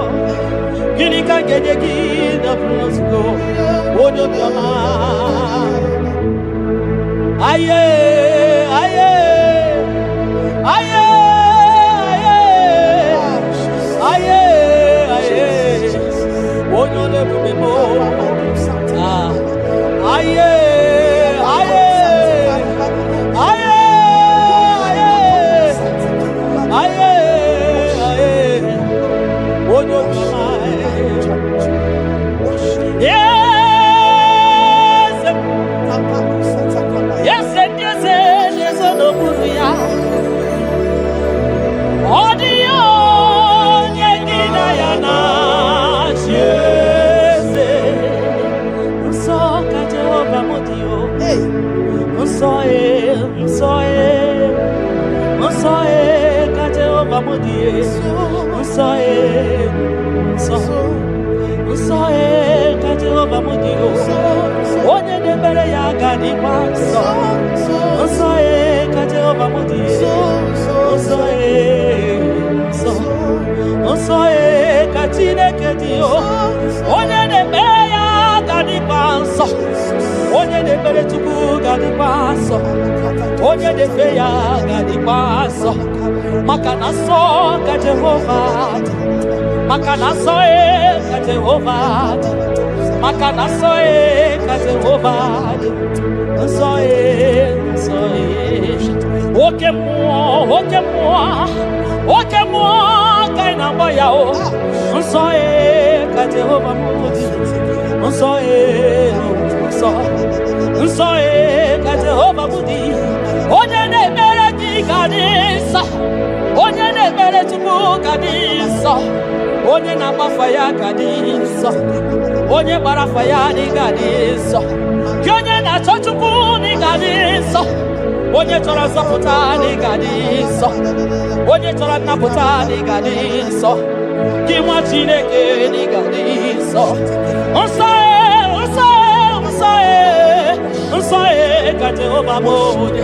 Gịnị ka m ga-enye gị ya bụrụ n'ozugo? Onye obiọma. Aye, aye, aye, aye, aye, aye. Onye olebube mo. Aye, aye, aye, aye, aye, aye. Onye obiọma. Yes. Yes, and yes, and yes, and no buria. Audio, yengina yana, yes. So kate over modio. So kate over modio. So kate over modio. Onye nebere ya gadi kwanso. So kate over modio. So katine kedio. Onye nebere ya gadi kwanso. Onye nebere tuku gadi kwanso. Onye nebere ya gadi kwanso. Makana so ka Jehovah. Makana so ka Jehovah. Makana so ka Jehovah. So oke mo kaina boya o. So ka Jehovah mudi. So ka Jehovah mudi. Onye nebere ki gadisa. Onye nebere tupu gadisa. Onye na-agbafa ya gadisa. Onye gbara fa ya ni gadisa. Onye na-achọ Chukwu ni gadisa. Onye chọrọ nzọpụta ni gadisa. Onye chọrọ nnapụta ni gadisa. Gị nwa Chineke ni gadisa. Nsọ ka Jehova mode.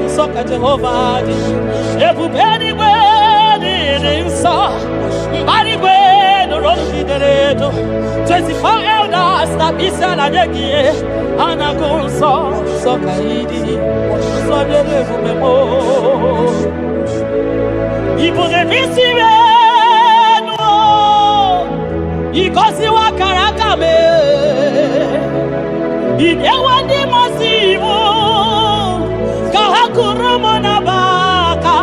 Nsọ ka Jehova dị. Ebube eluigwe dị nsọ. Mbara igwe nụrụ olu jidere edo. 24 elders na isi ala nye gị. Ha na-agụ nsọ ka ị dị. Nsọ dịrị ebube mo. Ibu na-ebisi enu. Igosiwa kara aka mee. Inyewe ndị mmasị iwu ka ha kụrụ m n'abaka.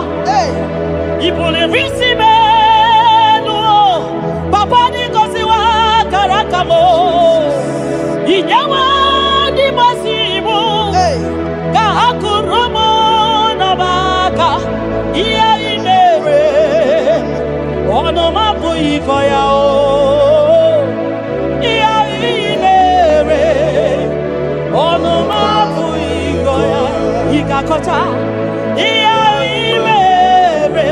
Ibuli visi menu papa ni gosiwa karakamo. Inyewe ndị mmasị iwu ka ha kụrụ m n'abaka. Ihe ị mere ọnụ m abụghị ịkọ ya o. Kakota, iya imere,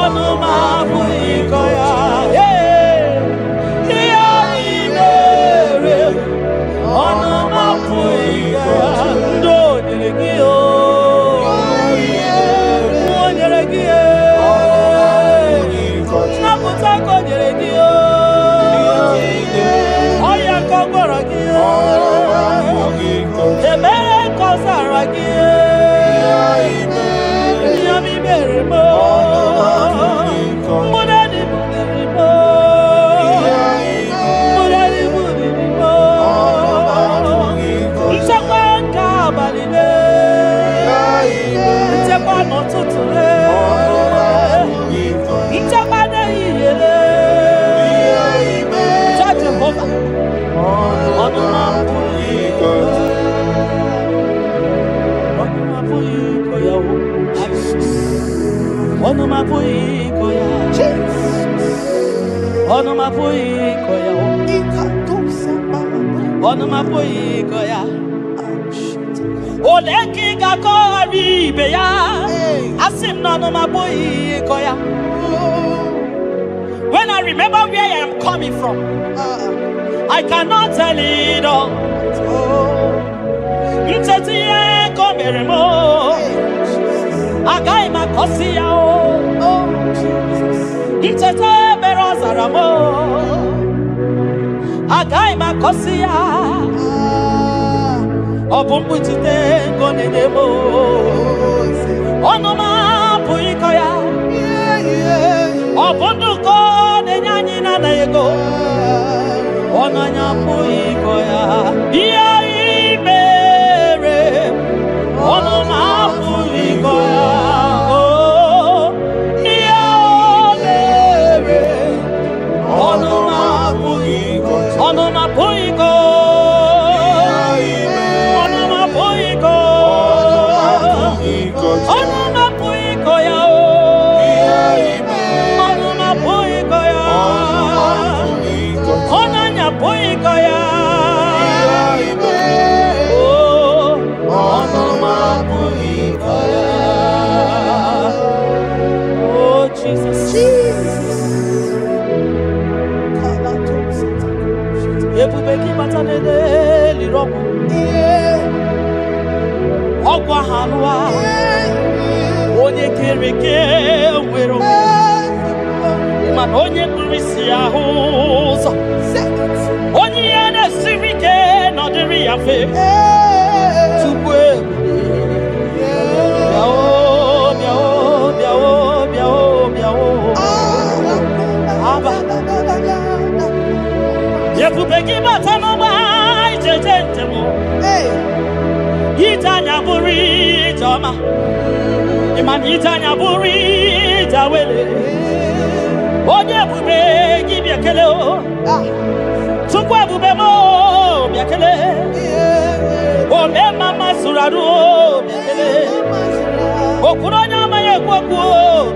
onu mabu ikoya, iya imere, onu mabu ikoya, ndo nyelegio, nyelegio, nakuta ko nyelegio, oya kogorogio, emere kosaragio. Oleki gakori beya asim no maboyi koya When I remember where I am coming from, I cannot tell it all. Ntetiye komeremo, agai makosia o. Ntete berozaramo, agai makosia. Obumbutite konedemo, onoma puikoya. Obunduko nenyanyi na ego, onanya puikoya. Onoma puikoya. Oh, onoma puiko. Onoma puiko. Onoma puiko. Onoma puiko ya. Onoma puiko ya. Onanya puiko ya. Oh Jesus. Ebubeki batanede lirobo. Ogwa hanwa. Onye kereke wero. Man onye kurisi ahuzo. Onye ene sivike no diri afe. Tukwe. Yepubeki batano ba ijejentemo. Itanya buri jama. Imani itanya buri jawele. Onye bubeki biakele o. Tukwa bubemo biakele. Ome mama suraru biakele. Okuronya maye kwako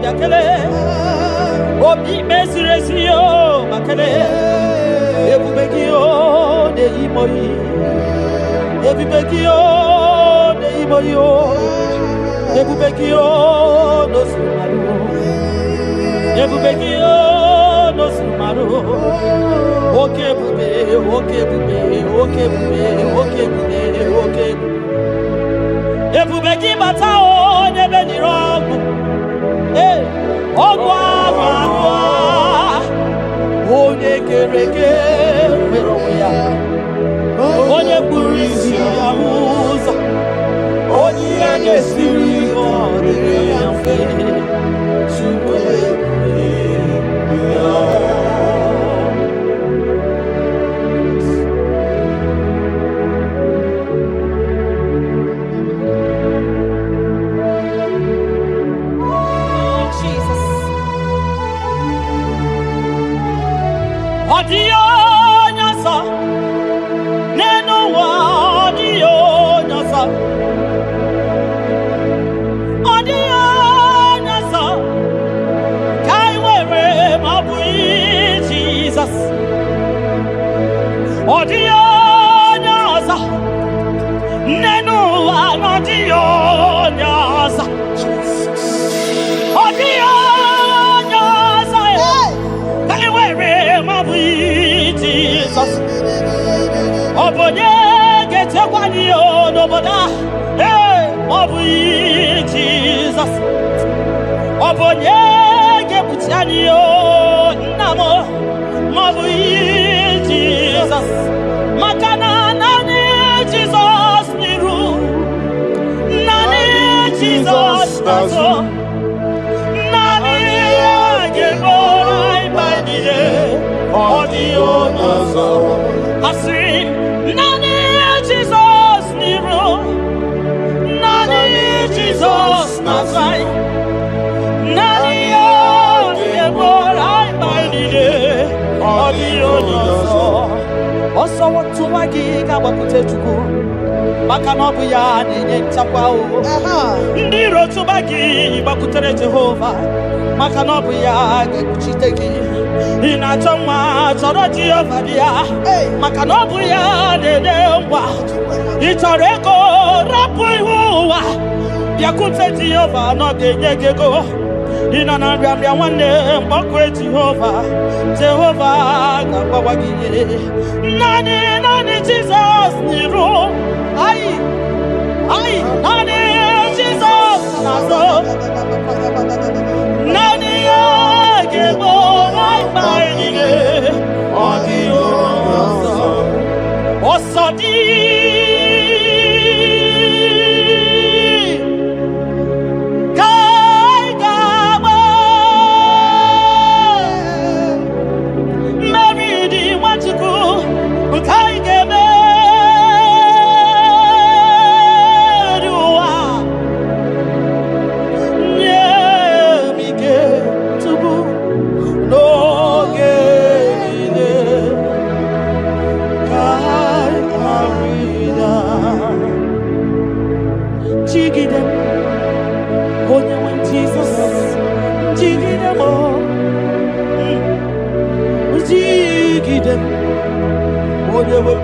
biakele. Obi mesiresiyo bakele. Ebubekio de imoyi. Ebubekio de imoyo. Ebubekio no sumaru. Ebubekio no sumaru. Okebube, okebube, okebube, okebube, okebube. Ebubeki batao nebe ni rogu. Ogwa banwa. Onye kereke wero ya. Onye burisi ya uza. Onye anesiri odere ya fe. Chukwe ya. Odio nyasa, neno wa odio nyasa, odio nyasa, kai wewe mabui Jesus, odio nyasa, neno wa odio nyasa, odio nyasa, kai wewe Jesus. Obonye getekwani onoboda. Hey, Obi Jesus. Obonye gebutiani onamo. Obi Jesus. Makana nani Jesus miru. Nani Jesus nazo. Nani ageborai bandije. Audio nazo. Asi nani Jesus niru. Nani Jesus nazai. Nani ageborai bandije. Audio nazo. Oso watu wagiga wakute chuku. Makanobu ya nenye chakwa o. Ndiro tubagi bakutere Jehova. Makanobu ya gekuchiteki. Inachoma choro Jehova dia. Makanobu ya dedemwa. Itoreko rapu ihuwa. Yakute Jehova no genyegego. Ina na bia nwanne mgbakwe Jehova ga-agbawa gị naanị Jizọs n'iru naanị Jizọs n'azụ naanị ya ga-egbo mkpa niile ọ dịghị ọsọ dị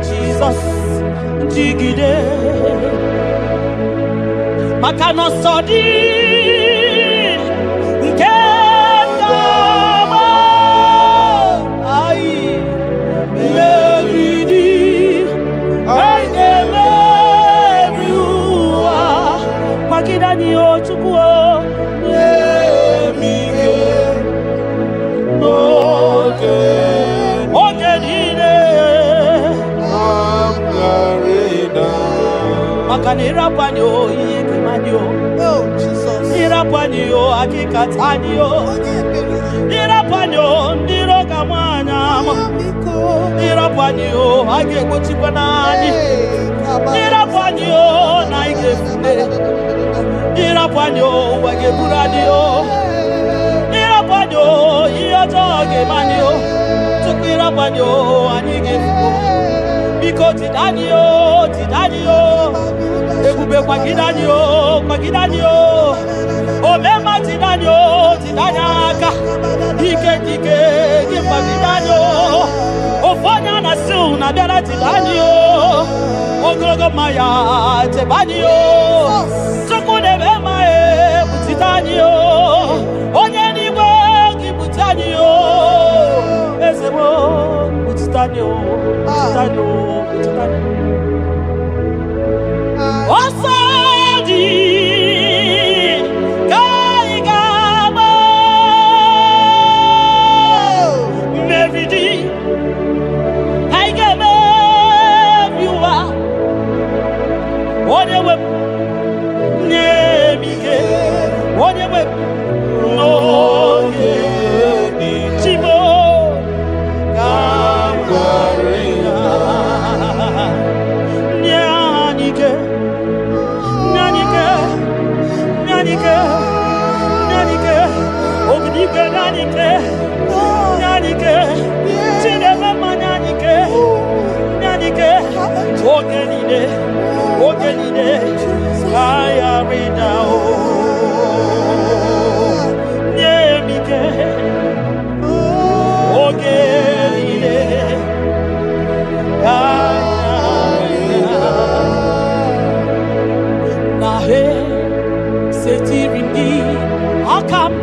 Jesus, jigide, maka na ọsọ dị nke ndaba, meridi, ga-emeri ụwa, kwagide anyị o Chukwu o, emike n'oge niile. Maka na ịrapụ ihe kemanyị ịrapụ anyị akịkata anyị ịrapụ anyị ndị iro ga-amụ anyị ama ịrapụ anyị a ga-egbochikwa n'anyị ịrapụ anyị na anyị ga-efute ịrapụ anyị ụwa ga-eburu anyị ịrapụ anyị ihe ọjọọ ga-eme anyị tupu ịrapụ anyị anyị ga-efugo biko tidani ebube kwagide anyị omema tidani aka ike gị kwagide anyị ofu onye a na-asị na bịara tidani ogologo mma ya chebe anyị Chukwu na-ebe mma butite anyị onye n'igwe gị bute anyị eze m butite anyị ọsọ dị ka anyị ga-agba mmeri dị anyị ga-emebi ụwa onye nwe m nye m ike onye nwe m n'oge Chimo ka m gwara ya oge niile ya rịda nye m ike oge niile ya rịda na setiri gị aka m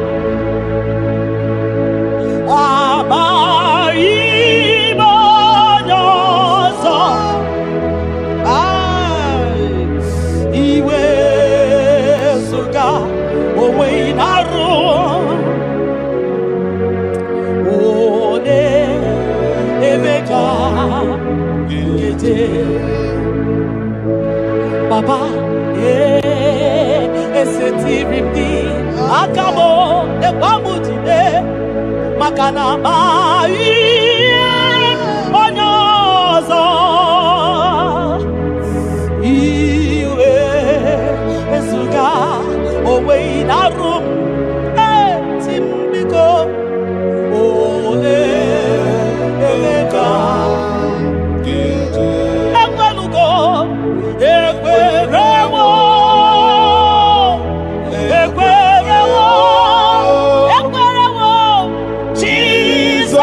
Papa, esetiri m gị aka m ekwamutide maka na amaghị onye ọzọ iwe ezuga onwe na-arụ m eti m biko ole emeka Jesus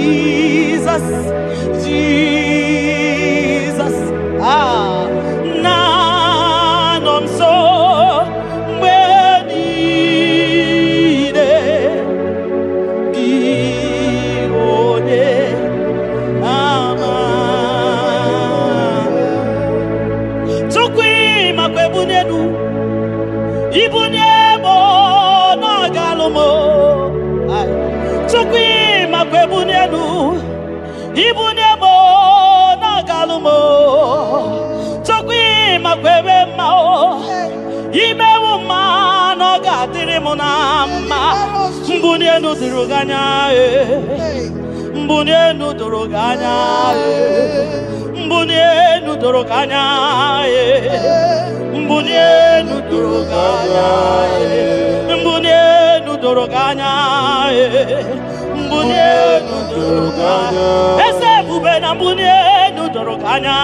Jesus, Jesus, nanom so mweni de gione ama tukwi makwebunedu ibunebo na galumo tukwi makwebunedu ibunebo na galumo tukwi makwebe mao imewu ma no gadiri munama mbunenu diruganya mbunenu doroganya mbunenu doroganya mbunenu doroganya mbunenu doroganya mbunenu doroganya ese bubena mbunenu doroganya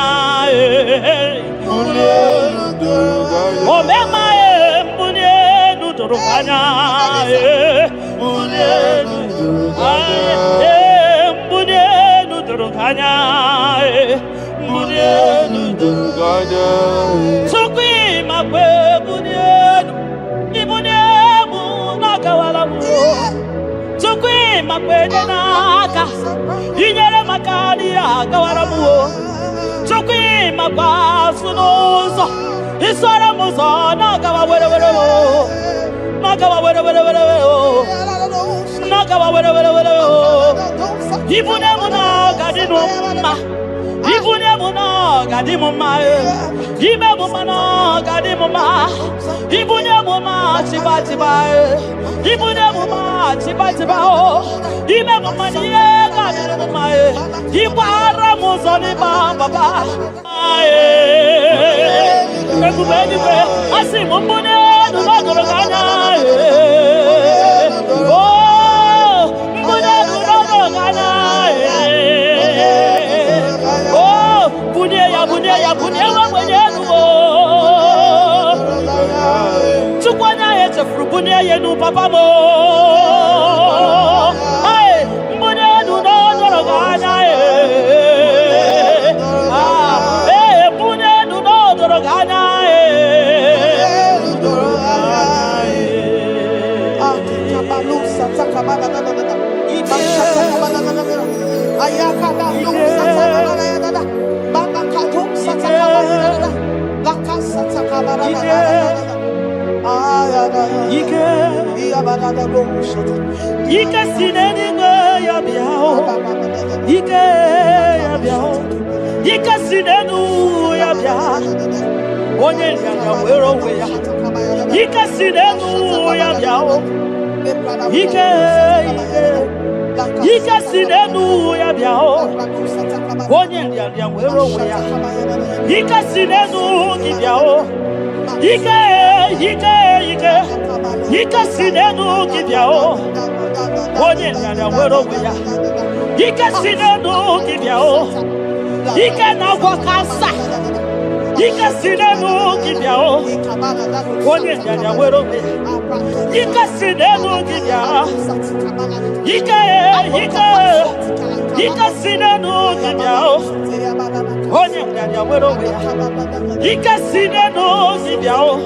mbunenu doroganya omema mbunenu doroganya mbunenu doroganya mbunenu doroganya mbunenu doroganya tukwi makwe bunenu ibunemu nakawalamu tukwi makwe denaka inyere makani akawalamu tukwi makwa sunuzo isora muzo nakawa were ibunemu na gadinu ma ibunemu na gadimu ma ibemu na gadimu ma ibunemu ma tiba ibunemu ma tiba ibemu ma niye gadimu ma ibara muzoni baba ekubeni we asimu mbunenu na doroganya Bunya yenu papa mo, ay bunya nu no doroganya bunya nu no doroganya Ike sineni ya biao, ike ya biao, ike sinenu ya biao. Onye ya wero we ya, ike sinenu ya biao, ike sinenu ya biao. Onye ya wero we ya, ike sinenu ki biao, ike sinenu ki biao. Onye ya wero we ya, ike sinenu ki biao, ike na wakasa. Ika sinenu kibyao, onye nyanya wero me. Ika sinenu kibyao, ika sinenu kibyao, onye nyanya wero me. Ika sinenu kibyao.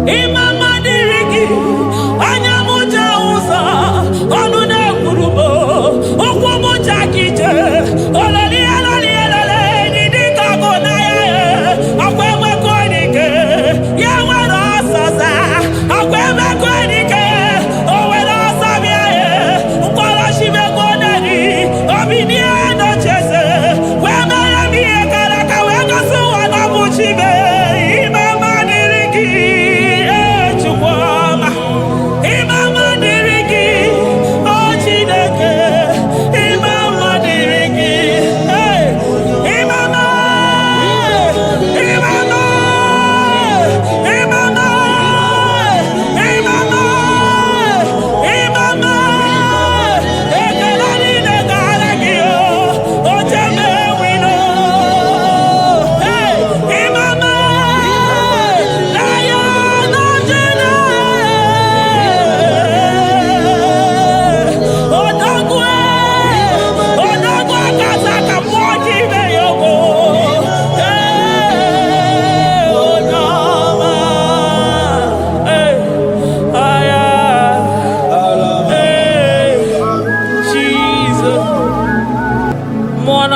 Imama dirigi, anyamuja uza,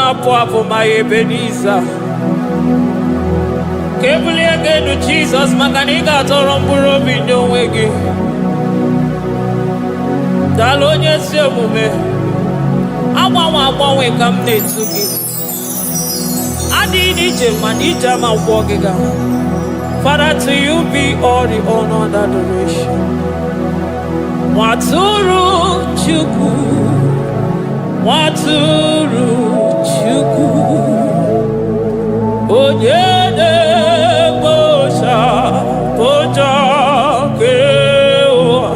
Mwana Pwapo my Ebenezer. Kebuli again to Jesus, Makaniga Torompuro Bindo Wegi. Dalonya Semume. Awa come Netsuki. Adi Nijam Manijama Wogiga. Father, to you be all the honor and adoration. Waturu Chuku. Waturu Chuku. Onyene Bosha Boja Kewa.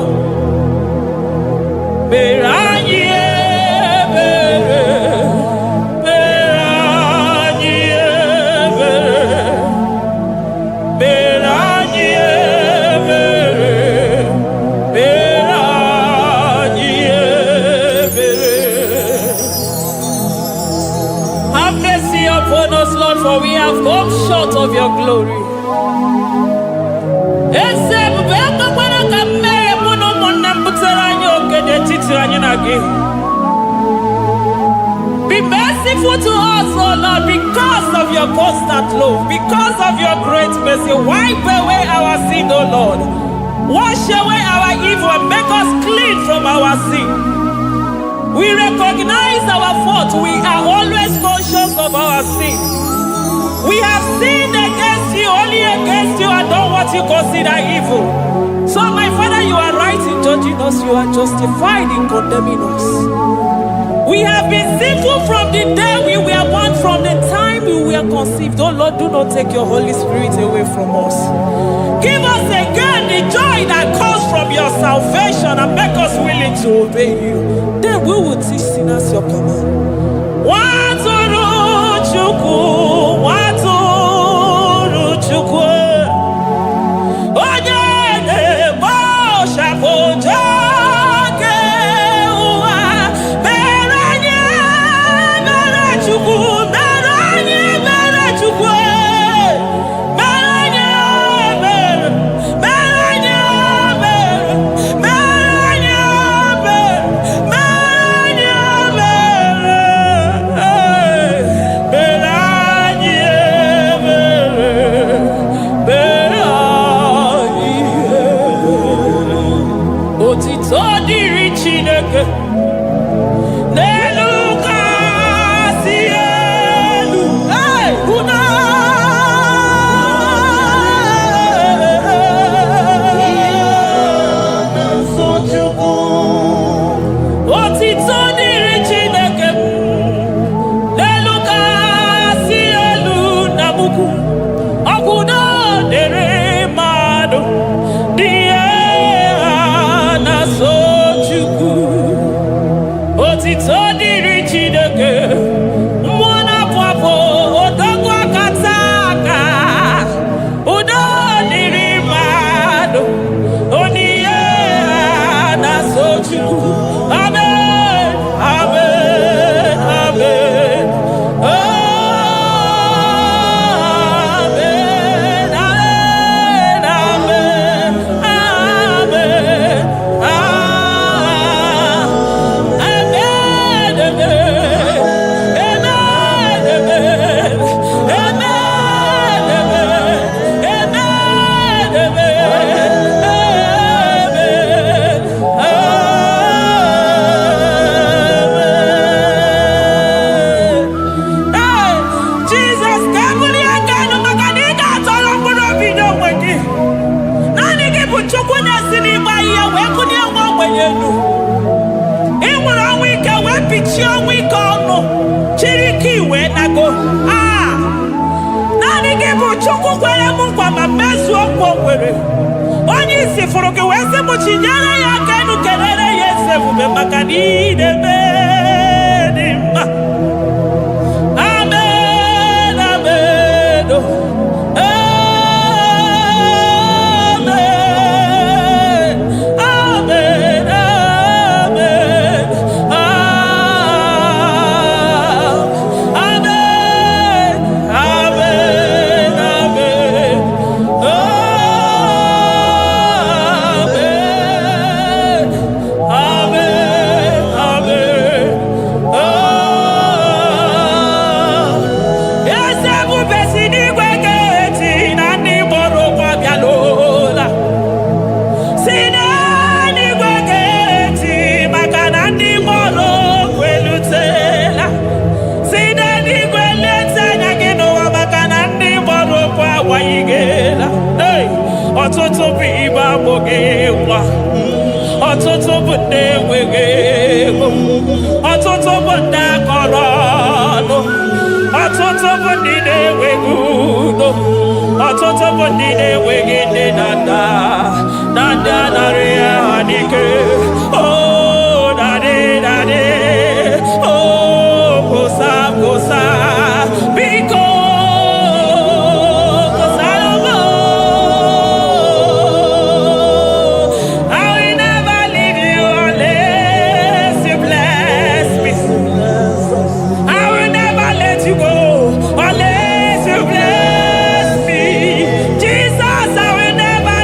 Meranye Bere. Meranye Bere. Meranye Bere. Meranye Bere. Have mercy upon us, Lord, for we have come short of your glory. Be merciful to us, O Lord, because of your constant love, because of your great mercy. Wipe away our sin, O Lord. Wash away our evil and make us clean from our sin. We recognize our fault. We are always conscious of our sin. We have sinned against you, only against you, and done what you consider evil. So, my Father, you are right in judging us. You are justified in condemning us. We have been sinful from the day we were born, from the time we were conceived. Oh Lord, do not take your Holy Spirit away from us. Give us again the joy that comes from your salvation and make us willing to obey you. Then we will teach sinners your command. Waturu Chuku, Waturu Chuku. Onyene Bosha Boja. Onye isi fụrụ gị wee sị mụ chinyere ya aka enu kelere ya ese ebube maka na ị na-eme dị mma. Amen, amen, amen, amen, amen, amen, amen, amen. Amen. ọtụtụ bụ ibe agbụghị nwa, ọtụtụ bụ ndị enweghị ego, ọtụtụ bụ ndị akọrọ ọnụ, ọtụtụ bụ ndị na-enweghị udo, ọtụtụ bụ ndị na-enweghị nne na nna, na ndị anarị ya n'ike. Oh, daddy, daddy, oh, gosa, biko. Unless you bless me, Jesus, I will never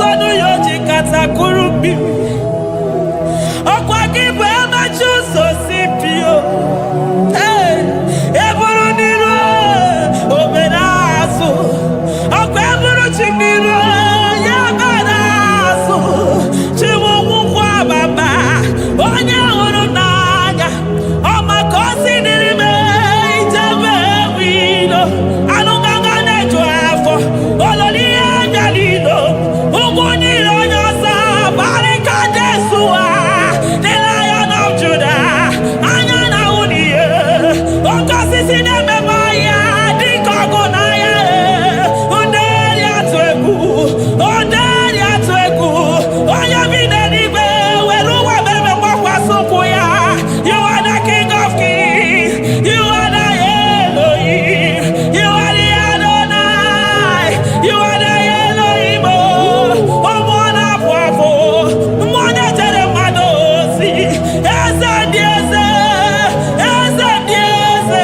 ọnụ ya o ji katakụrụ mmiri. Ọkwa gị bụ emachi ụzọ si pio. Eburu n'iru obere azụ. Ọkwa eburu chi n'iru ya bara azụ. Chiwụkwụ ababa onye hụrụ n'anya. Ọma ka o si dịrị m ijebe ewido. Anụgaga na-eju afọ ololi ya galilo. Ụkwụ niile onye ọzọ barịka Jesua. The Lion of Judah. Anya na ahụ n'ihe. Oke osisi na-ememe ya dịka ọgụ na ya. Nderi atụ egwu. Nderi atụ egwu. Onye bi n'eluigwe were ụwa meme gbakwasị ụkwụ ya. You are the King of Kings. You are the Elohim. You are the Adonai. You are the Elohim. Ụmụ na-apụ apụ. Mmụọ na-echere mmadụ ozi. Eze ndị eze. Eze ndị eze.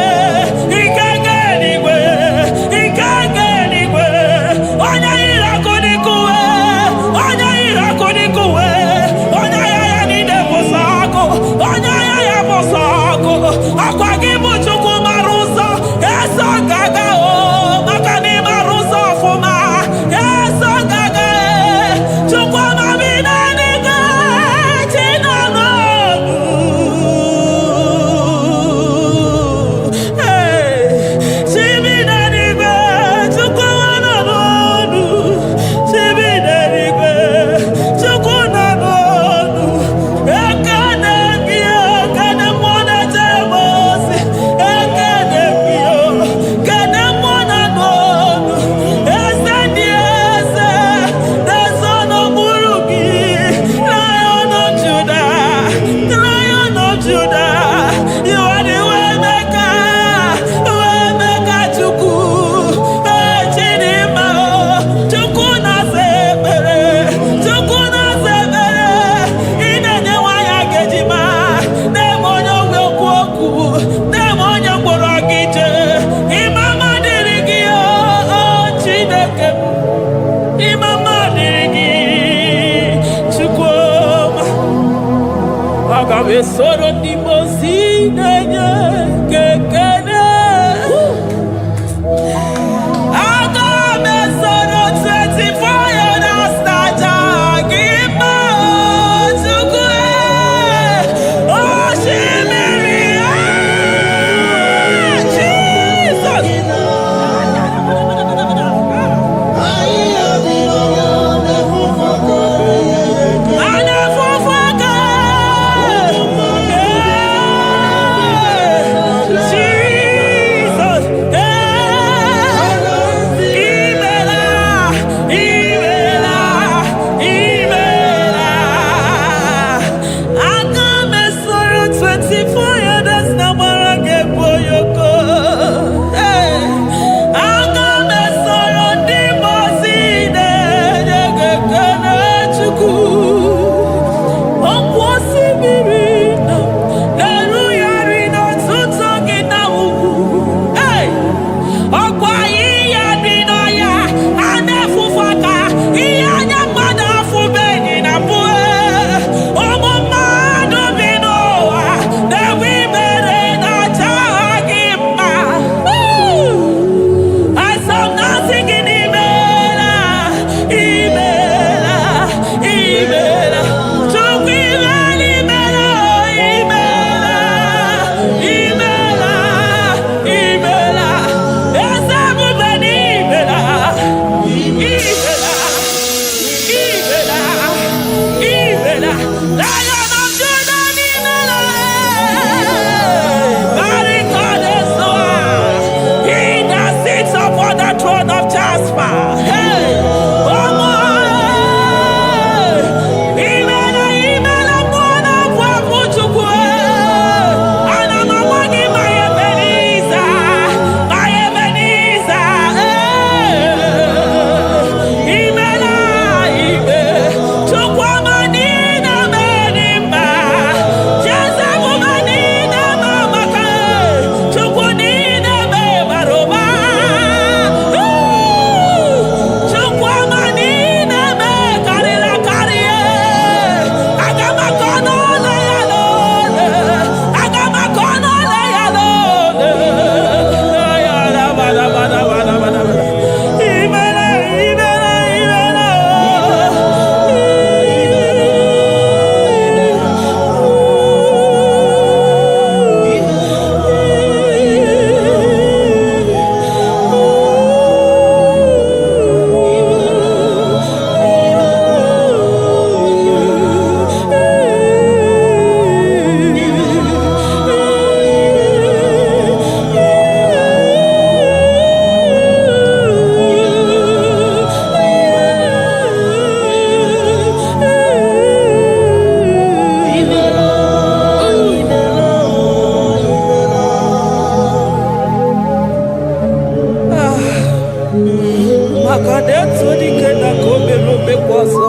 Makadeto dikena komelo bekwazo.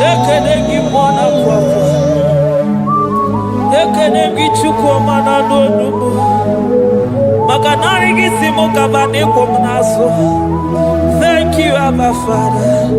Ekenegi mwana papa. Ekenegi chukwu mana n'onumu. Makanari gisimo kabane komnaso. Thank you, Abba Father.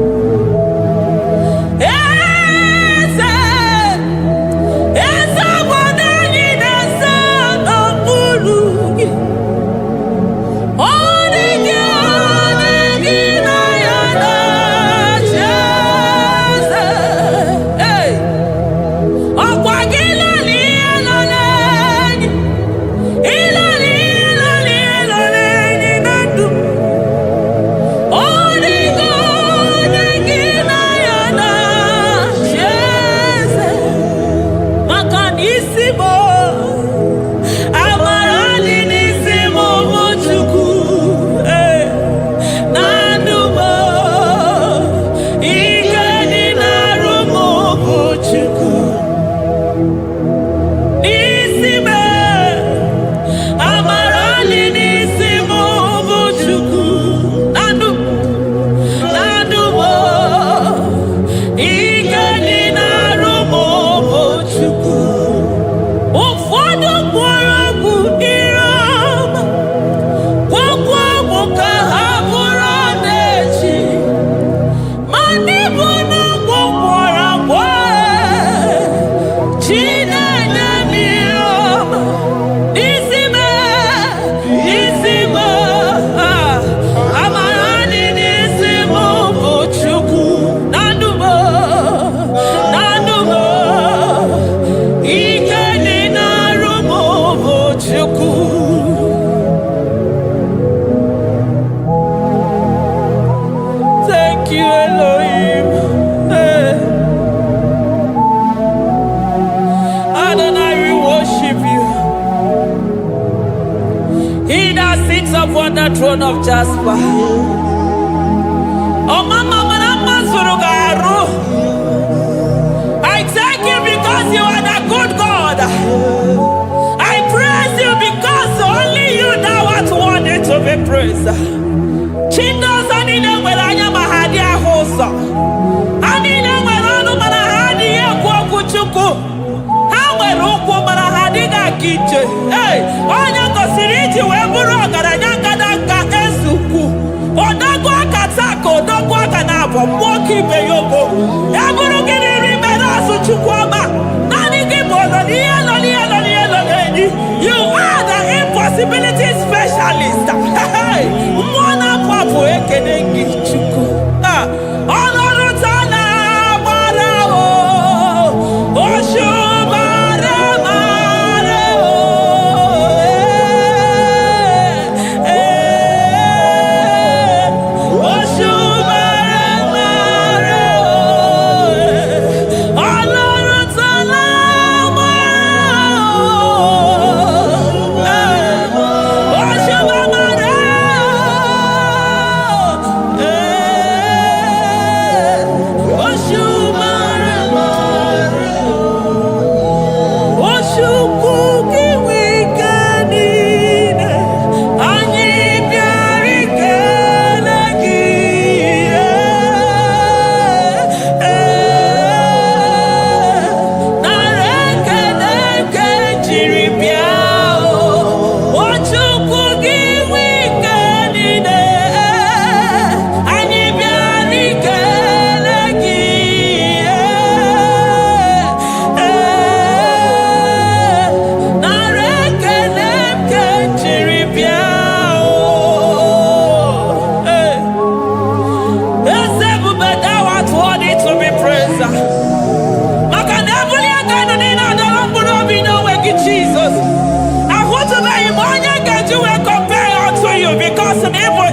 Upon the throne of Jasper. Oh, Mama, I thank you because you are the good God. I praise you because only you know what wanted to be praised. Chindos anine welanya mahadi ahosa. Anine welanu manahadi ya kwa kuchuku. Hawe rukwo manahadi na kiche. Hey, onya kosiriti weburu garanya. Moki beyoko, eburu gini rimena suchukwama. Nani gibolo ni. You are the impossibility specialist. Hey, mwana papu ekenengi chuku. Honoru tana marao, oshu marao.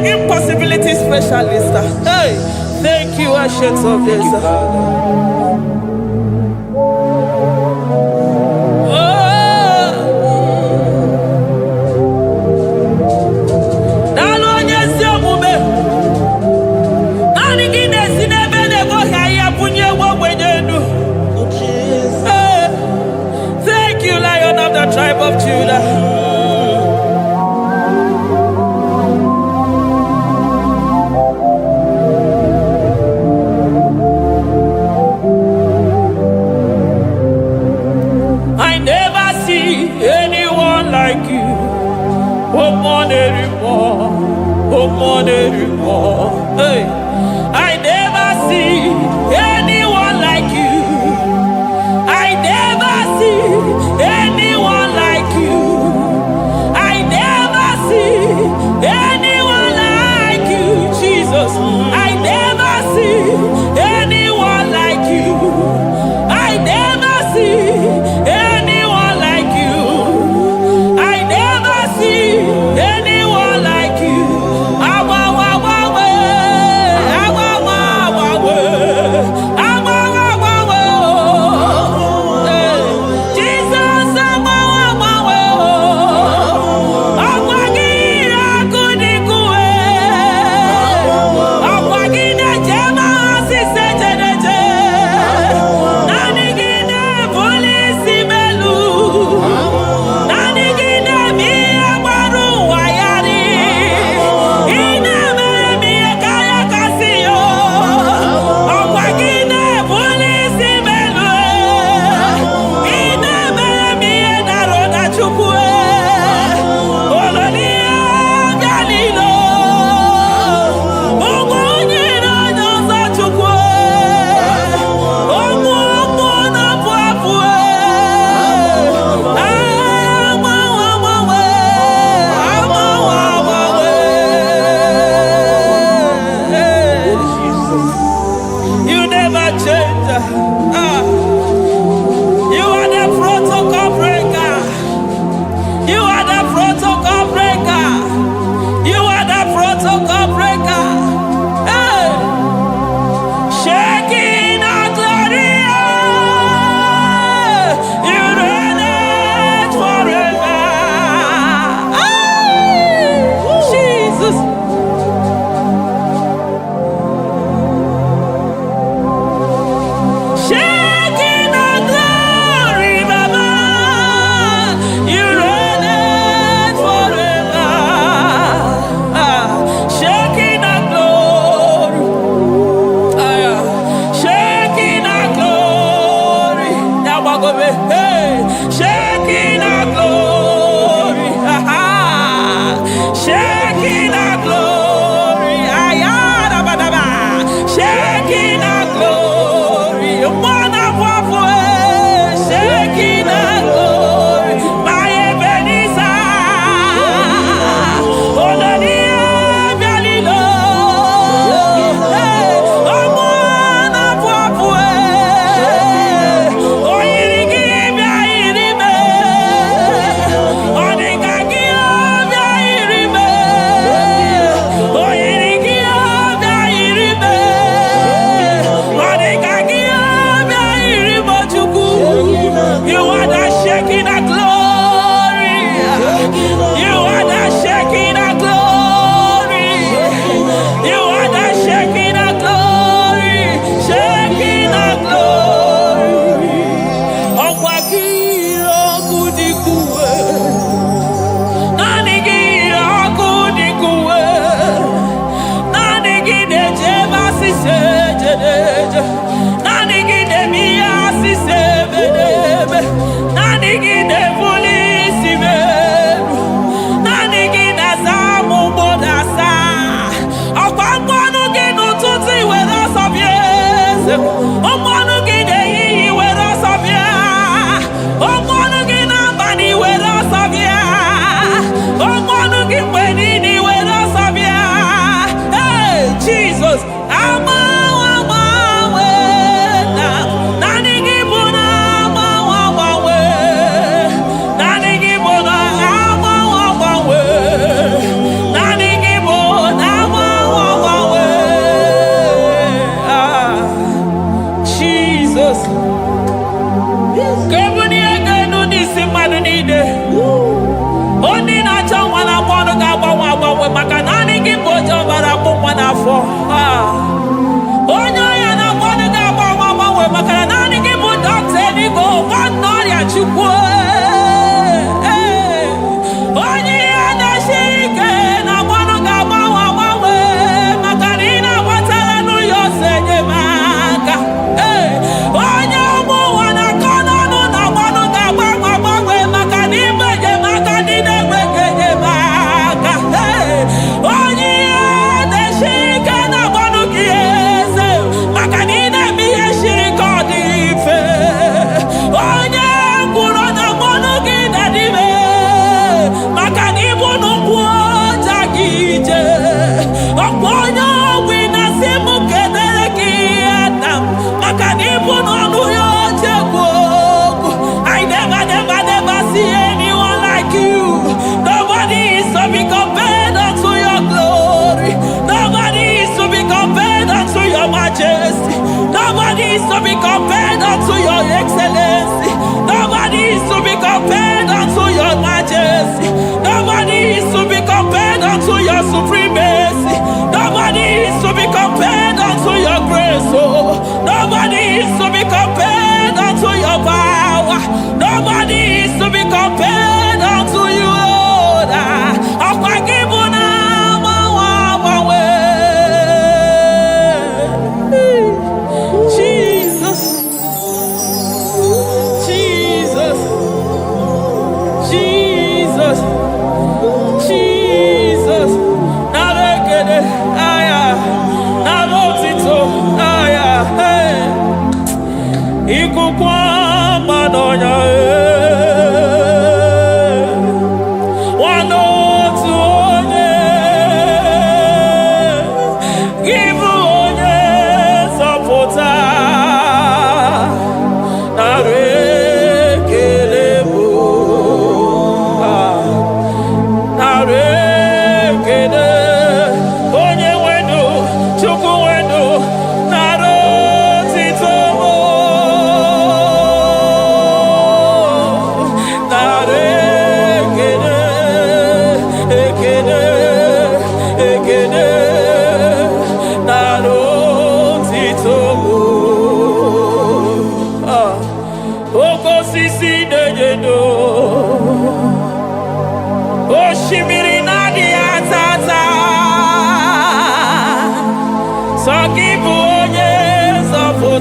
Impossibility specialist. Hey, thank you, Ancient of Days. Thank you, Lion of the tribe of Judah. like you. Oh, one anymore. Oh, one anymore. Hey, I never see anyone like you. I never see anyone like you. I never see anyone like you, Jesus. I never see anyone like you. I never see anyone like you. I never see anyone like you.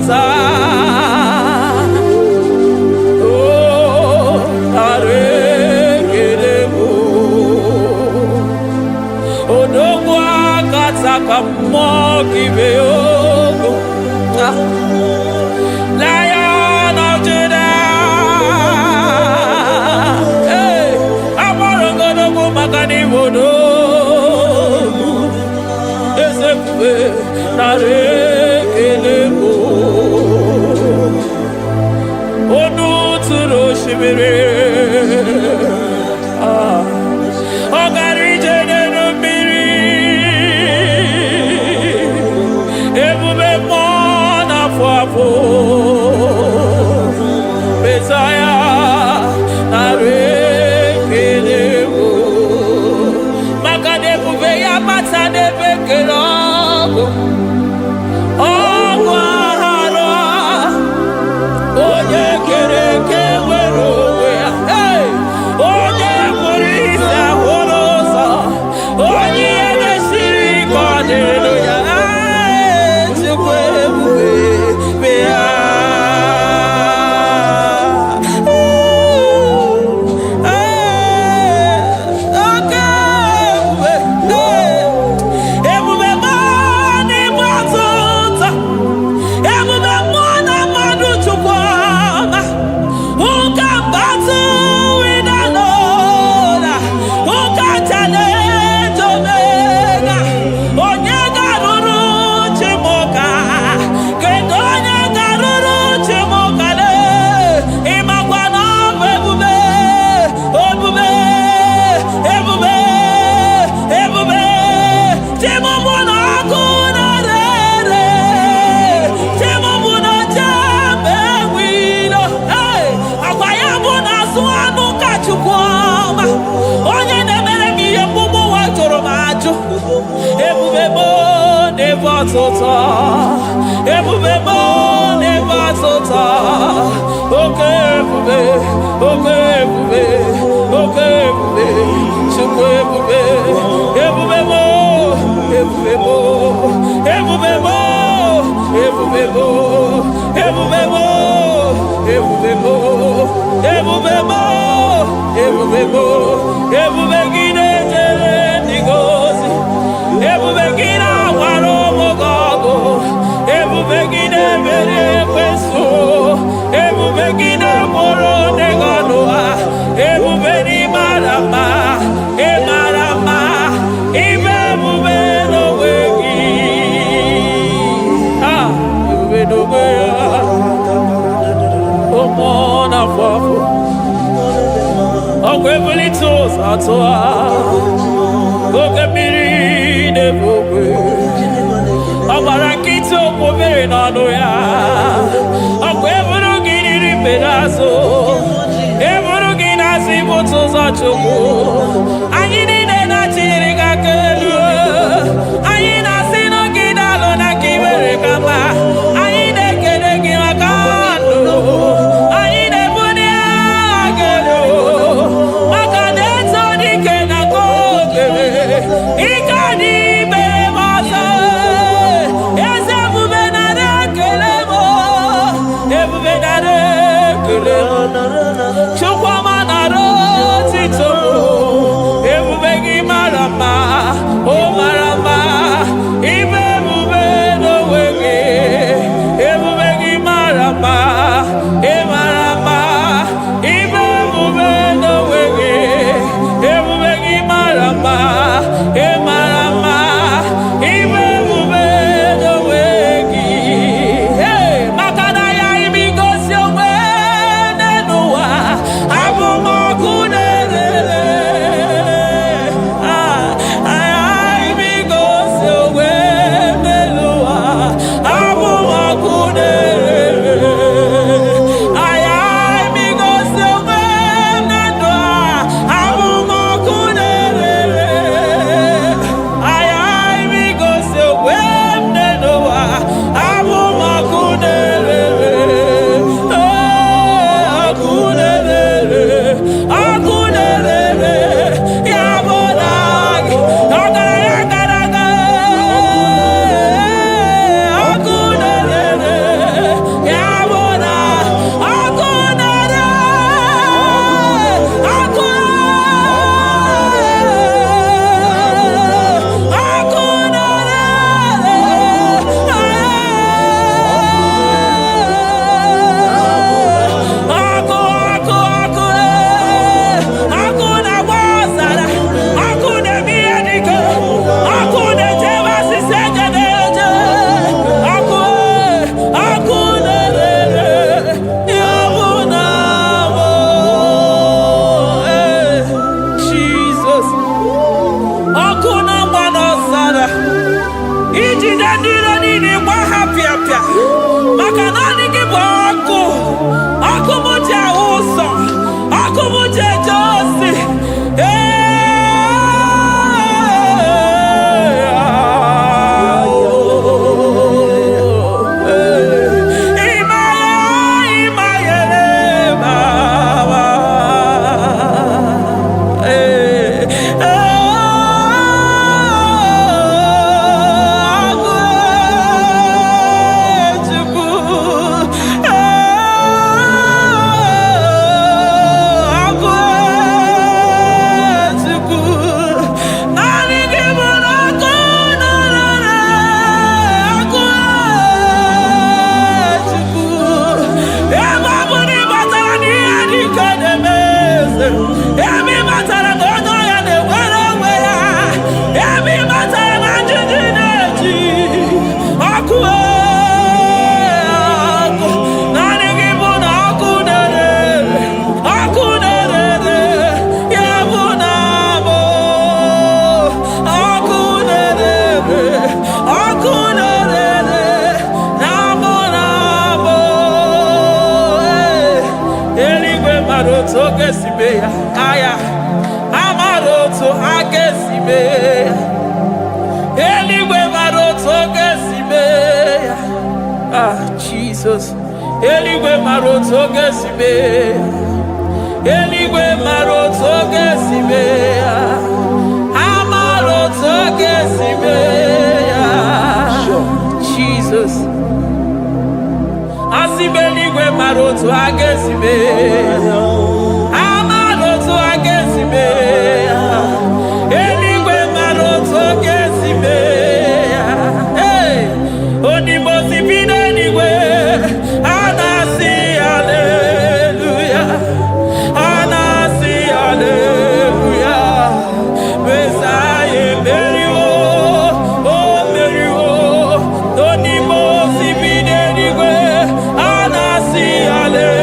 zota. Oh, arekelemo. Odogwa kataka mokibeo. Lion of Judah. Hey, Amarongodogo Makani Wodo. Ezefe Narekelemo. Onu Turo Shimere. Ogari Jene Miri. Ebube Mona Fafo. Messiah Narekelemo. Makadebu Veya Matadebe Kelogo. Ogwahara. Oye Kereke Werowe. Hey! Oye Murisa Horosa. Oye Mesiri Kodeloya. Ebubebo never tota. Okay, ebube, okay, ebube, okay, ebube, chukwu ebube, ebubebo, ebubebo, ebubebo, ebubebo, ebubebo, ebubebo, ebubebo, ebubebo, ebubegide jere ndigozi, ebubegide waro mogogo. Ebubegide mere kweso, ebubegide moro neganoa, ebubeni marama, emarama, ibebube no wegi. Ah, ebube no wegi. Omona fafo, okwebuli toza toa, okebiri nebogwe. Abarakito obere n'ọnụ ya. Ọkwa eburu gị riri pedazo. Eburu gị na-asị bụtụ ụzọ Chukwu. Anyị niile na-achịrị gị aka elu. Anyị na-asị n'oge dalụ na ka iwere ka mma. Anyị na-ekele gị maka ndụ. Anyị na-ebuli agha elu. Maka na eto dike na ka obere. Ike adị ime ọzọ. Chukwama naro tito. ọkụ na mgba n'ọzara ijide ndị iro niile gba ha pịapịa maka naanị gị bụ ọkụ. Ọkụ m ji ahụ ụzọ, ọkụ m ji eje ozi. Aya amaroto agesibe eligwe maroto gesibe. Jesus, eligwe maroto gesibe, eligwe maroto gesibe, amaroto gesibe. Jesus, asibe eligwe maroto agesibe. Eligwe maroto gesibe. Onimosi bine eligwe. Anasi hallelujah, anasi hallelujah. Messiah meriwo, oh meriwo. Onimosi bine eligwe. Anasi hallelujah.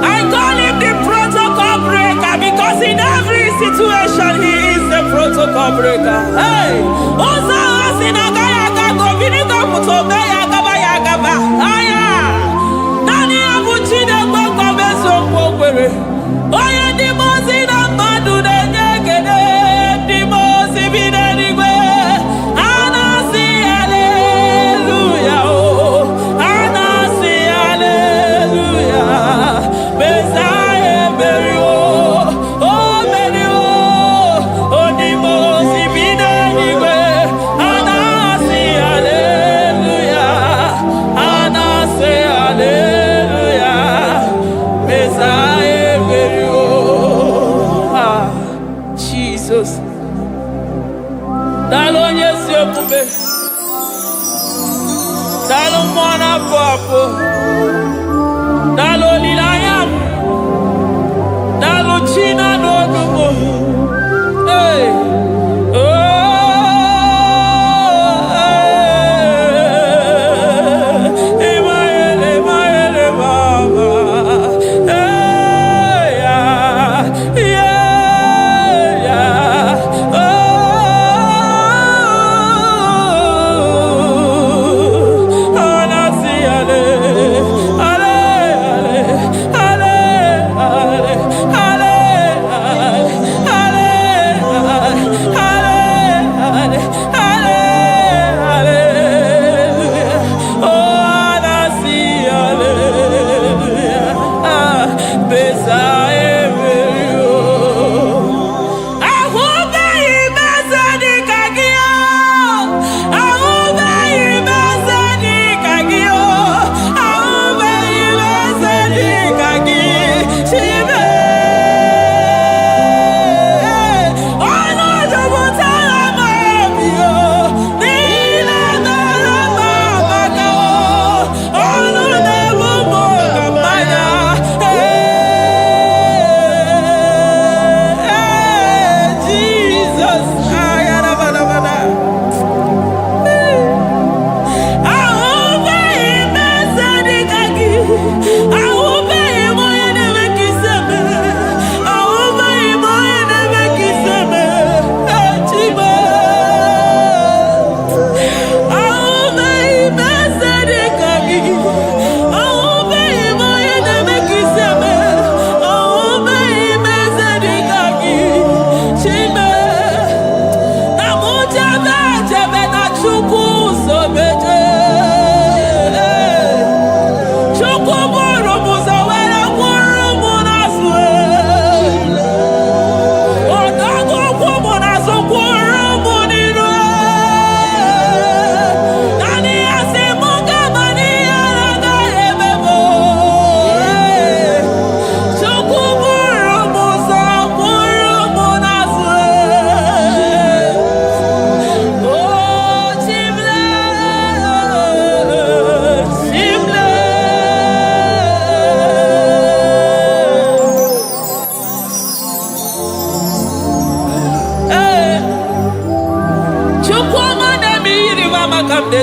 I call him the protocol breaker because in every situation he is the protocol breaker. Hey, Osa Asinaga Yagago Vinigo Mutobe Yagaba Yagaba. Aya, Nani Abuchide Boko Beso Pogwere. Oya Dimosi Namadu de Negede, Dimosi Bidenigwe. Anasi hallelujah, oh, Anasi hallelujah. Messiah Berio, oh Berio, oh Dimosi Bidenigwe. Anasi hallelujah.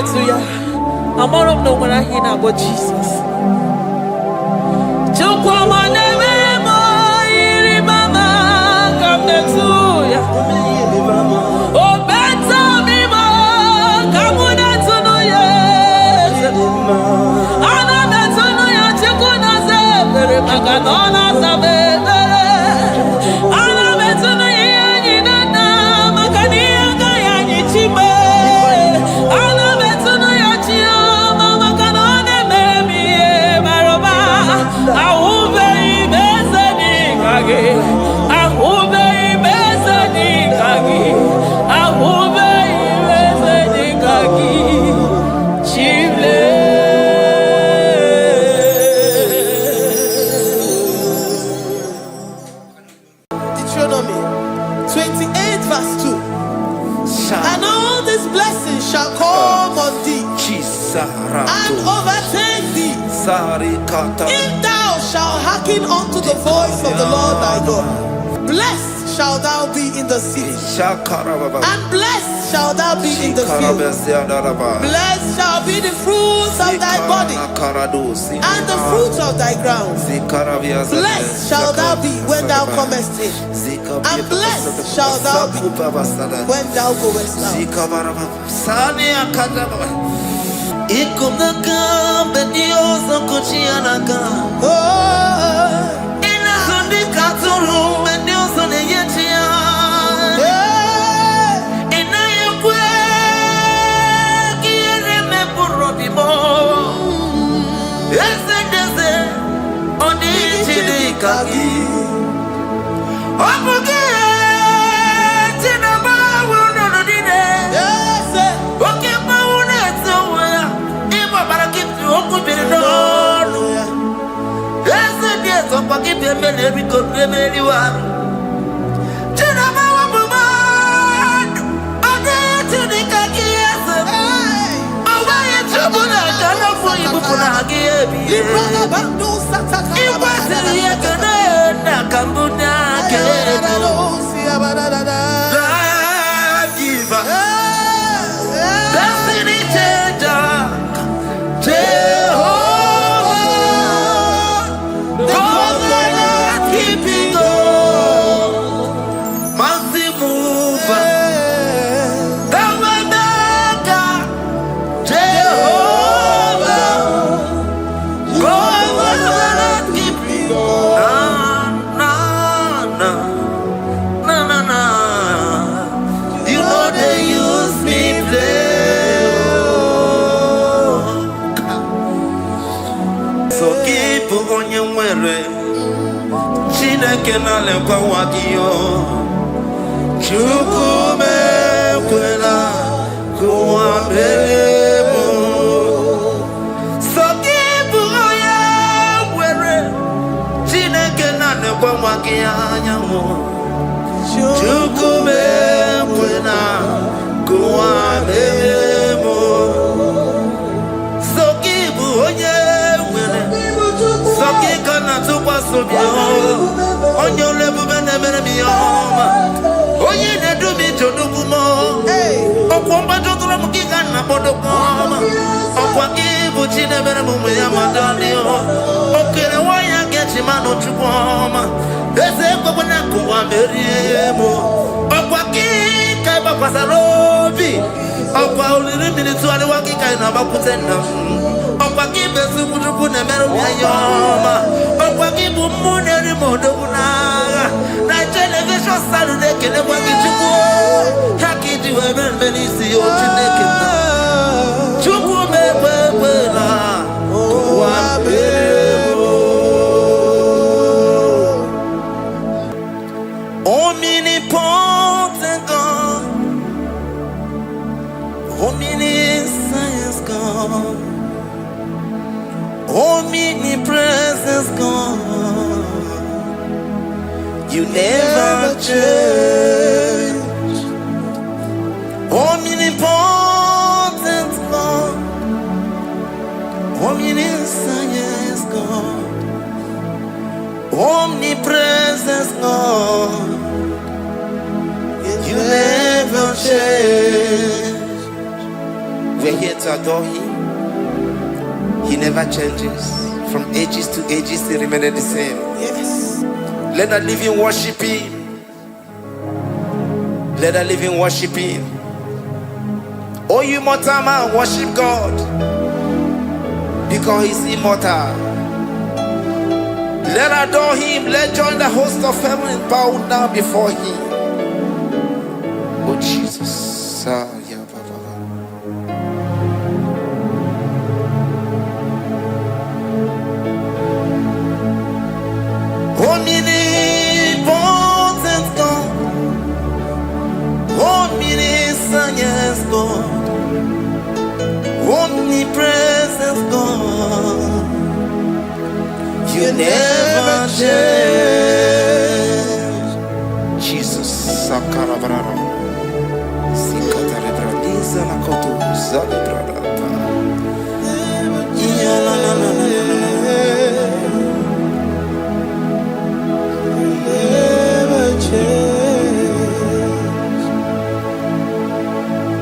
to ya. I'm all of no when I hear about Jesus. Come next to ya. Oh, better me more. Come on, that's no yes. Ana better no ya. Chekuna se, pero magadona sabe. Ana better no ya ni nana. Magani aga ya ni chime. Ana better no ya chia. Mama kanone memi maroba. Ahuve ibeze ni kage. Deuteronomy 28 verse 2. And all these blessings shall come on thee and overtake thee if thou shalt hearken unto the voice of the Lord thy God. Blessed shalt thou be in the city, and blessed shalt thou be in the field. Blessed shall be the fruits of thy body, and the fruit of thy ground. Blessed shalt thou be when thou comest in, and blessed shalt thou be when thou goest out. Chineke na lekwa wakio Chukume kwela kuwa mbelemo Sokibu oya were Chineke na lekwa wakia nyamu Chukume kwela kuwa mbelemo Sokibu oya were Sokika na tukwa sobio Onyo lebu bene mere miyoma Oye ne dumi jodukumo Okwamba jodura mukika na bodo koma Okwa kibu chine mere mume ya madalio Okere waya gechi mano chukoma Eze kwa wana kuwa meriemo Okwa kika iba kwa sarobi Okwa uliri milituali wakika inaba kutenda Okwa kibe sukujuku ne mere miyoma Okwa kibu mune rimodo kunaga Na television salude kene wakichuku Haki diwe menisi yo chineke na Chuku mewewela Wabebo Omnipotent God Omniscience God Omnipresence God You never change Omnipotent God Omniscience God Omnipresence God You never change We're here to adore him. He never changes. From ages to ages, he remained the same. Yes. Let the living worship him. Let the living worship him. Oh, you mortal man, worship God. Because he's immortal. Let adore him. Let join the host of heaven and bow down before him. Oh, Jesus. Omnipotent God, omniscient God, omnipresent God, you never change. Jesus, Sakarabrara, Sikatarebradiza Lakotu, Zalibrada,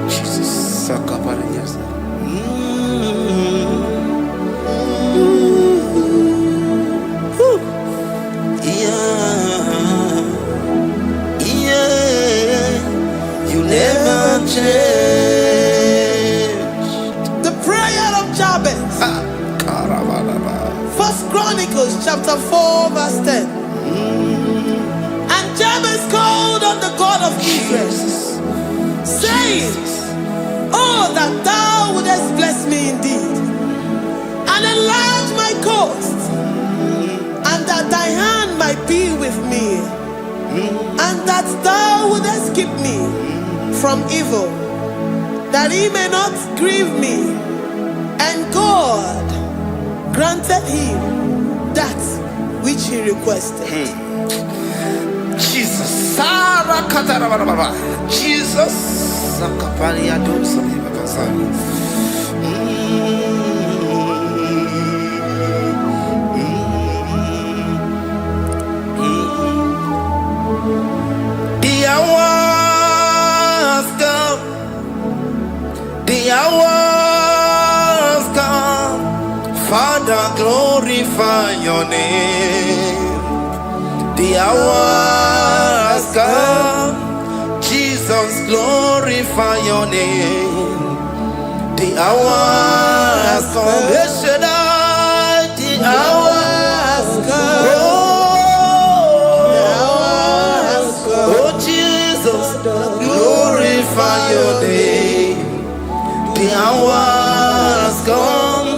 Jesus, Sakaparias. You never change. The prayer of Jabez. First Chronicles chapter 4 verse 10. And Jabez called on the God of Israel, saying, oh, that thou wouldest bless me indeed, and enlarge my coast, and that thy hand might be with me, and that thou wouldest keep me from evil, that he may not grieve me. And God granted him that which he requested. Jesus, Sarah Katarababa, Jesus, Sakaparia Dosa. The hours come, Father, glorify your name. The hours come, Jesus, glorify your name. The hours come, Yeshua, the hours come. Oh, Jesus, glorify your name. The hours come,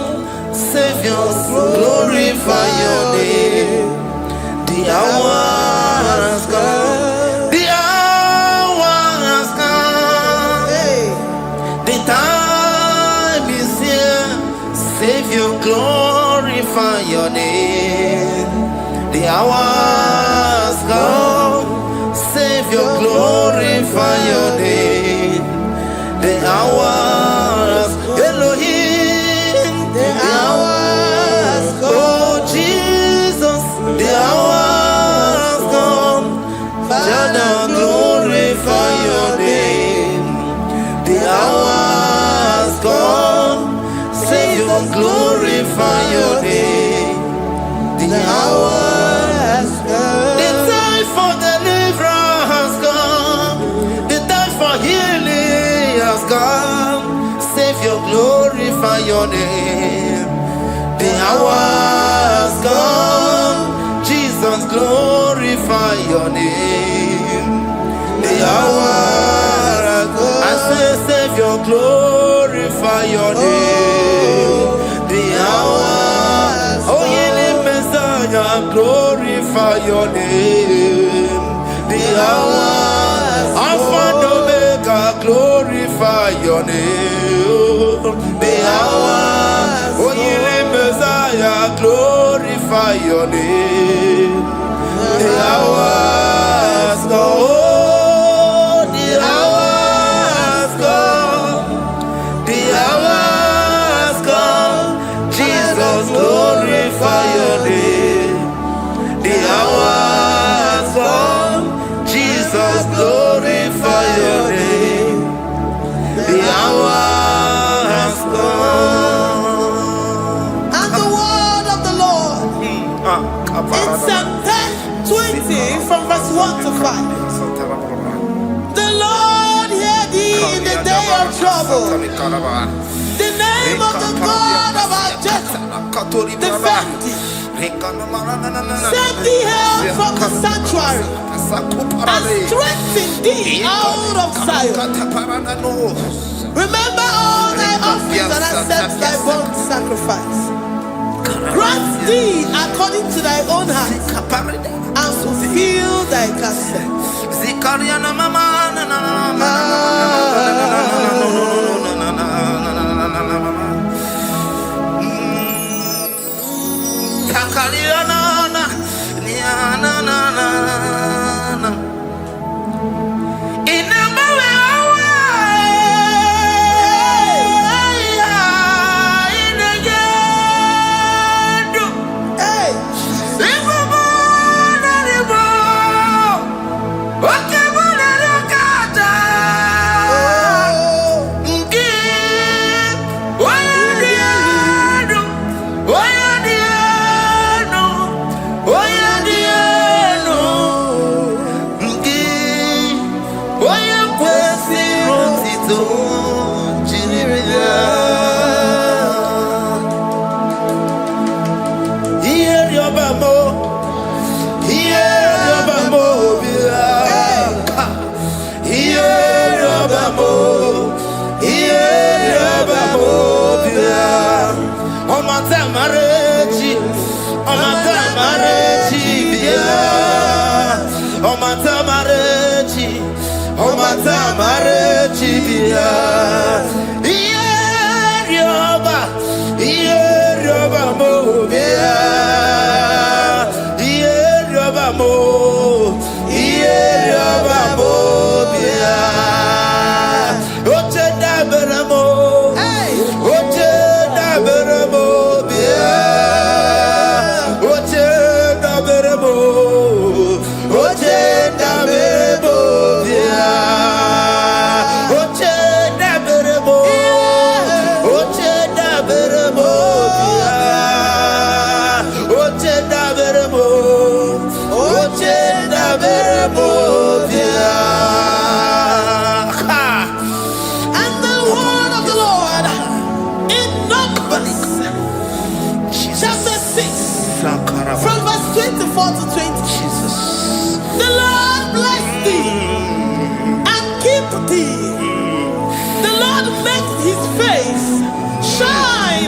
Savior, glorify your name. The hours come, the hours come. The time is here, Savior, glorify your name. The hours come, Savior, glorify your name. The hours, Elohim, the hours come. Oh Jesus, the hours come. Father, glorify your name. The hours come. Savior, glorify your name. The hours come. The time for deliverance has come. The time for healing has come. Savior, glorify your name. The hours come. Jesus, glorify your name. The hours come. I say, Savior, glorify your name. The hours. Oh, ye Messiah, glorify your name. The hours. Alpha and Omega, glorify your name. The hours. Oh, ye Messiah, glorify your name. The hours. Oh, the hours come. The hours come. Jesus, glorify your name. The hours come. Jesus, glorify your name. The hours In Psalm 20 from verse 1 to 5. The Lord hear thee in the day of trouble. The name of the God of our Jacob defend thee. Send thee help from the sanctuary and strengthen thee out of Zion. Remember all thy offerings and accept thy burnt sacrifice. Grant thee according to thy own heart and fulfill thy counsel.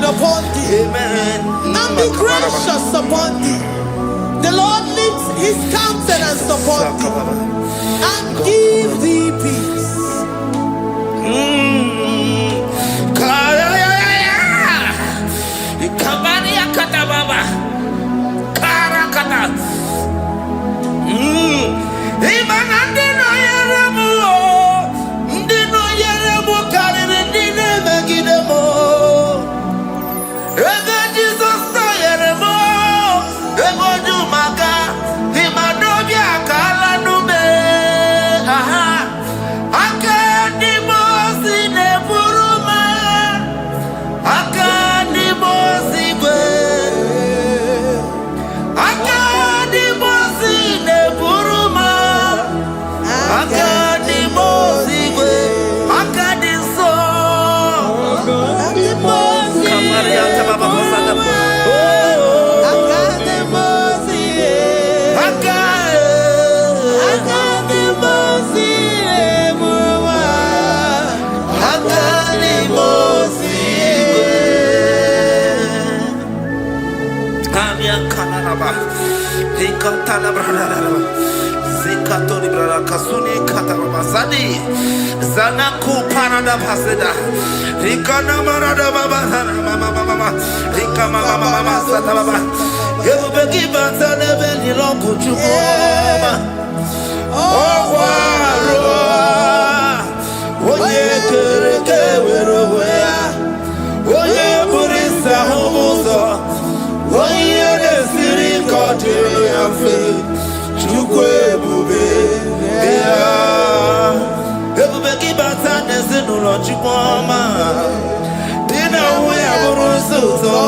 Upon thee, amen, and be gracious upon thee. The Lord lifts his countenance upon thee and give thee peace. Zanaku Panada Paseda Rikana Marada Baba Mama Rika Mama Satababa Yubeki Batana Beni Longu Chuma Oye Kereke Weroya Oye Burisa Homoso Oye Nesiri Kotere Afe Chukwe Bube Ebubeki Batana Zinuro Chumama Dina Wea Burusuto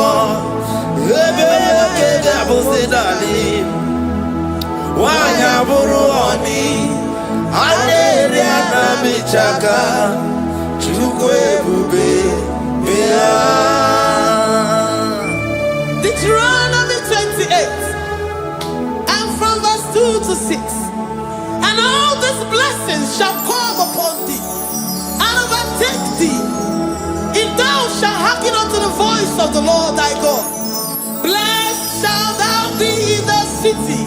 Ebeke Gabuse dali wanya buruoni aleria na michaka chukwe bube bia. Deuteronomy 28 and from verse 2 to 6. And all these blessings shall come upon thee and overtake thee, if thou shalt hearken unto the voice of the Lord thy God. Blessed shalt thou be in the city,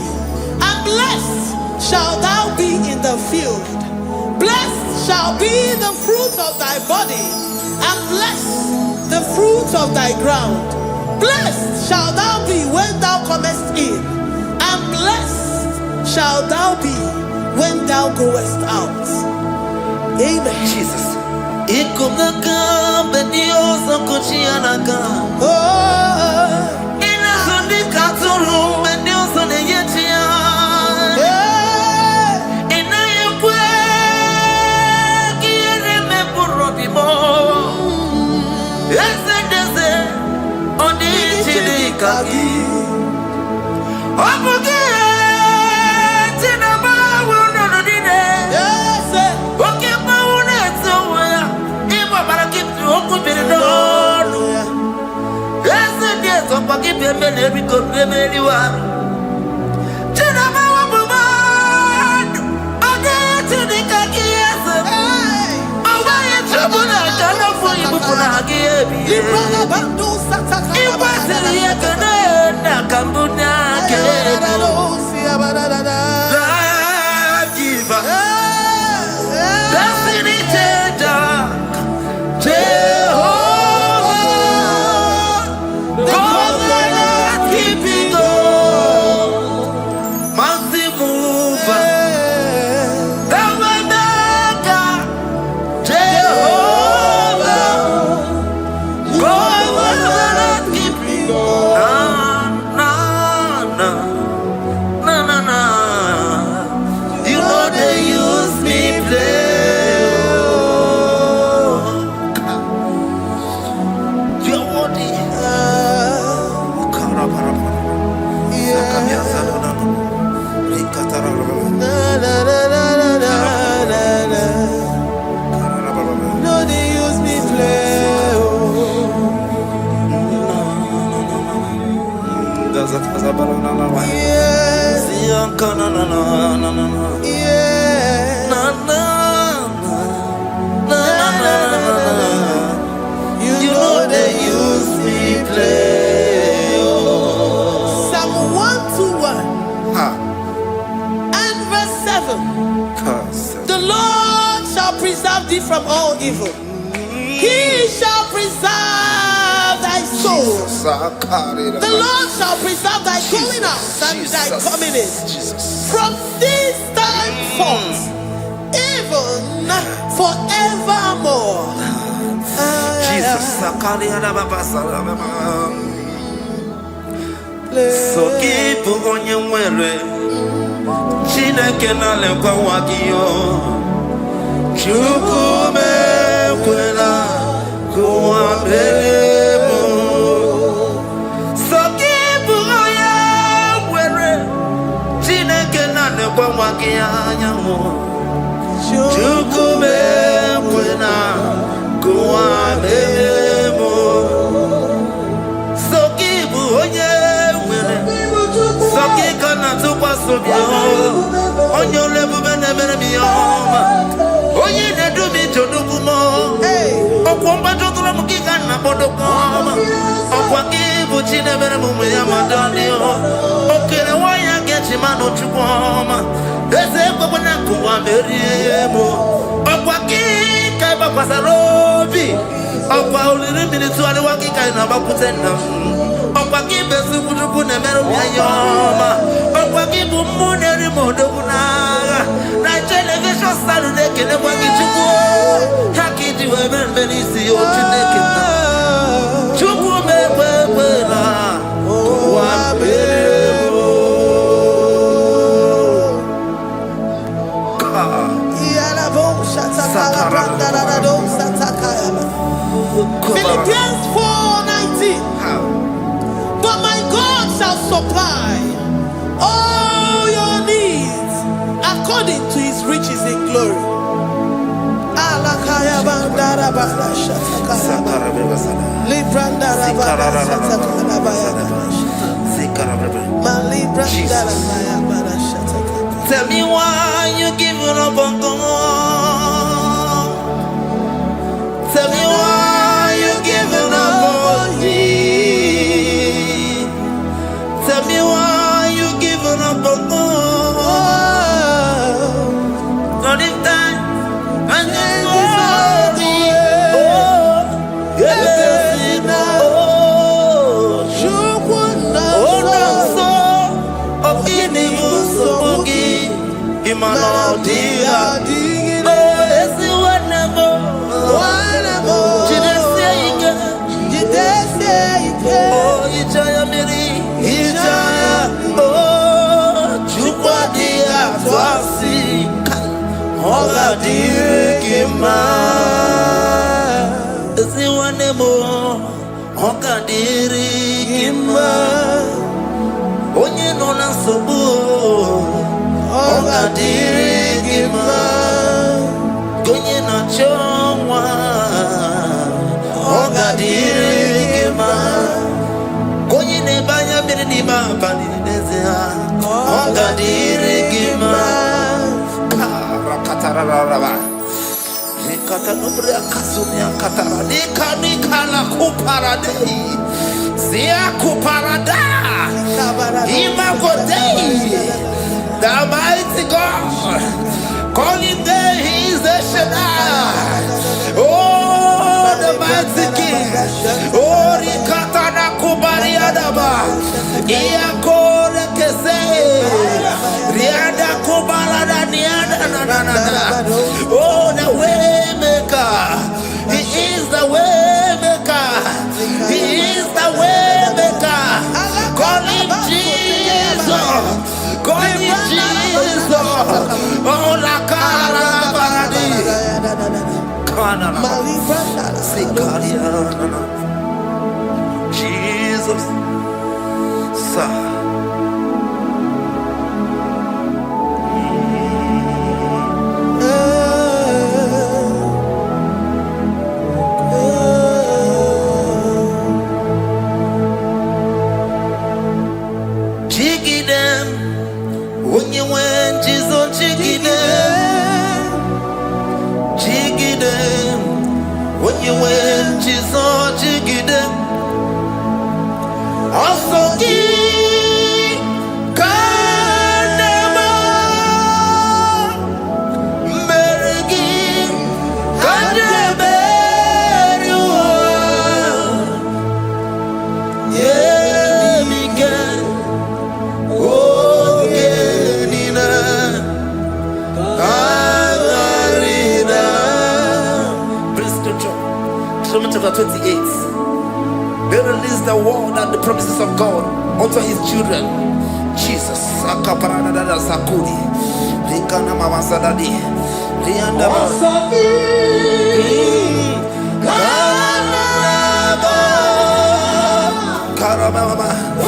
and blessed shalt thou be in the field. Blessed shall be the fruit of thy body, and blessed the fruit of thy ground. Blessed shalt thou be when thou comest in, and blessed shalt thou be when thou goest out. Amen. Jesus. Ikumaka benioso kuchianaka. Oh, Inazundika turu benioso neyetia. Inayekwe kiere meburobimo. Esedeze oni chilikaki. Obuge tinaba wuno dine. yes, Oke maune tsoya. Iba barakitu okubirino. Esedeze okwakipe mele bikobe meliwa. Tinaba wabumadu. Ode chilikaki yese. hey, Owaye chobuna kana fuyi bukuna hagiyebi. Librana bandu sataka. Iwasiri yekene na kambuna kego. Giver, destiny changer, Jehovah, covenant keeping God, mountain mover, the way maker, Jehovah, covenant keeping God. Na. You know they use me play. You're worthy. No, they use me play. Yes, yeah. You know they use me play. Psalm 121 and verse 7. The Lord shall preserve thee from all evil. He shall preserve thy soul. The Lord shall preserve thy going out and thy coming in from this time forth, even forevermore. Jesus, so keep onye nwere Chineke na lekwa wagiyo Chukwu mekwela kuwa mbelemo. So keep onye nwere Chineke na lekwa wagiyo Chukwu mekwela kuwa mbelemo. So keep onye Sokika na tukwa sobio Onyo lebube nemere miyoma Onye nedu mi jodukumo Okwamba jodula mukika na bodokoma Okwa kibu chine mere mume ya madonio Okere waya gechi mano chukwoma Eze kwa wana kuwa meriemo Okwa kika iba kwa sarobi Okwa uliri minituwani wakika inabakutenda Okwa kibesu kuduku nemere miyoma Okwa kibu muneri modokunaga Na television salu nekele kwa kichuku Hakiti webe mbelisi yotu nekena Chuku mekwela Wambelemo Philippians 4:19. But my God shall supply glory. Alakaya bandara bada shatakara. Librandara bada shatakara bada. Malibrandara bada shatakara. Tell me why you giving up on God. Tell me why you giving up on me. Tell me why you giving up on God. Not in time. And then onye nọ na nsogbu ọ ga-adịrị gị mma onye na-achọ nwa ọ ga-adịrị gị mma onye na-ebe anya mmiri n'ime abalị n'ezie ha ọ ga-adịrị gị mma karakatara Kata nombre akasumia katara nika la kuparade zia kuparada imagodei the mighty God calling there he is the Shaddai oh the mighty King oh rikata na kubariadaba iya kore kese riada kubarada niada na oh the way He is the way maker. He is the way maker. Call him Jesus. Call him Jesus. Oh, la cara baradi. Jesus. Sir. Chapter 28. They release the word and the promises of God unto his children. Jesus. Sakuri. Rikana mama sadadi. Rianda Karama.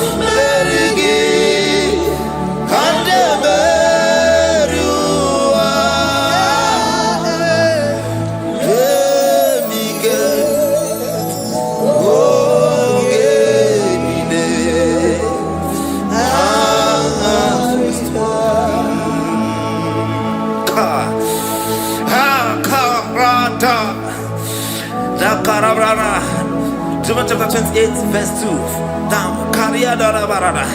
John chapter 28 verse 2. Down. Karia dara barada.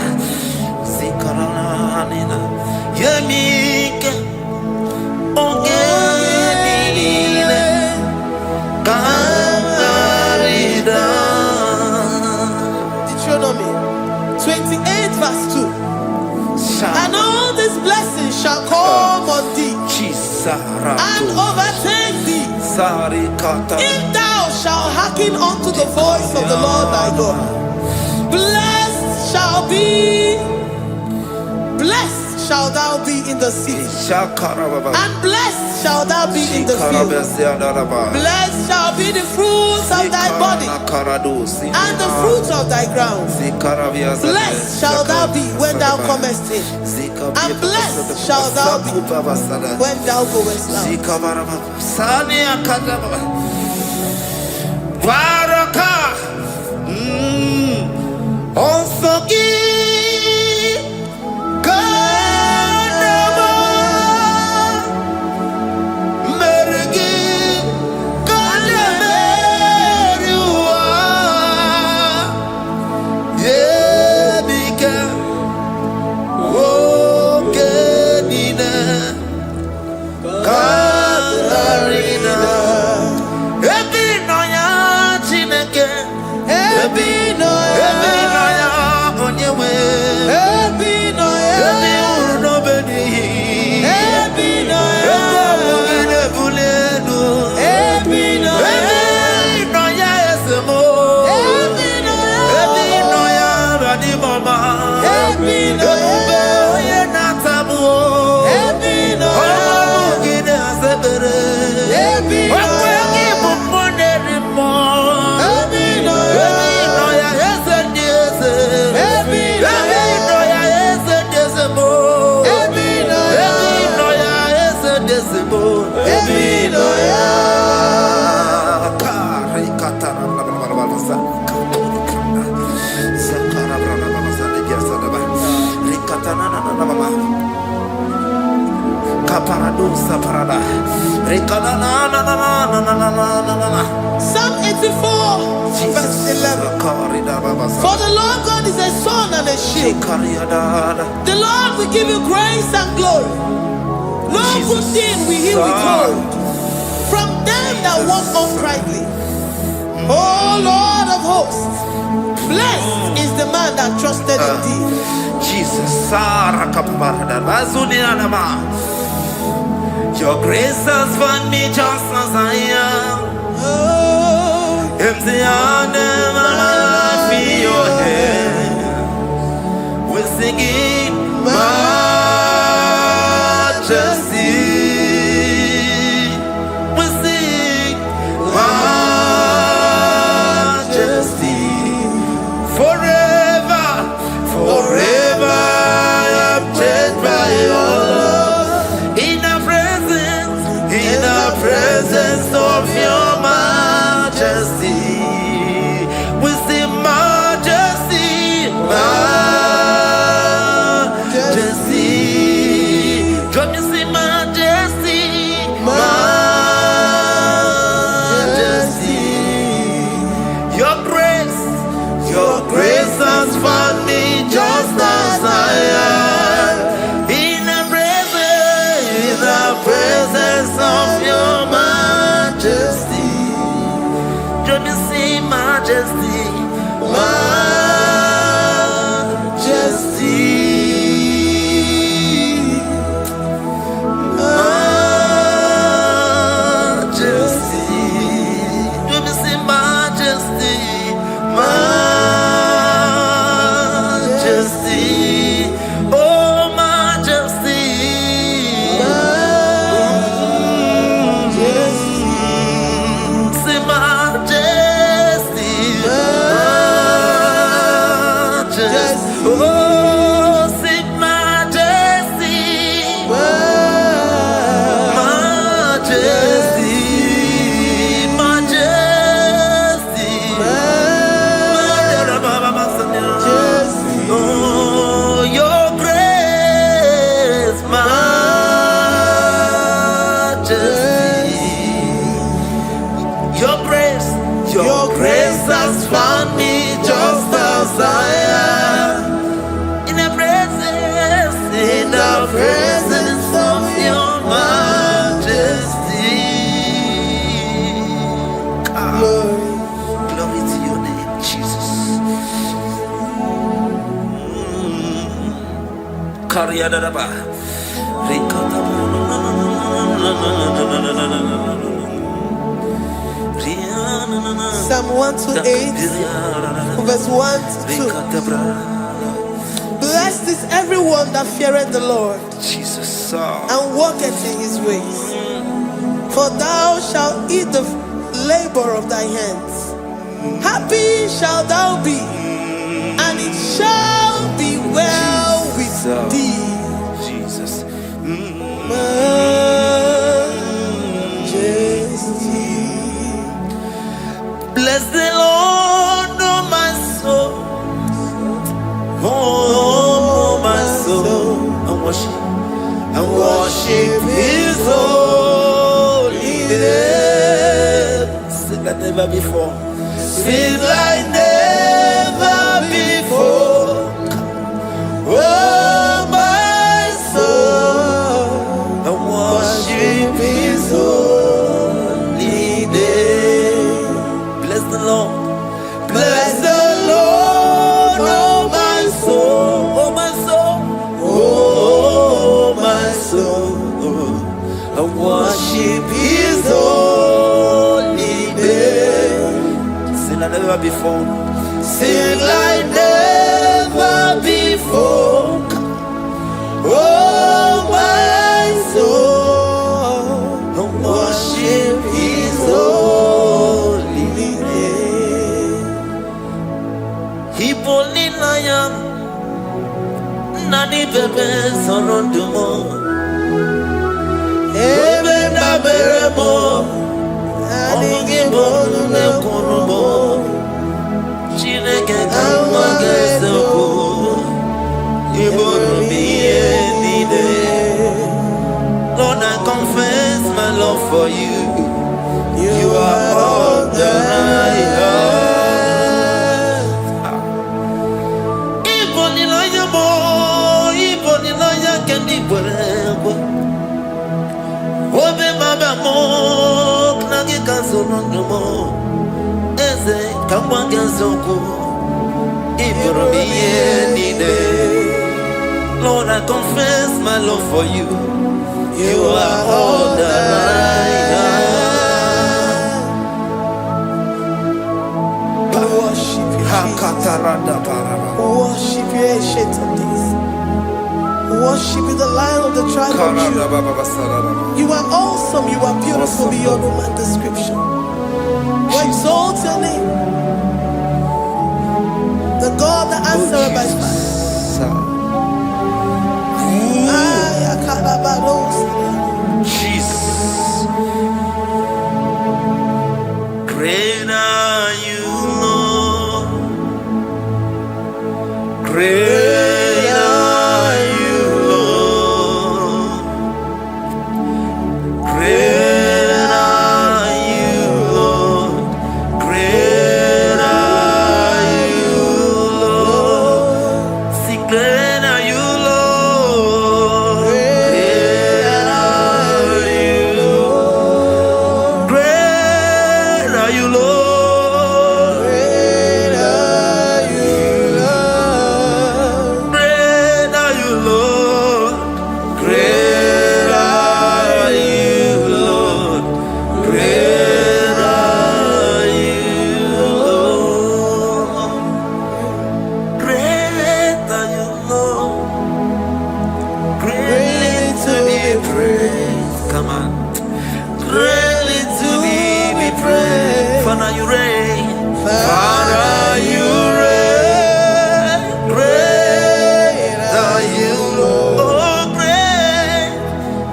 Zikarana nina. Yemike. Ongenile. Karida. Deuteronomy 28 verse 2. And all these blessings shall come on thee and overtake thee if thou shalt hearken unto the voice of the Lord thy God. Blessed shall thou be in the city, and blessed shall thou be in the field. Blessed shall be the fruits of thy body, and the fruits of thy ground. Blessed shall thou be when thou comest in, and blessed shall thou be when thou goest out. Psalm 84, verse 11. For the Lord God is a sun and a shield. The Lord will give you grace and glory. No good thing will he withhold from them that walk uprightly. O Lord of hosts, blessed is the man that trusted in thee. Jesus, your grace has found me just as I am. Empty handed, and I feel your hand. We're singing majesty. We sing majesty. Forever, forever I'm changed by your love. In the presence of your majesty, we see majesty, majesty. Come you see majesty, majesty. Your grace has found me just as I am. In the presence of your majesty, let me see majesty, majesty, majesty. Let me see majesty, majesty. Oh, majesty. Your grace has found me just as I am. In the presence of your majesty. Glory to your name, Jesus. Psalm 128, verse 1 to 2. Blessed Blessed is everyone that feareth the Lord, Jesus. and walketh in his ways. For thou shalt eat the labor of thy hands. Happy shalt thou be, and it shall be well with thee. Jesus. Majesty. Bless the Lord, oh my soul. Oh, my soul. And worship his holy name. Sing like never before. Sing like never before. Oh, my soul. And worship his holy name. Bless the Lord. Bless the Lord, oh my soul, oh my soul, oh my soul, and worship his holy name. Sing like never before. Sing like never before. Oh my soul, and worship his holy name. Hipoli nayam nani bebe sorondumo ebe na beremo ani bolu ne konumo chineke kama gesoko ibonu biye nide. Lord, I confess my love for you. You are all that I have. Obe baba mo knagi kazono mo eze kamwange zoko ibromi yenide. Lord, I confess my love for you. You are all that I have. Worship you, Jesus. Worship you, Ancient of Days. Worship you, the Lion of the tribe of Judah. You are awesome, you are beautiful beyond human description. We exalt your name, the God that answered by fire. Jesus. Great are you, Lord. Great are you, Lord. Great are you, Lord. Great are you, Lord. See, great are you, Lord. Great are you, Lord. Great are you, Lord. Come on. Greatly to be praised. Father, you reign. Father, you reign. Great are you, Lord. Oh, great.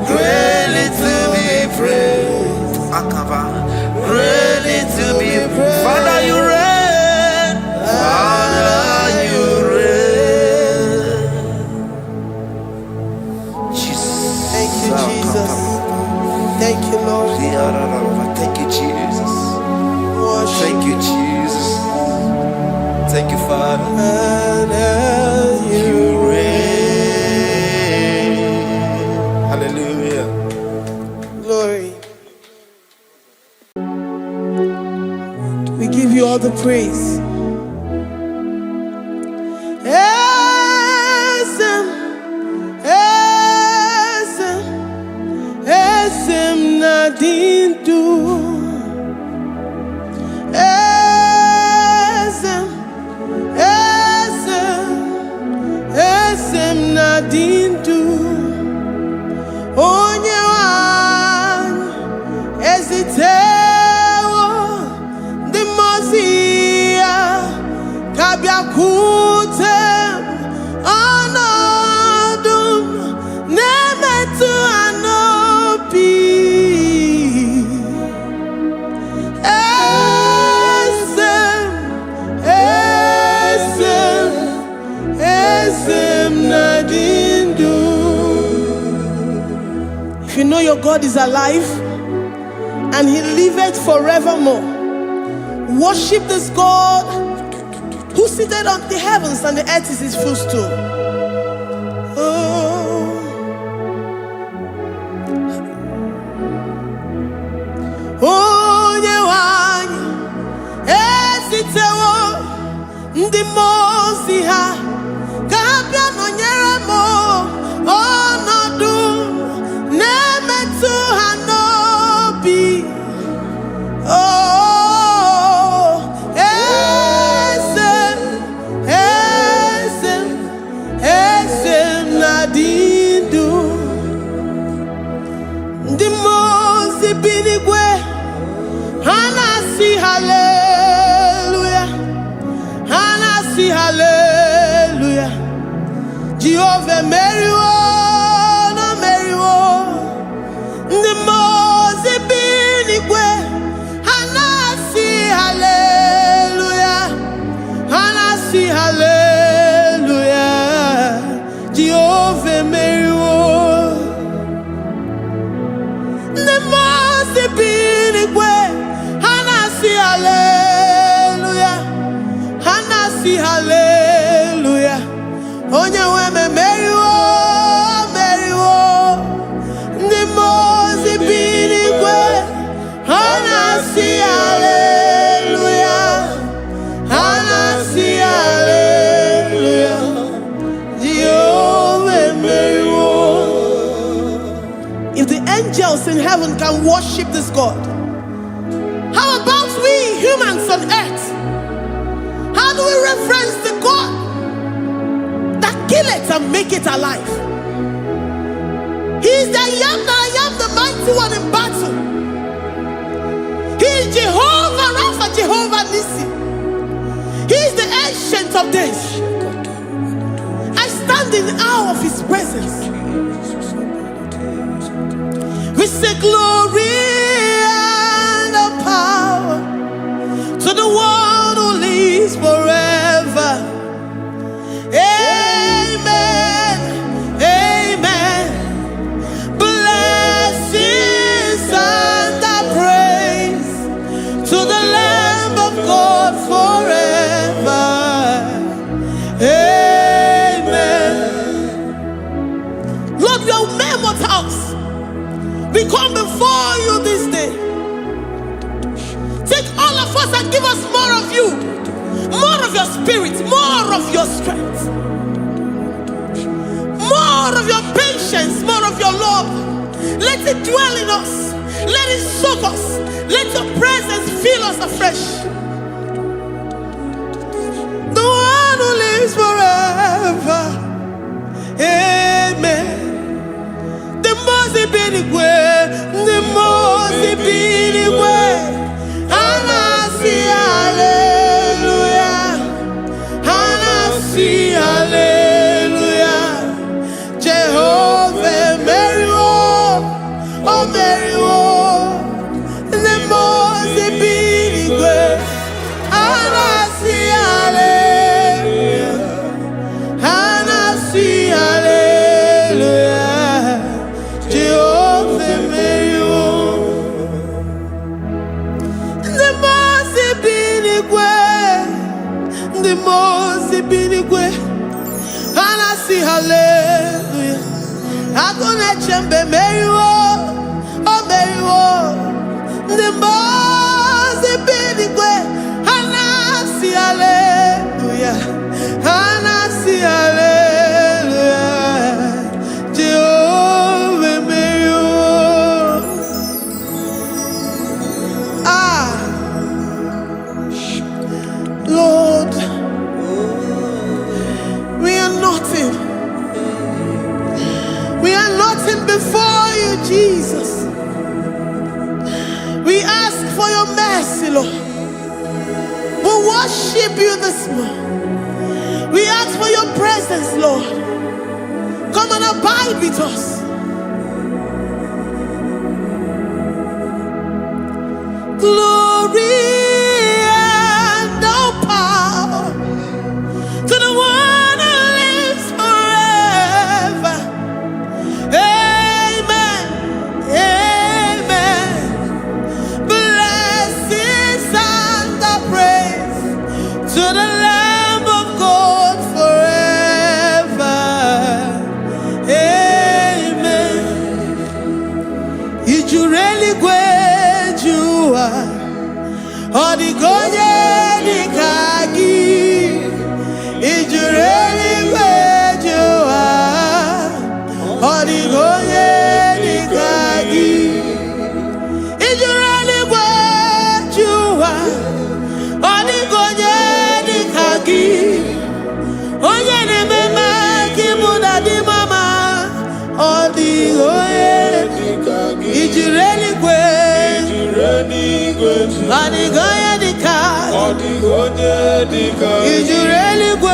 Greatly to be praised. Akava. Greatly to be praised. Father, you reign. Father, you reign. Jesus. Thank you, Jesus. Thank you, Lord. Thank you, Jesus. Worship Thank you, Jesus. Thank you, Father. You reign. Hallelujah. Glory. We give you all the praise. Esem nadindu. Esem your God is alive and he liveth forevermore. Worship this God who seated on the heavens and the earth is his footstool. Oh, Yewani, esitewo ndi mozi ha kabia no nyeremo onodu nemetu hanobi. Oh, esem nadindu ndi mozi binigwe. Hanasi hallelujah, Hanasi hallelujah. Jehovah Mary no Mary the Mose binigwe. Hanasi hallelujah, Hanasi hallelujah. Jehovah Mary the Mose binigwe. Hallelujah, Hanasi hallelujah. Onye weme Mary the Mose binigwe. Hanasi hallelujah, Hanasi hallelujah. Jehovah Mary. If the angels in heaven can worship this God, how about we humans on earth? How do we reference the God that kill it and make it alive? He is the I am, the mighty one in battle. He is Jehovah Rapha, Jehovah Nissi. He is the ancient of days. I stand in awe of his presence. We say glory power to the one who lives forever. Amen, amen. Blessings and praise to the Lamb of God forever. Amen. Lord, we are mammoth house. We come before you this day. Take all of us and give us more of you, more of your spirit, more of your strength, more of your patience, more of your love. Let it dwell in us. Let it soak us. Let your presence fill us afresh. The one who lives forever. Amen. The Mose binigwe, the Mose binigwe. Hanasi hallelujah, Hanasi hallelujah. Jehovah Mary oh Mary the Mose binigwe. Hanasi hallelujah, Hanasi hallelujah. Jehovah Mary the Mose binigwe. Hanasi hallelujah. Agone chembe Mary oh Mary the Mose binigwe. Hanasi hallelujah, Hanasi hallelujah. Jehovah Mary. Lord, we are nothing. We are nothing before you, Jesus. We ask for your mercy, Lord. We worship you this morning. We ask for your presence, Lord. Come and abide with us. Glory and all power to the one who lives forever. Amen. Odigonye dikagi Ijureli gwejua Odigonye dikagi Ijureli gwejua Odigonye dikagi Onye nemema kimuda di mama Odigonye dikagi Ijureli gwejua Odigonye dikagi Odigonye dikagi Ijureli gwejua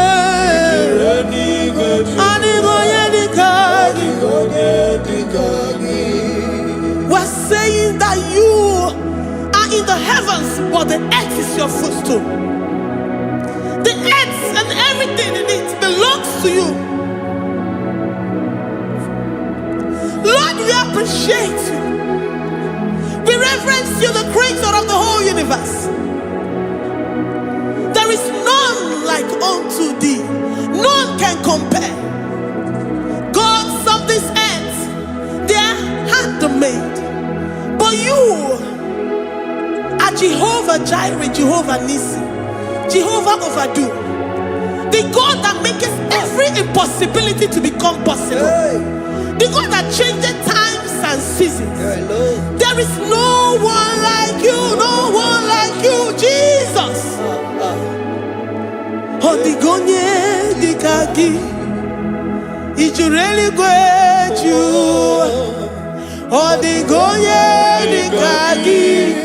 Odigonye dikagi. We're saying that you are in the heavens, but the earth is your footstool. The earth and everything in it belongs to you. Lord, we appreciate you. We reverence you, the creator of the whole universe. There is none like unto thee. None can compare. Gods of this earth, they are handmade. But you are Jehovah Jireh, Jehovah Nissi, Jehovah Overdo, the God that makes every impossibility to become possible, the God that changes times and seasons. There is no one like you, no one like you, Jesus. Odigonye dikagi Ijureli gwejua Odigonye dikagi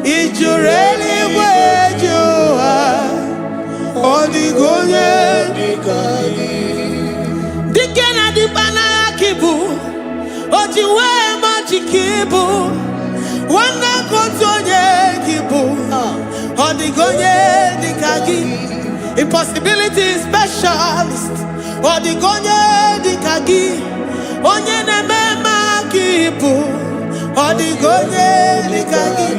Ijureli gwejua Odigonye dikagi Dikena dibana ya kibu Ojiwe majikibu Wana kotonye kibu Odigonye dikagi Impossibility specialist Odigonye dikagi Onye nemema kibu Odigonye dikagi.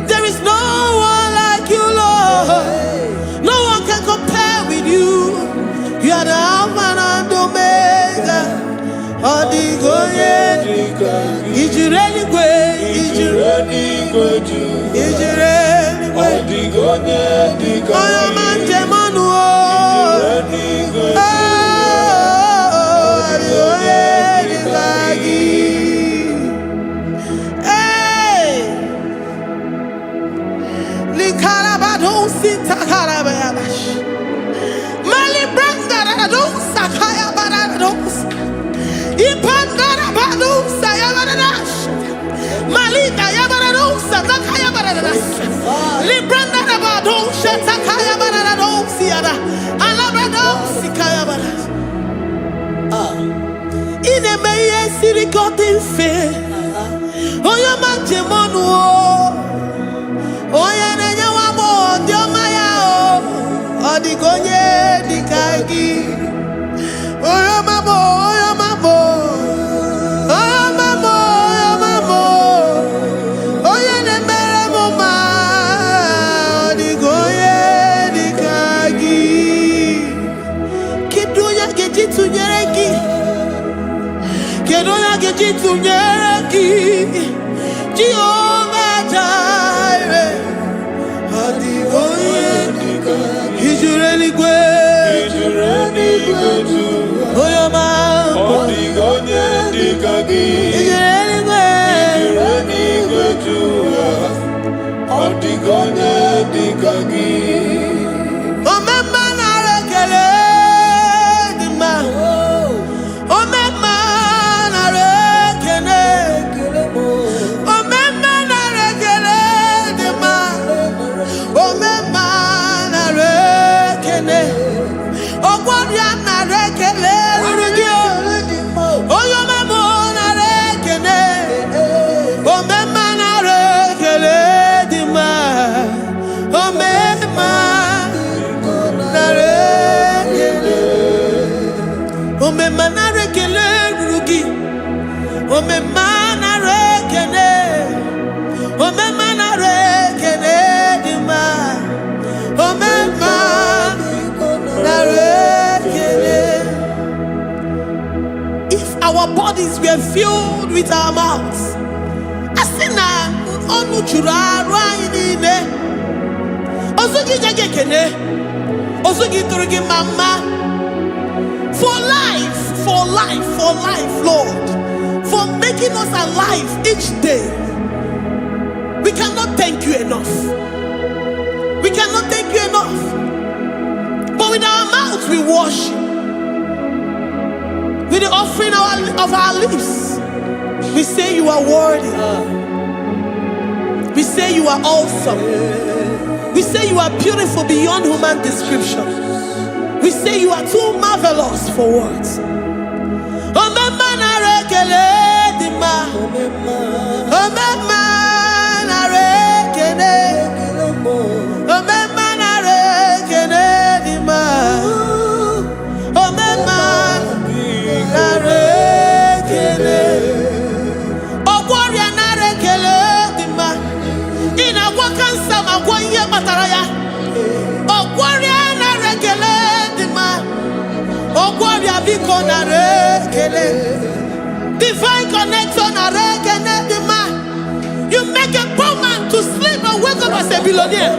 There is no one like you, Lord. No one can compare with you. You are the Alpha and Omega. Odigonye dikagi Ijureli Ijureli Odigonye dikagi Oyomanje manu Odigonye dikagi. Hey, Likarabado sita karabayabash Mali branda radon sakaya barados Ipandara badu sayabarash Malita yabarados sakaya baradas Libranda rabado shatakaya barados siada Alabrados sikaya baradas. Ine meye sirikotin fe Oya manje monu Oya nenya wamo diomaya Odigonye dikagi Oya mamo Oya nemere moma Odigonye dikagi Kidunya gejitu nyereki Kedonya gejitu nyereki Jehovah Jireh Odigonye dikagi Ijureli gwejua Oyoma Odigonye dikagi Ijureli gwejua Odigonye dikagi. Omema narekele dima Omema narekele Omema narekele dima Omema narekele Ogwanya narekele urugio Oyomemo narekele Omema narekele dima Omema narekele Omema narekele urugi Omema narekele Omema narekele dima Omema narekele. If our bodies were filled with our mouths, asina onu juru anyị niile. Ozu gị nye gị ekele. Ozu gị tụrụ gị mama. For life, Lord. For making us alive each day. We cannot thank you enough. We cannot thank you enough. But with our mouths we worship. With the offering of our lips, we say you are worthy. We say you are awesome. We say you are beautiful beyond human description. We say you are too marvelous for words. Divine connection. You make a poor man to sleep and wake up as a billionaire.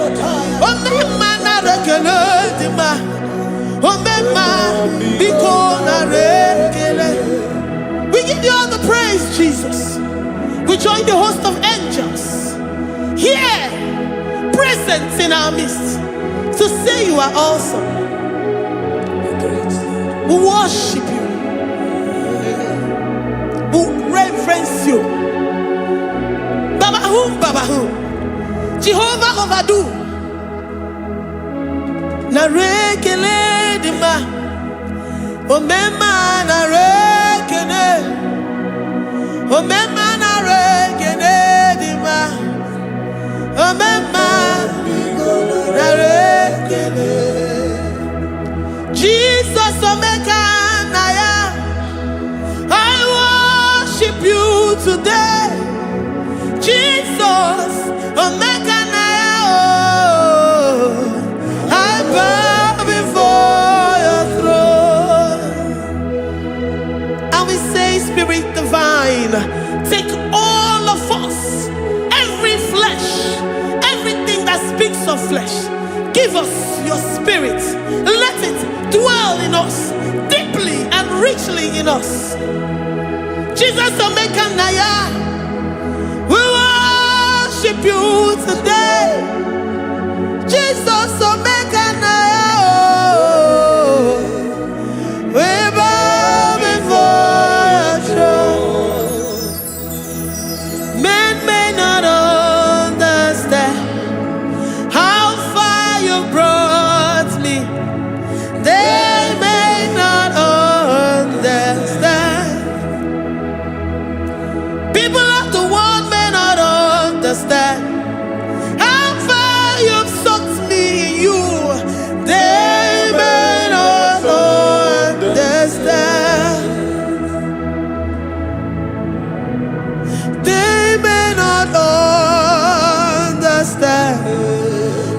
We give you all the praise, Jesus. We join the host of angels here, present in our midst, to say you are awesome. We worship you. We reverence you. Babahum. Jehovah overdo. Narekele dima. Omema narekele. Omema narekele dima. Omema narekele. Jesus Omega Naya, I worship you today. Jesus Omega Naya, oh, I bow before your throne. And we say, Spirit Divine, take all of us, every flesh, everything that speaks of flesh. Give us your spirit. Let it dwell in us, deeply and richly in us. Jesus Omega Naya, we worship you today. Jesus Omega Naya, oh, we bow before your throne. Men may not understand how far you brought me. They may not understand. People of the world may not understand how far you've sucked me in you. They may not understand. They may not understand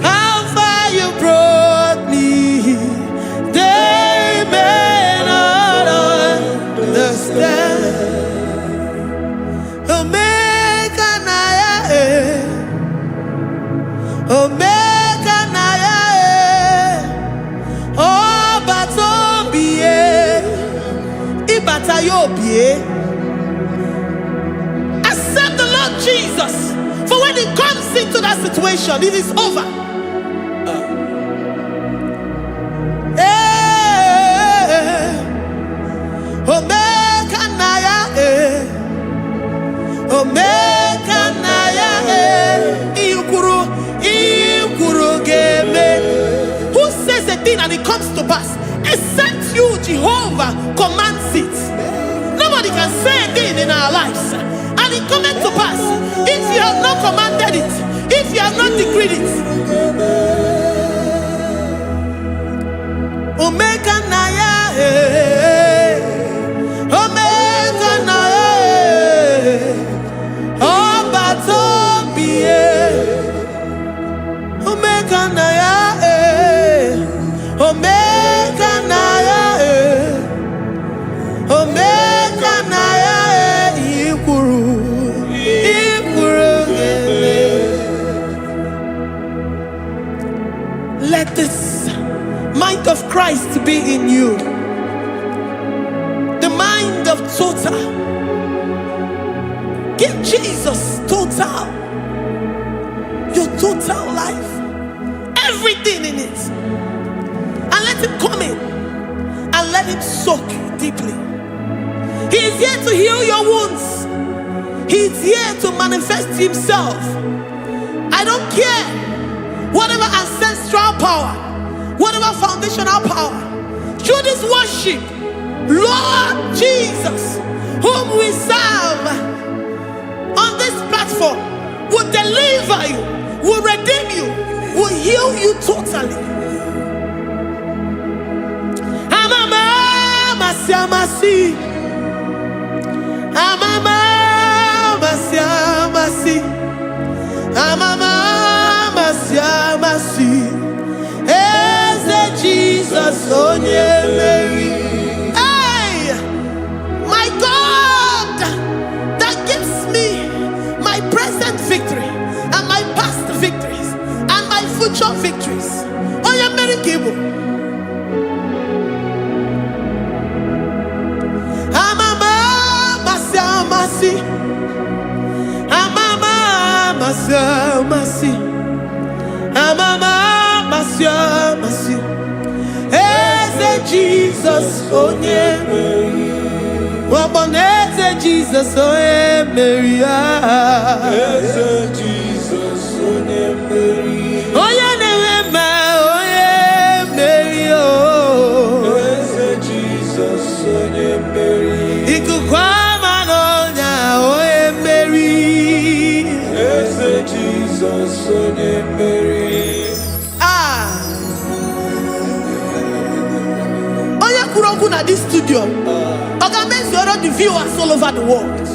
how far you brought me. They may not understand. Omega Naya, Omega Naya, oh Batombiye, Ibatayobie. Accept the Lord Jesus, for when He comes into that situation, it is over. Omega Naya, Omega Naya, Ikuru Game. Who says a thing and it comes to pass? Except you, Jehovah, commands it. Nobody can say a thing in our lives and it comes to pass if you have not commanded it, if you have not decreed it. Omega Naya, Omega Naya, oh Batombiye, Omega Naya, Omega Naya, Omega Naya, Ikuru. Christ be in you. The mind of total. Give Jesus total. Your total life. Everything in it. And let him come in. And let him soak deeply. He is here to heal your wounds. He is here to manifest himself. I don't care. Whatever ancestral power, whatever foundational power, through this worship, Lord Jesus, whom we serve on this platform, will deliver you, will redeem you, will heal you totally. Jesus, oh yeah, Mary. Hey, my God, that gives me my present victory and my past victories and my future victories. Oh yeah, Mary Kibu. Amama masi, amama masi, amama masi. Jesus, oh yeah, Mary. Waboneze Jesus, oh yeah, Mary. Jesus, oh yeah, Mary. Oh yeah, Mary. Oh, Jesus, oh yeah, Mary. Ikukwama nonya, oh yeah, Mary. Jesus, oh yeah, Mary. At this studio, organize the viewers all over the world.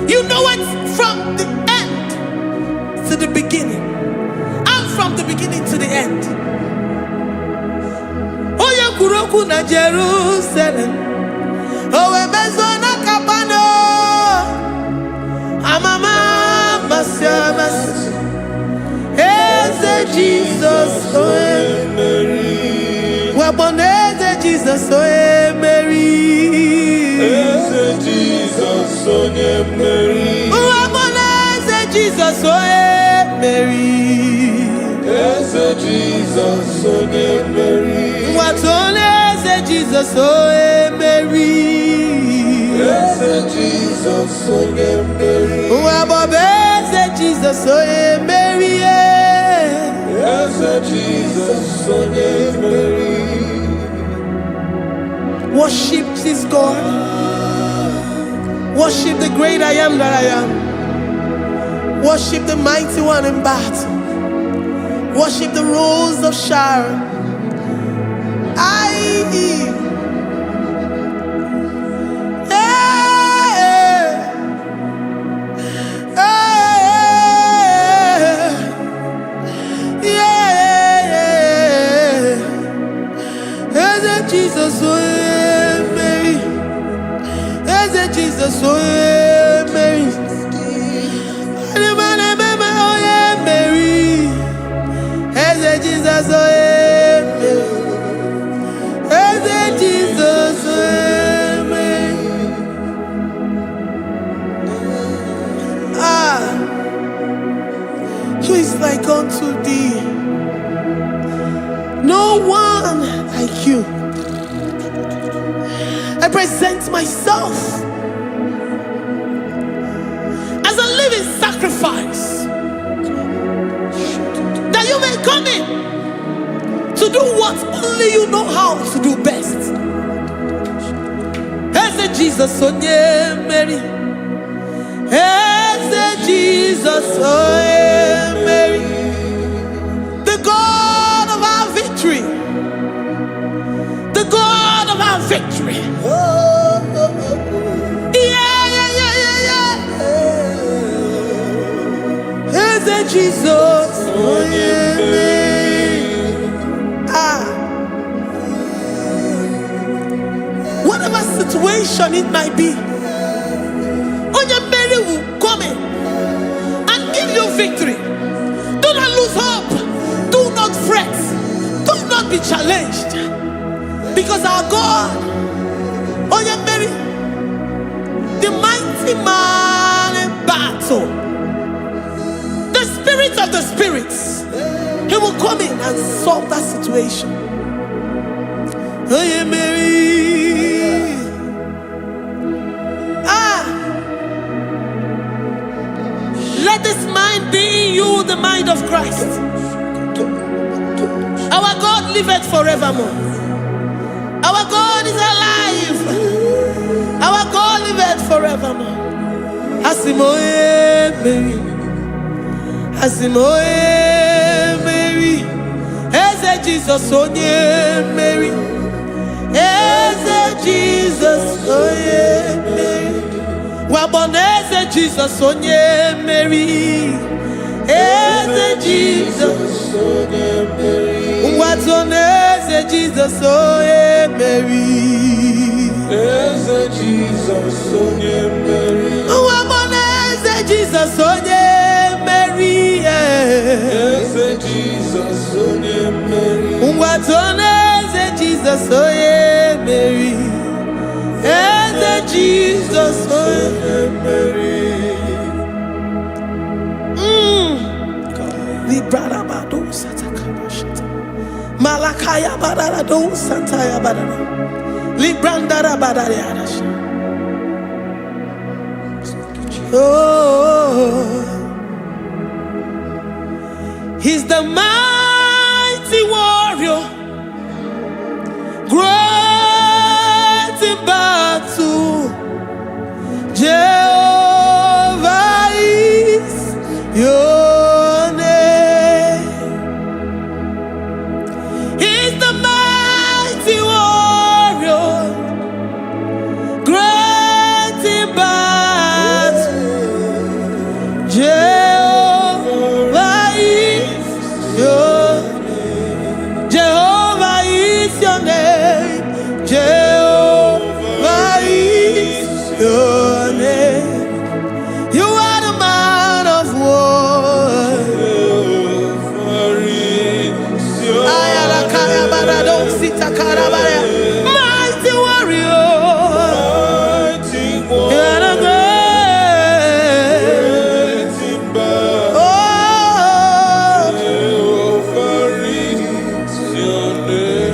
You know it from the end to the beginning, and from the beginning to the end. Kuroku na Jerusalem, oh Bezona Kapano, Amama Masiamas, Eze Jesus, oh Mary, Waboneze Jesus, oh Mary, Eze Jesus, oh Mary, Waboneze Jesus, oh Mary, Eze Jesus, oh Mary. What on is Jesus, oh Mary? Yes, Jesus, oh Mary. What is Jesus, oh Mary? Yes, Jesus, oh Mary. Worship this God. Worship the great I am that I am. Worship the mighty one in battle. Worship the rose of Sharon. Jesus, oh Mary, Jesus, oh Mary, Mary, Jesus, oh Jesus, who is like unto thee? No one like you. I present myself as a living sacrifice, that you may come in to do what only you know how to do best. Eze Jesus, oh yeah, Mary. Eze Jesus, oh yeah, Mary. The God of our victory. The God of our victory. Eze Jesus, oh yeah, Mary. situation it might be, Onyemeri will come in and give you victory. Do not lose hope. Do not fret. Do not be challenged. Because our God, Onyemeri, the mighty man in battle, the spirit of the spirits, he will come in and solve that situation. Onyemeri. Let this mind be in you, the mind of Christ. Our God liveth forevermore. Our God is alive. Our God liveth forevermore. Asimoye Mary. Asimoye Mary. Eze Jesus onye Mary. Eze Jesus onye Mary. Waboneze Jesus onye Mary. Eze Jesus onye Mary. Watoneze Jesus onye Mary. Eze Jesus onye Mary. Waboneze Jesus onye Mary. Eze Jesus onye Mary. Watoneze Jesus onye Mary. Eze Jesus onye Mary. Librarabado satakabashata. Malakaya bararado santaya barara. Librandara barariadasha. Oh, he's the mighty warrior, great in battle. Jehovah is your name. He's the mighty warrior, great in battle. Jehovah is your name. Jehovah is your name. Jehovah is your name. You are the man of war. Ayalakaya barado sitakarabaya. Mighty warrior. You are the great. Oh, Jehovah is your name.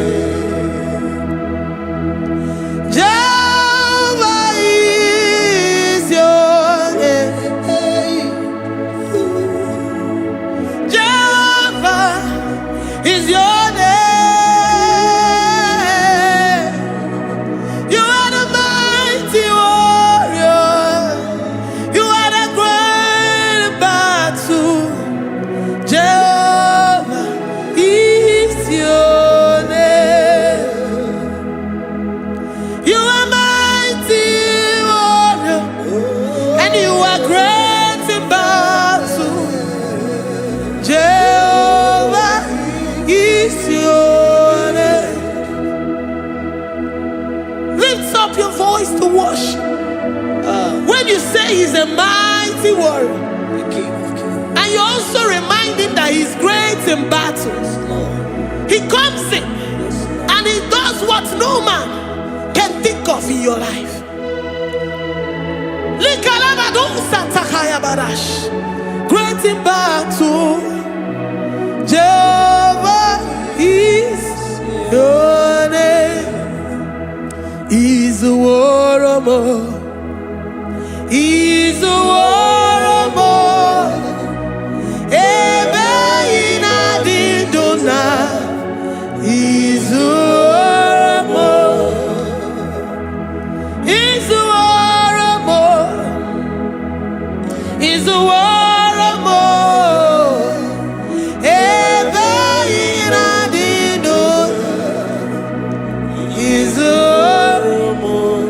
Jehovah is your name. Jehovah is your name. You are the mighty warrior. You are the great battle. Jehovah is your name. You are mighty warrior, and you are great in battle. Jehovah is your name. Lift up your voice to worship. When you say he's a mighty warrior, and you also remind him that he's great in battles, he comes in and he does what no man can think of in your life. Great in battle, Jehovah is your name. He's a warrior. He's a warrior. Ebe ina dindona. He's a warrior. He's a warrior. He's a warrior. Ebe ina dindona. He's a warrior.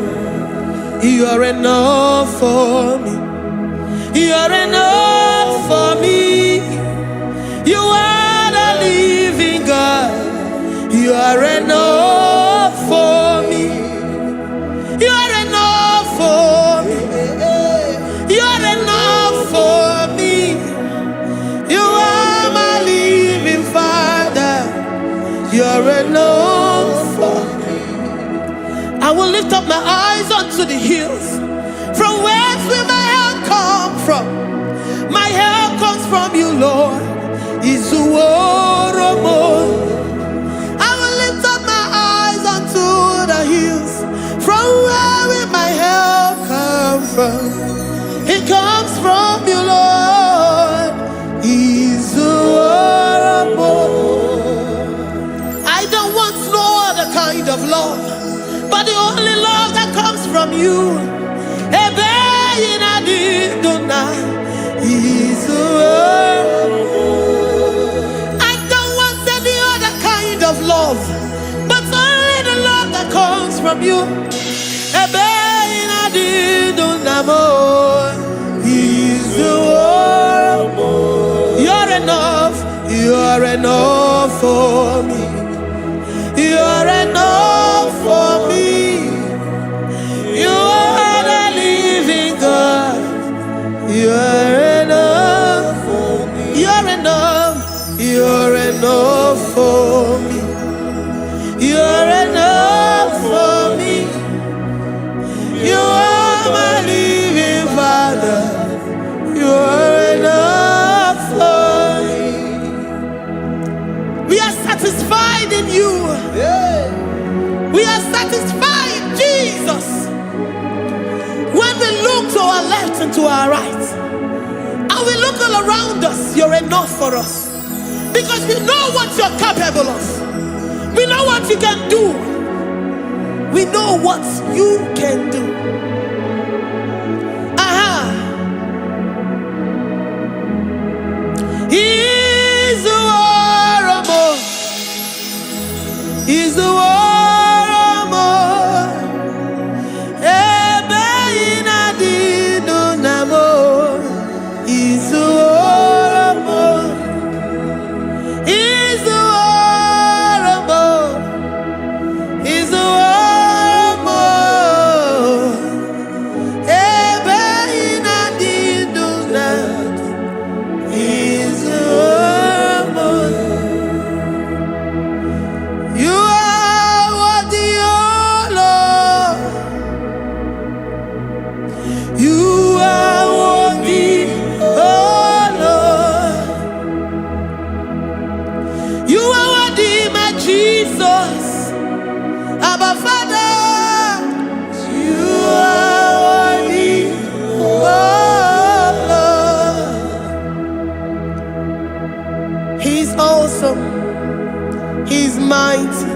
You are enough for me. You are enough for me. You are the living God. You are enough for me. You are enough. my eyes unto the hills. From whence will my help come from? My help comes from you, Lord. Izuoromo. I will lift up my eyes unto the hills. From where will my help come from? It comes from you, Lord. Izuoromo. I don't want no other kind of love, but the only love that comes from you. I don't want any other kind of love, but only the love that comes from you. You're enough. You're enough for me. You're enough for me. You are the living God. You're enough for me. You're enough. You're enough for me. You're enough for me. You are my living Father. You're enough for me. We are satisfied in you. We are satisfied in Jesus. When we look to our left and to our right, and we look all around us, you're enough for us. Because we know what you're capable of. We know what you can do. We know what you can do. He's the war. He's the war. He's mighty.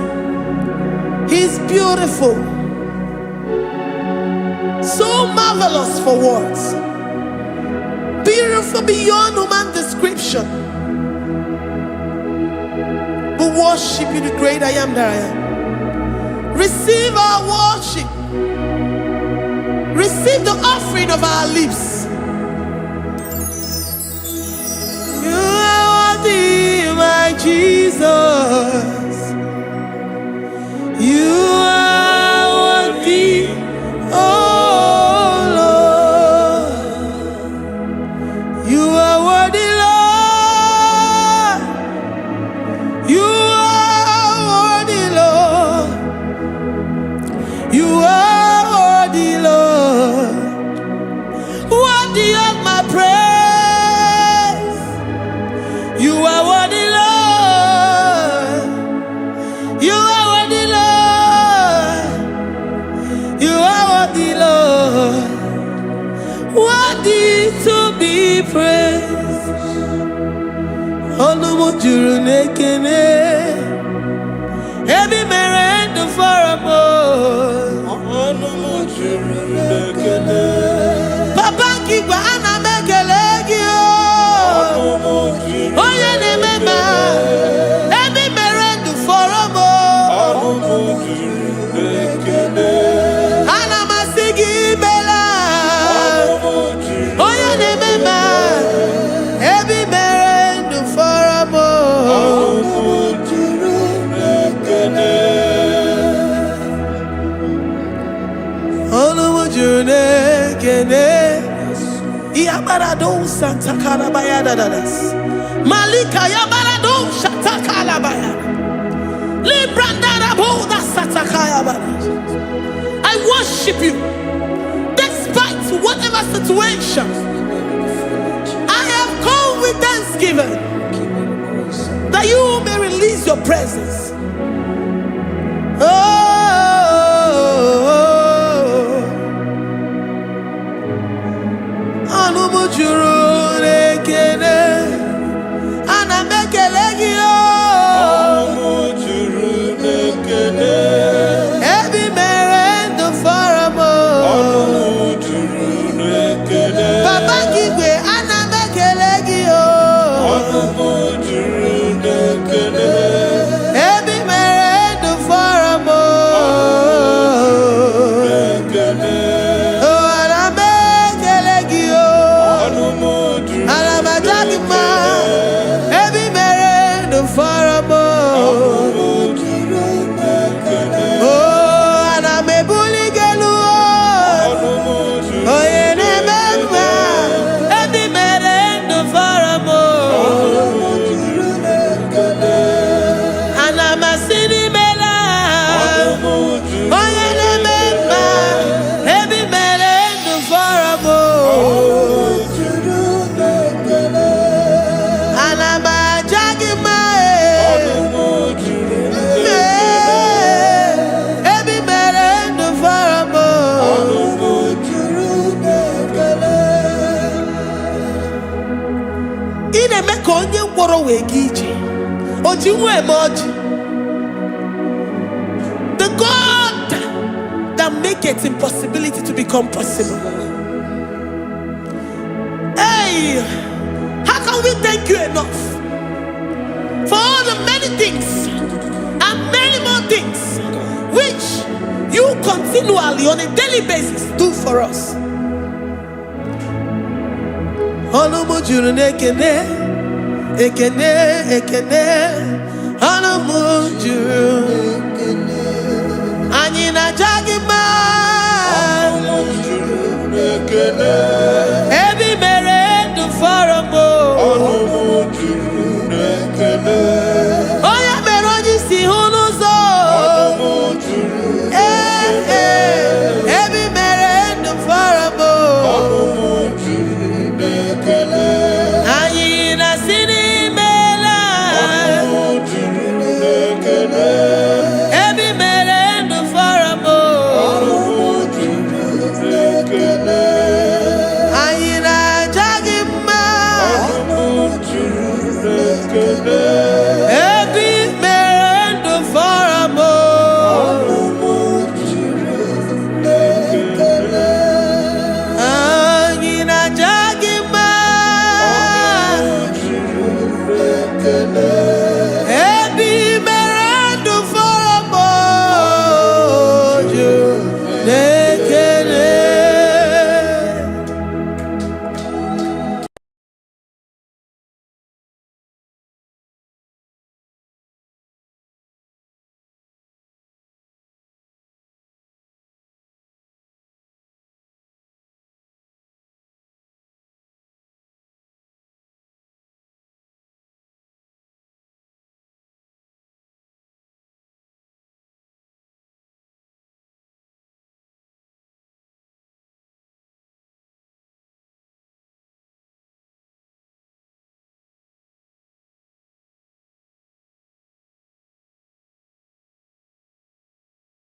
He's beautiful. So marvelous for words. Beautiful beyond human description. We worship you, the great I am that I am. Receive our worship. Receive the offering of our lips. You are worthy, my Jesus. You are worthy, oh Lord. You are worthy, Lord. You are worthy, Lord. You are worthy, Lord. Worthy of my praise. You are worthy, Lord. You are worthy, Lord. You are worthy, Lord. Worthy to be praised. Onumu juru nekene. Ebi merendo for a more. Onumu juru nekene. Papa kigwa ana mekelegi o. Onumu juru. Oye ne mema. Ebi merendo for a more. Onumu juru nekene. Ana masigi bela. Onumu juru. Oye ne mema. Ebi merendo for a more. Onumu juru nekene. Onumu juru nekene. Yabarado Santa Calabaya dadas. Malika Yabarado Shata Calabaya. Librandara Boda Satakaya. I worship you. Despite whatever situation, I have come with thanksgiving that you may release your presence. The God that maketh impossibility to become possible. Hey, how can we thank you enough for all the many things and many more things which you continually on a daily basis do for us? Ekene, ekene, anamujuru. Anyi na jagima.